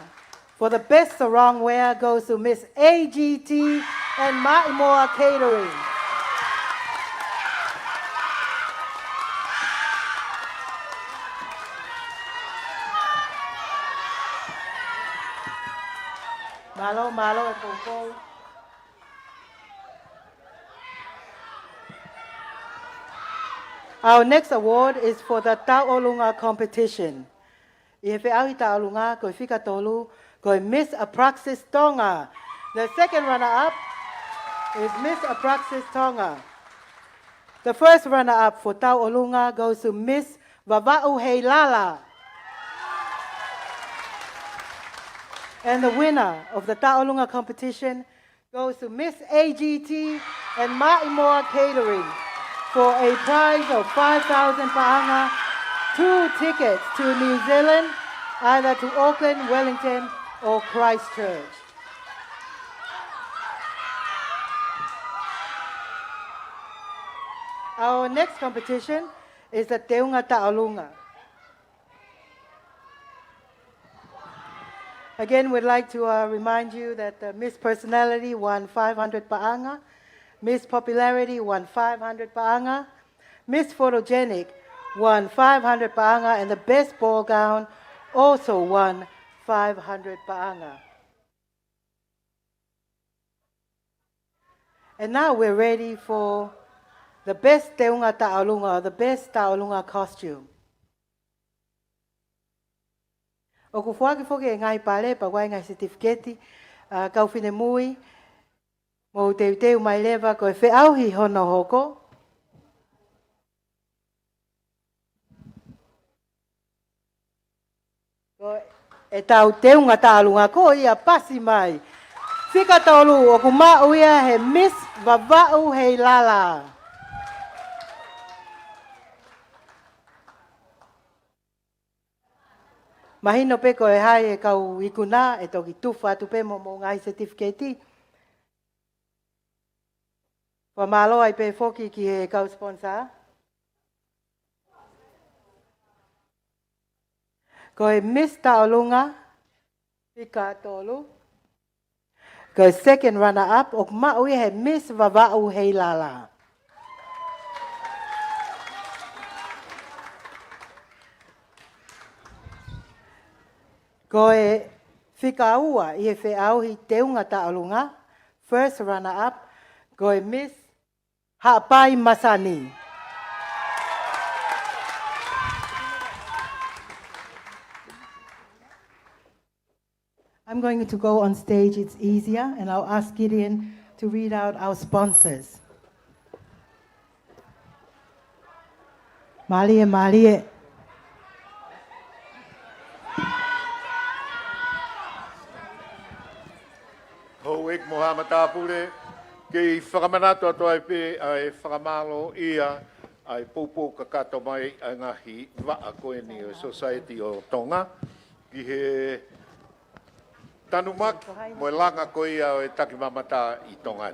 for the best sarong wear goes to Miss AGT and Ma'imoa Catering. Malo, malo, e koukou. Our next award is for the Ta'olunga competition. I he whiawi Ta'olunga, koe whikatolu, koe Miss Apraxis Tonga. The second runner-up is Miss Apraxis Tonga. The first runner-up for Ta'olunga goes to Miss Vava'u Heilala. And the winner of the Ta'olunga competition goes to Miss AGT and Ma'imoa Catering for a prize of 5,000 pa'anga, 2 tickets to New Zealand, either to Auckland, Wellington, or Christchurch. Our next competition is the Teunga Ta'olunga. Again, we'd like to remind you that Miss Personality won 500 pa'anga, Miss Popularity won 500 pa'anga, Miss Photogenic won 500 pa'anga, and the Best Ball Gown also won 500 pa'anga. And now we're ready for the Best Teunga Ta'olunga, the Best Ta'olunga Costume. O ku whaki whoki e ngai pare, pa wai ngai certificate, kau whine mui, mo te teu mai lewa ko e whiauhi hono hoko. Ko e tau teunga Ta'olunga ko ia pasi mai. Whika tolu o ku mau ia he Miss Vava'u Heilala. Mahino pe ko e hai e kau ikuna e toki tuwha atu pe mo ngai certificate. Wa malo ai pe foki ki he kau sponsor. Ko e Miss Ta'olunga, Pika tolu. Ko e second runner up o mau ia he Miss Vava'u Heilala. Ko e whikaua i he whiauhi teunga Ta'olunga, first runner-up, ko e Miss Ha'apai Masani. I'm going to go on stage, it's easier, and I'll ask Gideon to read out our sponsors. Malie, Malie. Hoek Mohamed Apure, kei whakamanatu atu ai pe ai whakamalo ia ai pupu kakato mai ai ngahi waa koe ni o Society o Tonga. Ki he tanumak mo langa koe ia o e taki mamata I Tonga.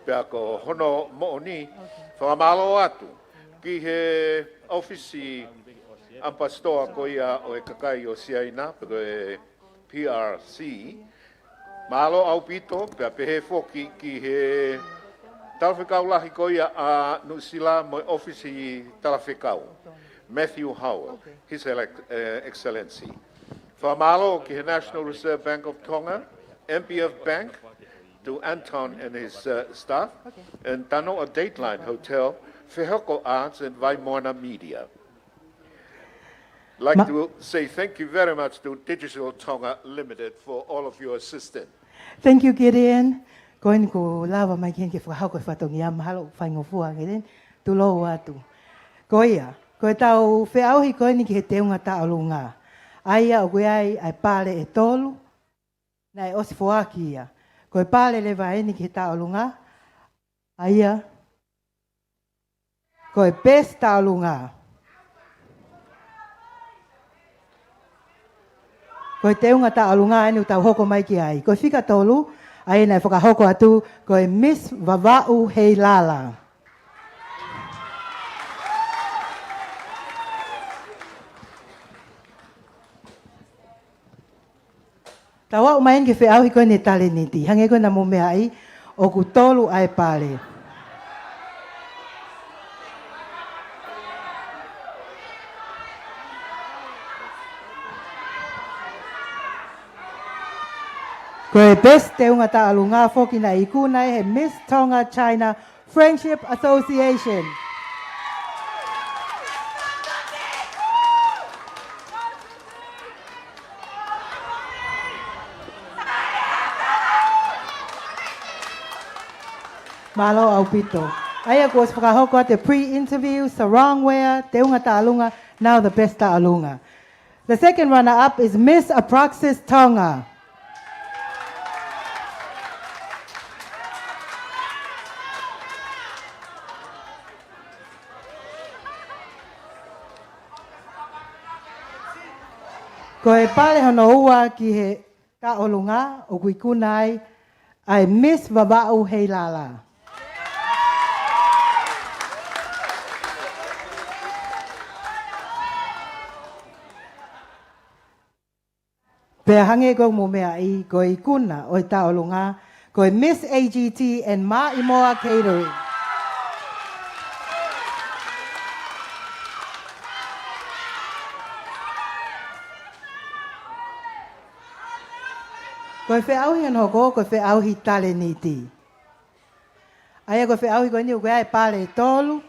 Pea ko hono mo ni whakamalo atu. Ki he ofisi ampastoa ko ia o e kakai o siaina, pero e PRC. Malo au pito, pe pehe foki ki he talawhekau lahi ko ia a Nusila mo ofisi talawhekau. Matthew Howell, His Excellency. Whamalo ki he National Reserve Bank of Tonga, MPF Bank, to Anton and his staff, and Tano a Dateline Hotel, Whehoko Arts and Waimona Media. I'd like to say thank you very much to Digital Tonga Limited for all of your assistance. Thank you, Gideon. Koin ko lawa mai kien ke whahau koe whatongi a mahalo whaingofua, Gideon. Tu lo atu. Koia, koe tau whiauhi koe ni ki he teunga taolunga. Aia o koe ai pāle e tolu, na e osi whaaki ia. Koe pāle le vai ni ki he taolunga. Aia, koe best taolunga. Koe teunga taolunga enu tau hoko mai ki ai. Koe whika tolu, ai nei whakahoko atu, koe Miss Vava'u Heilala. Tawa umain ke whiauhi koe ne tale niti. Hange koe na mo mea ai, o ku tolu ai pale. Koe best teunga taolunga foki na iku nai he Miss Tonga China Friendship Association. Malo au pito. Aia ko se whakahoko te pre-interview, sarongware, teunga taolunga, now the best taolunga. The second runner-up is Miss Apraxis Tonga. Ko e pale hono ua ki he taolunga o kui kunai ai Miss Vava'u Heilala. Pea hange ko mo mea i ko i kuna o i taolunga ko i Miss AGT and Ma'imoa Catering. Ko e whiauhi an hoko, ko e whiauhi tale niti. Aia ko e whiauhi ko ni uke ai pale tolu.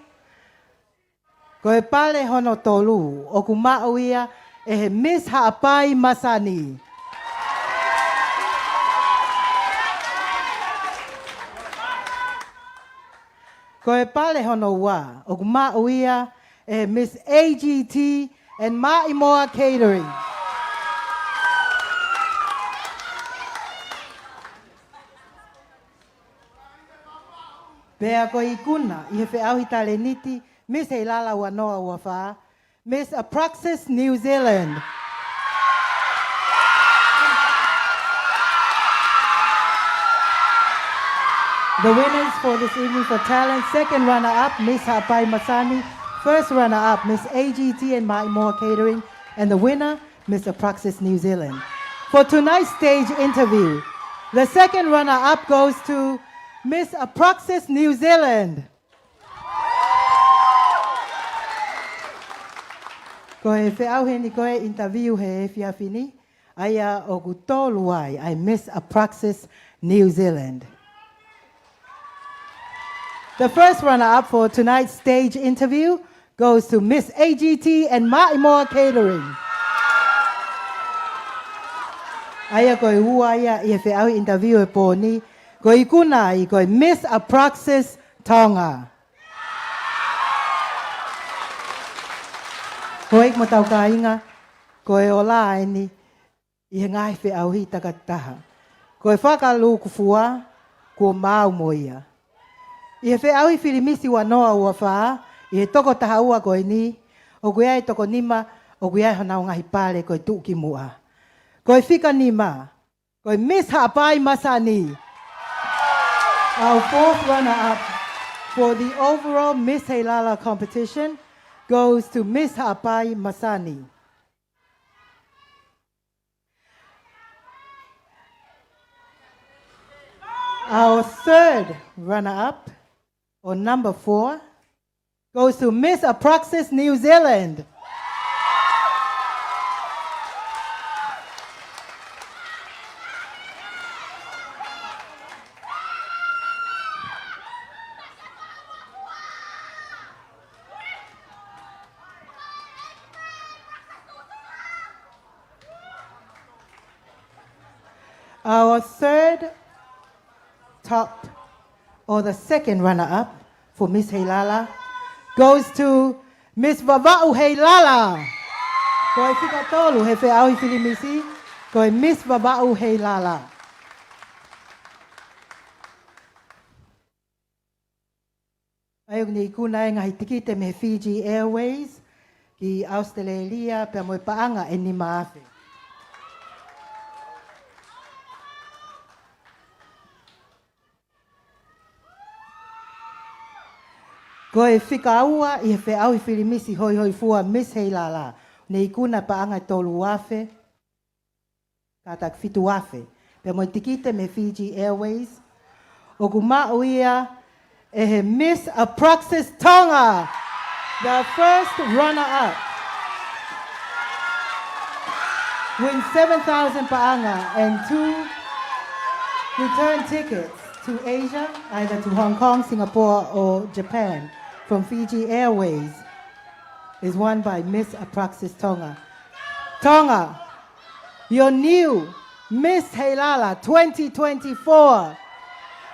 Ko e pale hono tolu, o ku mao ia e he Miss Ha'apai Masani. Ko e pale hono ua, o ku mao ia e he Miss AGT and Ma'imoa Catering. Pea ko i kuna, i he whiauhi tale niti, Miss Heilala ua noa ua wha, Miss Apraxis New Zealand. The winners for this evening for talent, second runner-up, Miss Ha'apai Masani, first runner-up, Miss AGT and Ma'imoa Catering, and the winner, Miss Apraxis New Zealand. For tonight's stage interview, the second runner-up goes to Miss Apraxis New Zealand. Ko he whiauhi ni koe interview he whiawhini, aia o ku tolu ai Miss Apraxis New Zealand. The first runner-up for tonight's stage interview goes to Miss AGT and Ma'imoa Catering. Aia koe hua ia i he whiauhi interview e pōni, ko i kuna i koe Miss Apraxis Tonga. Ko ik mo tau ka inga, ko e ola ni i he ngai whiauhi takataha. Ko e whakalu kufua, ko mau mo ia. I he whiauhi whirimisi wanoa ua wha, i he toko taha ua koe ni, o koe ai toko nima, o koe ai hanau ngahi pāle koe tuki mua. Ko e whika nima, ko e Miss Ha'apai Masani. Our fourth runner-up for the overall Miss Heilala competition goes to Miss Hapai Masani. Our third runner-up, or number 4, goes to Miss Apraxis New Zealand. Our third top, or the second runner-up for Miss Heilala, goes to Miss Vava'u Heilala. Ko e whika tolu he wheau I whilimisi, ko e Miss Vava'u Heilala. Ai ni kuna e ngahi tikite me Fiji Airways ki Australia pe mo paanga e ni maafe. Ko e whikaua I he wheau I whirimisi hoi hoi fua Miss Heilala. Nei kuna paanga tolu afe, katak fitu afe. Pe mo tikite me Fiji Airways. O kumau ia e he Miss Apraxis Tonga, the first runner-up. Win 7,000 paanga and 2 return tickets to Asia, either to Hong Kong, Singapore, or Japan, from Fiji Airways, is won by Miss Apraxis Tonga. Tonga, your new Miss Heilala 2024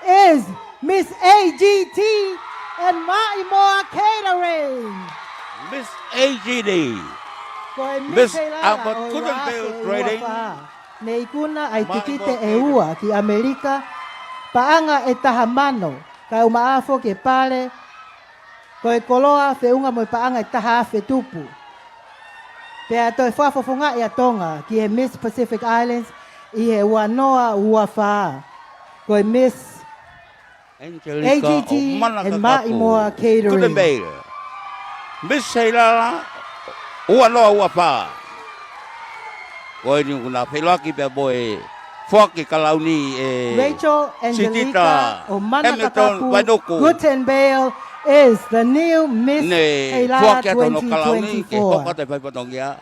is Miss AGT and Ma'imoa Catering. Miss AGD. Miss Albert Couldn't Trading. Nei kuna ai tikite e ua ki Amerika, paanga e tahamano, ka umaafo ke pale, ko e koloa whiunga mo paanga e taha afe tupu. Pea toi whafofonga I a Tonga ki he Miss Pacific Islands I he wanoa ua whaa. Ko e Miss AGT and Ma'imoa Catering. Miss Heilala, ua noa ua whaa. Ko e ni kuna whelaki pe boe whaki kalauni e Rachel Angelica o Hamilton Manakatapu Wainoko. Gutenbale is the new Miss Ne Heilala whaki atono kalauni ke 2024. hoka te whaipatongia.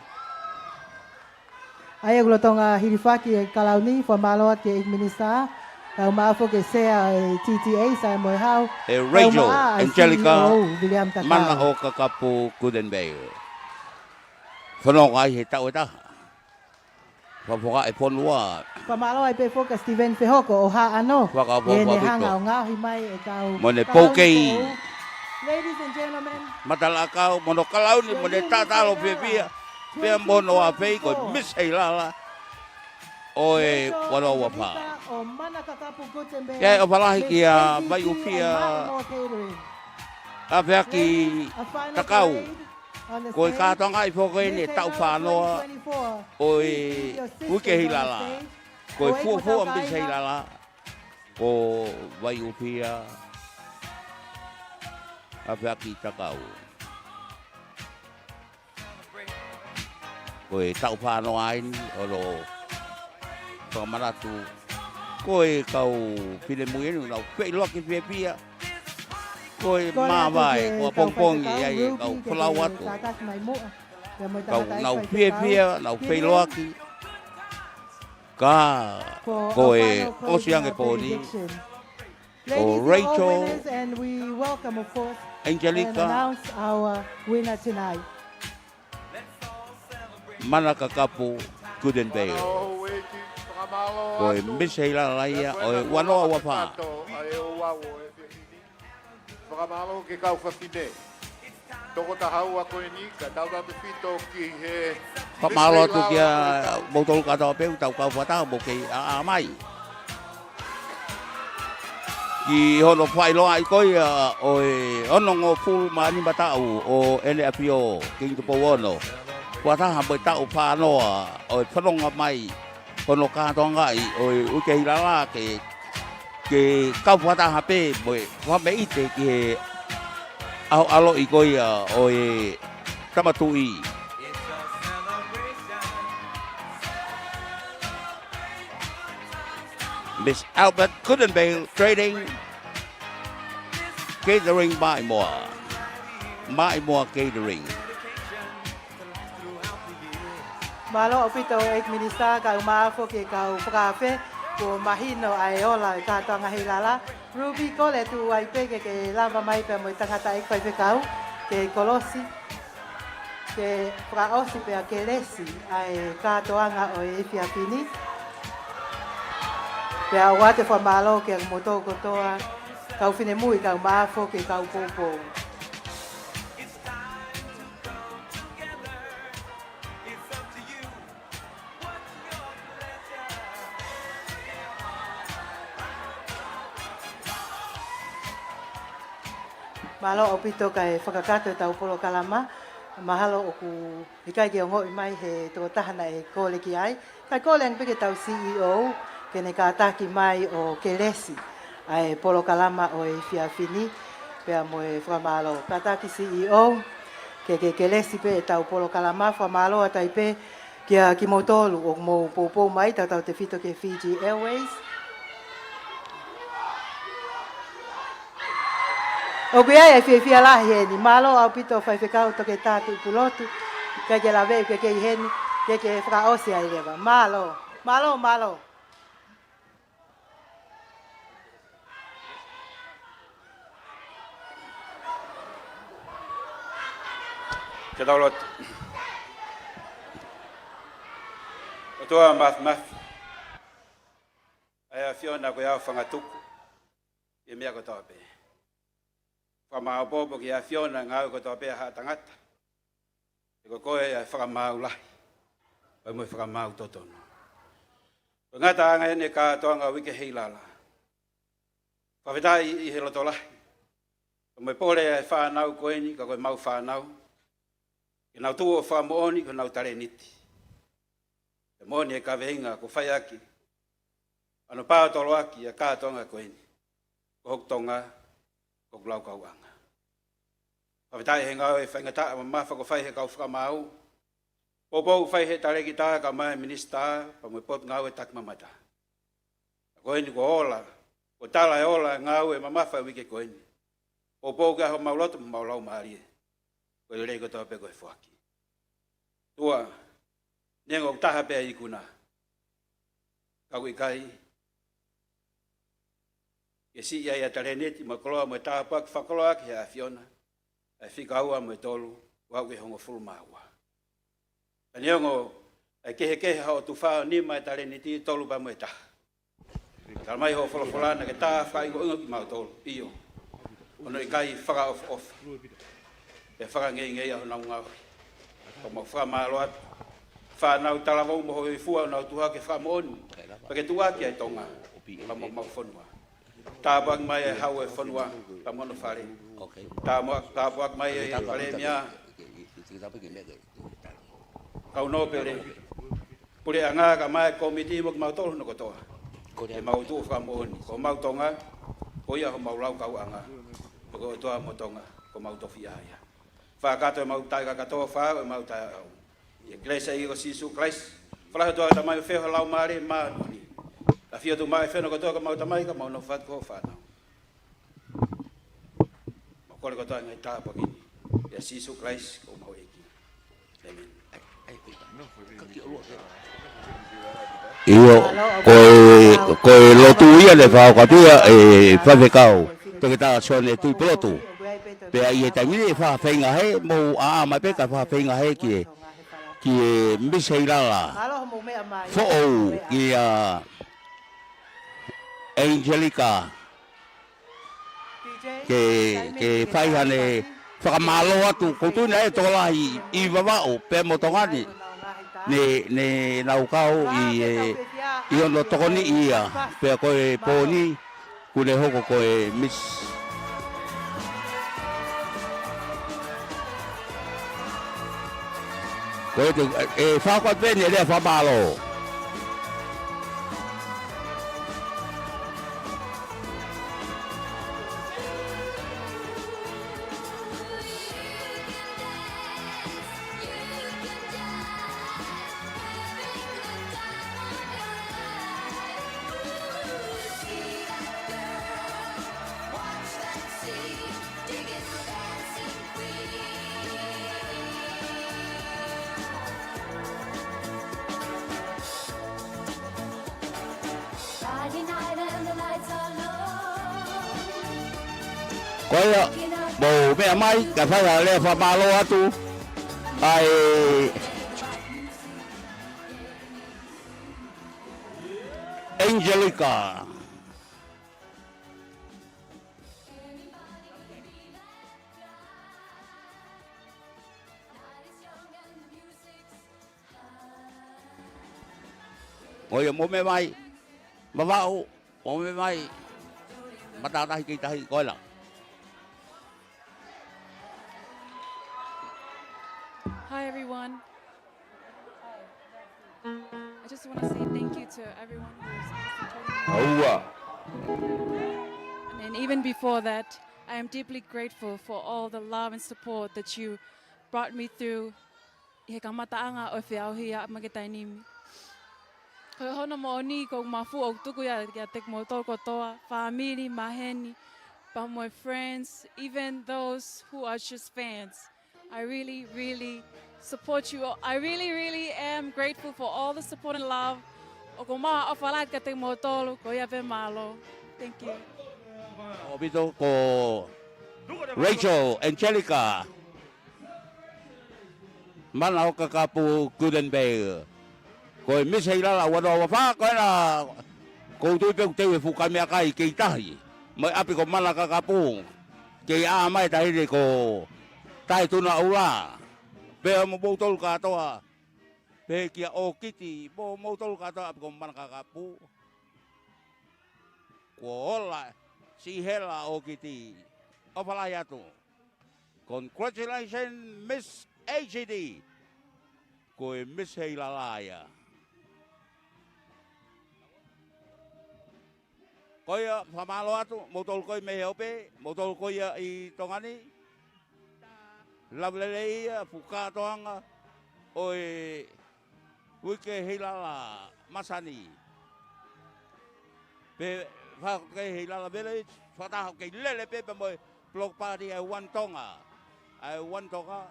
Ai ulo tonga hirifaki e kalauni for maloa ke minister. Kau maafo ke sea e TTA sa mo hau. E Rachel Angelica William Takau. mana o kakapu Couldn't Whanonga ai he tau e taha. Whapoka e ponua. Pamalo ai pe foka Steven Fehoko o ha ano. Whakapoa E ne wito. hanga o ngahi mai e kau. Mo ne kalauni pokei. ko. Ladies and gentlemen. Matalakau, mono kalauni, mo ne tatalo pia. Pia mono a pei ko Miss Heilala. O e wano wapa. O Manakatapu Gutenbale. Ia o palahi ki a Miss mai AGT upia. and Ma'imoa Catering. A pia ki takau. On the Ko e stage, kātonga I poko e ne Miss tau Heilala whanoa. 2024. O e uke Heilala. Ko e fuafua Miss Heilala. O vai upia. A pia ki takau. Ko e tau whanoa aini o lo whamaratu. Ko e kau pile muenu nau whei loki pia pia. Ko e mawai, ko a pongpongi ai kau whalau atu. Kau nau pia pia, nau whei loki. Ka ko e osiange pōni. O Rachel and we welcome, of course, Angelica. and announce our winner tonight. Mana kakapu Couldn't Ko e Miss Heilala ia o e wanoa wapa. Whakamalo ke kau whawhine. Toko tahau a koe ni, ka tau tatu whito ki he... Whamalo atu kia mautolu katoa peu tau kau whatau mo kei a mai. Ki hono whai loa I koi o e onongo full maani matau o NFPO King Tupo Wono. Wataha mo tau whanoa o e whanonga mai hono kātonga I o e uke Heilala ke ke kau whata hape moe whame ite ke au alo i koia o e tamatui. Miss Albert Couldn't Trading Catering Mai Moa Catering. Malo opito ek minista ka umafo ke ka uprafe ko mahino ai ola ka Tonga Heilala Ruby ko le tu ai pe ke lava mai pe mo tangata ek pai kau ke kolosi ke pra osi pe ke lesi ai ka toanga o e fiapini pe awate fa malo ke moto ko toa ka fine mui ka umafo ke ka popo. Malo opito kai whakakato tau polo kalama, mahalo oku hikai ke ongo i mai he tō tahana e kōle ki ai. Kai kōle ang peke tau CEO, ke ne ka ataki mai o Kelesi, ai polo kalama o e Fiafini, pea mo e whamalo. Ka ataki CEO, ke Kelesi pe e tau polo kalama, whamalo atai pe kia ki motolu o mo popo mai, tau te fito ke Fiji Airways. O kuia e fia lahi e ni malo au pito fai whekau toke tātu pulotu kai ke lawe ke i heni ke whakaosi ai rewa. Malo, malo, malo. Te taulot. O toa math. Ai a Fiona ko ia whangatuku. E mea ko toa pe. Whamaapopo ki a Fiona ngau ko toa pe ha tangata. E ko koe ai whakamau lahi. Pai moi whakamau totono. Ko ngata anga ene ka toanga wike Heilala. Whawhetai i he loto lahi. Ko moi pole ai whanau koeni, ka koe mau whanau. Ke nau tuo whamooni, ko nau tare niti. E mooni e ka veinga ko whai aki. Ano pātolo aki a ka toanga koeni. Ko hok tonga, ko glau kauanga. Whawhetai he ngau e whaingata a mawha ko whai he kau whakamau. Popo whai he tare ki tā ka mai minista, pa moi pot ngau e tak mamata. Koeni ko ola, ko tala e ola ngau e mawha wike koeni. Popo ka ho mauloto maulau maarie. Ko le rei ko tō pe koe whaki. Tua, nengo taha pe i kuna. Kau i kai. Ke si ia ia tare neti, mo koloa mo taha pak whakoloa ki a Fiona. Ai whika ua mo tolu, wau ke hongo fulu maua. Ka neongo, ai kehe hao tu whao ni mai tare neti tolu pa mo taha. Kala mai ho wholawholana ke taha whaingo ingo ki mau tolu, iyo. Ono i kai whaka off. E whakangei au nau ngau. Ko mau whakamalo atu. Whanau talawau mo hoi fua nau tuha ke whakamooni. Pake tuaki ai tonga. Pa mau whanua. Tāpuak mai e hau e whanua. Pa mono whare. Tāpuak mai e whare mia. Kau no pere. Pure anga ka mai komiti mo ki mau tolu no kotoa. E mau tu whakamooni. Ko mau tonga. Ko ia ho mau lau kau anga. Ko toa mo tonga. Ko mau tofi aia. Whakato e mau tai kakatoa whao e mau tai au. Ia Grace e iko Sisu Christ. Whalaha toa ta mai wheho lau maare maa nuni. La fia tu mai wheno katoa ka mau tamai ka mau no what ko whanau. Mau kore katoa ngai tā pakini. Ia Sisu Christ ko mau eki. Amen. Iyo, koe lotu ia le whao katua e whawekau. Toke tā sone tui pilotu. Pea i e tangiri e whawhenga he, mou mai peka whawhenga he ki e Miss Heilala. Fo'ou ki a Angelica. Ke whaihane whakamalo atu, koutuna e tolahi i wawao, pea motongani. Ne naukau i ono tokoni ia, pea koe pōni, kune hoko koe Miss e whakot pene rea whamalo. Koia mo mea mai ka whaia le whamalo atu ai Angelica. Koia mo me mai mawao mo me mai matatahi ki tahi koila. Hi, everyone. I just want to say thank you to everyone and even before that, I am deeply grateful for all the love and support that you brought me through. He ka mataanga o whiauhi a magetainimi. Ko hono mo ni ko mafu o tuku ya tek mo toko toa, family, maheni, but my friends, even those who are just fans. I really, really support you. I really, really am grateful for all the support and love. O ko maa o whalaat ka te mo tolu, ko ia ve malo. Thank you. Obito ko Rachel, Angelica. Mana o kakapu Gudenberg. Ko Miss Heilala wano wawha ko na ko tuipeu tewe fukamea kai kei tahi. Mai api ko mana kakapu. Kei a mai tahi ko tai tuna ula. Pea mo botol katoa. Pe kia o kiti bo botol katoa api ko mana kakapu. Ko ola si hela o kiti. O palaya tu. Congratulations Miss AGD. Ko Miss Heilala ya. Koia whamalo atu, motol koi me heope, motol koia I tongani. Lavlele ia, fukatoanga, oi wike Heilala masani. Pe whake Heilala village, whataho ke lele pepe moi block party ai one Tonga. Ai one Tonga,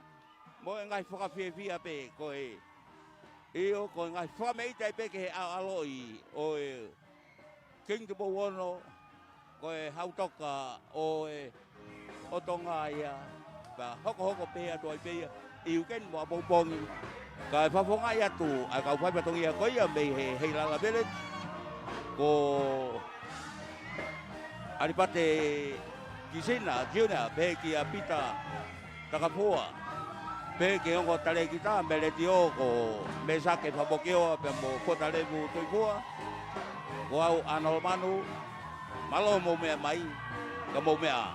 mo ngai whakawhiawhia pe koe. Io koe ngai whameitai pe ke he aloi, oi King te Bowono, koe hautoka o Tonga ia, và hoko pea toi pea, yêu ken mo bongbong, kai whawhonga ia tu, ai kau whai patong ia koe ia mei he Heilala village, ko aripate kisina, juna, pe kia pita, takapua, pe ke ongo tale kita, mele tio ko mesake whabokeo, pe mo kotale mu toipua, Wow, anol manu, malo mo mea mai, ka mo mea.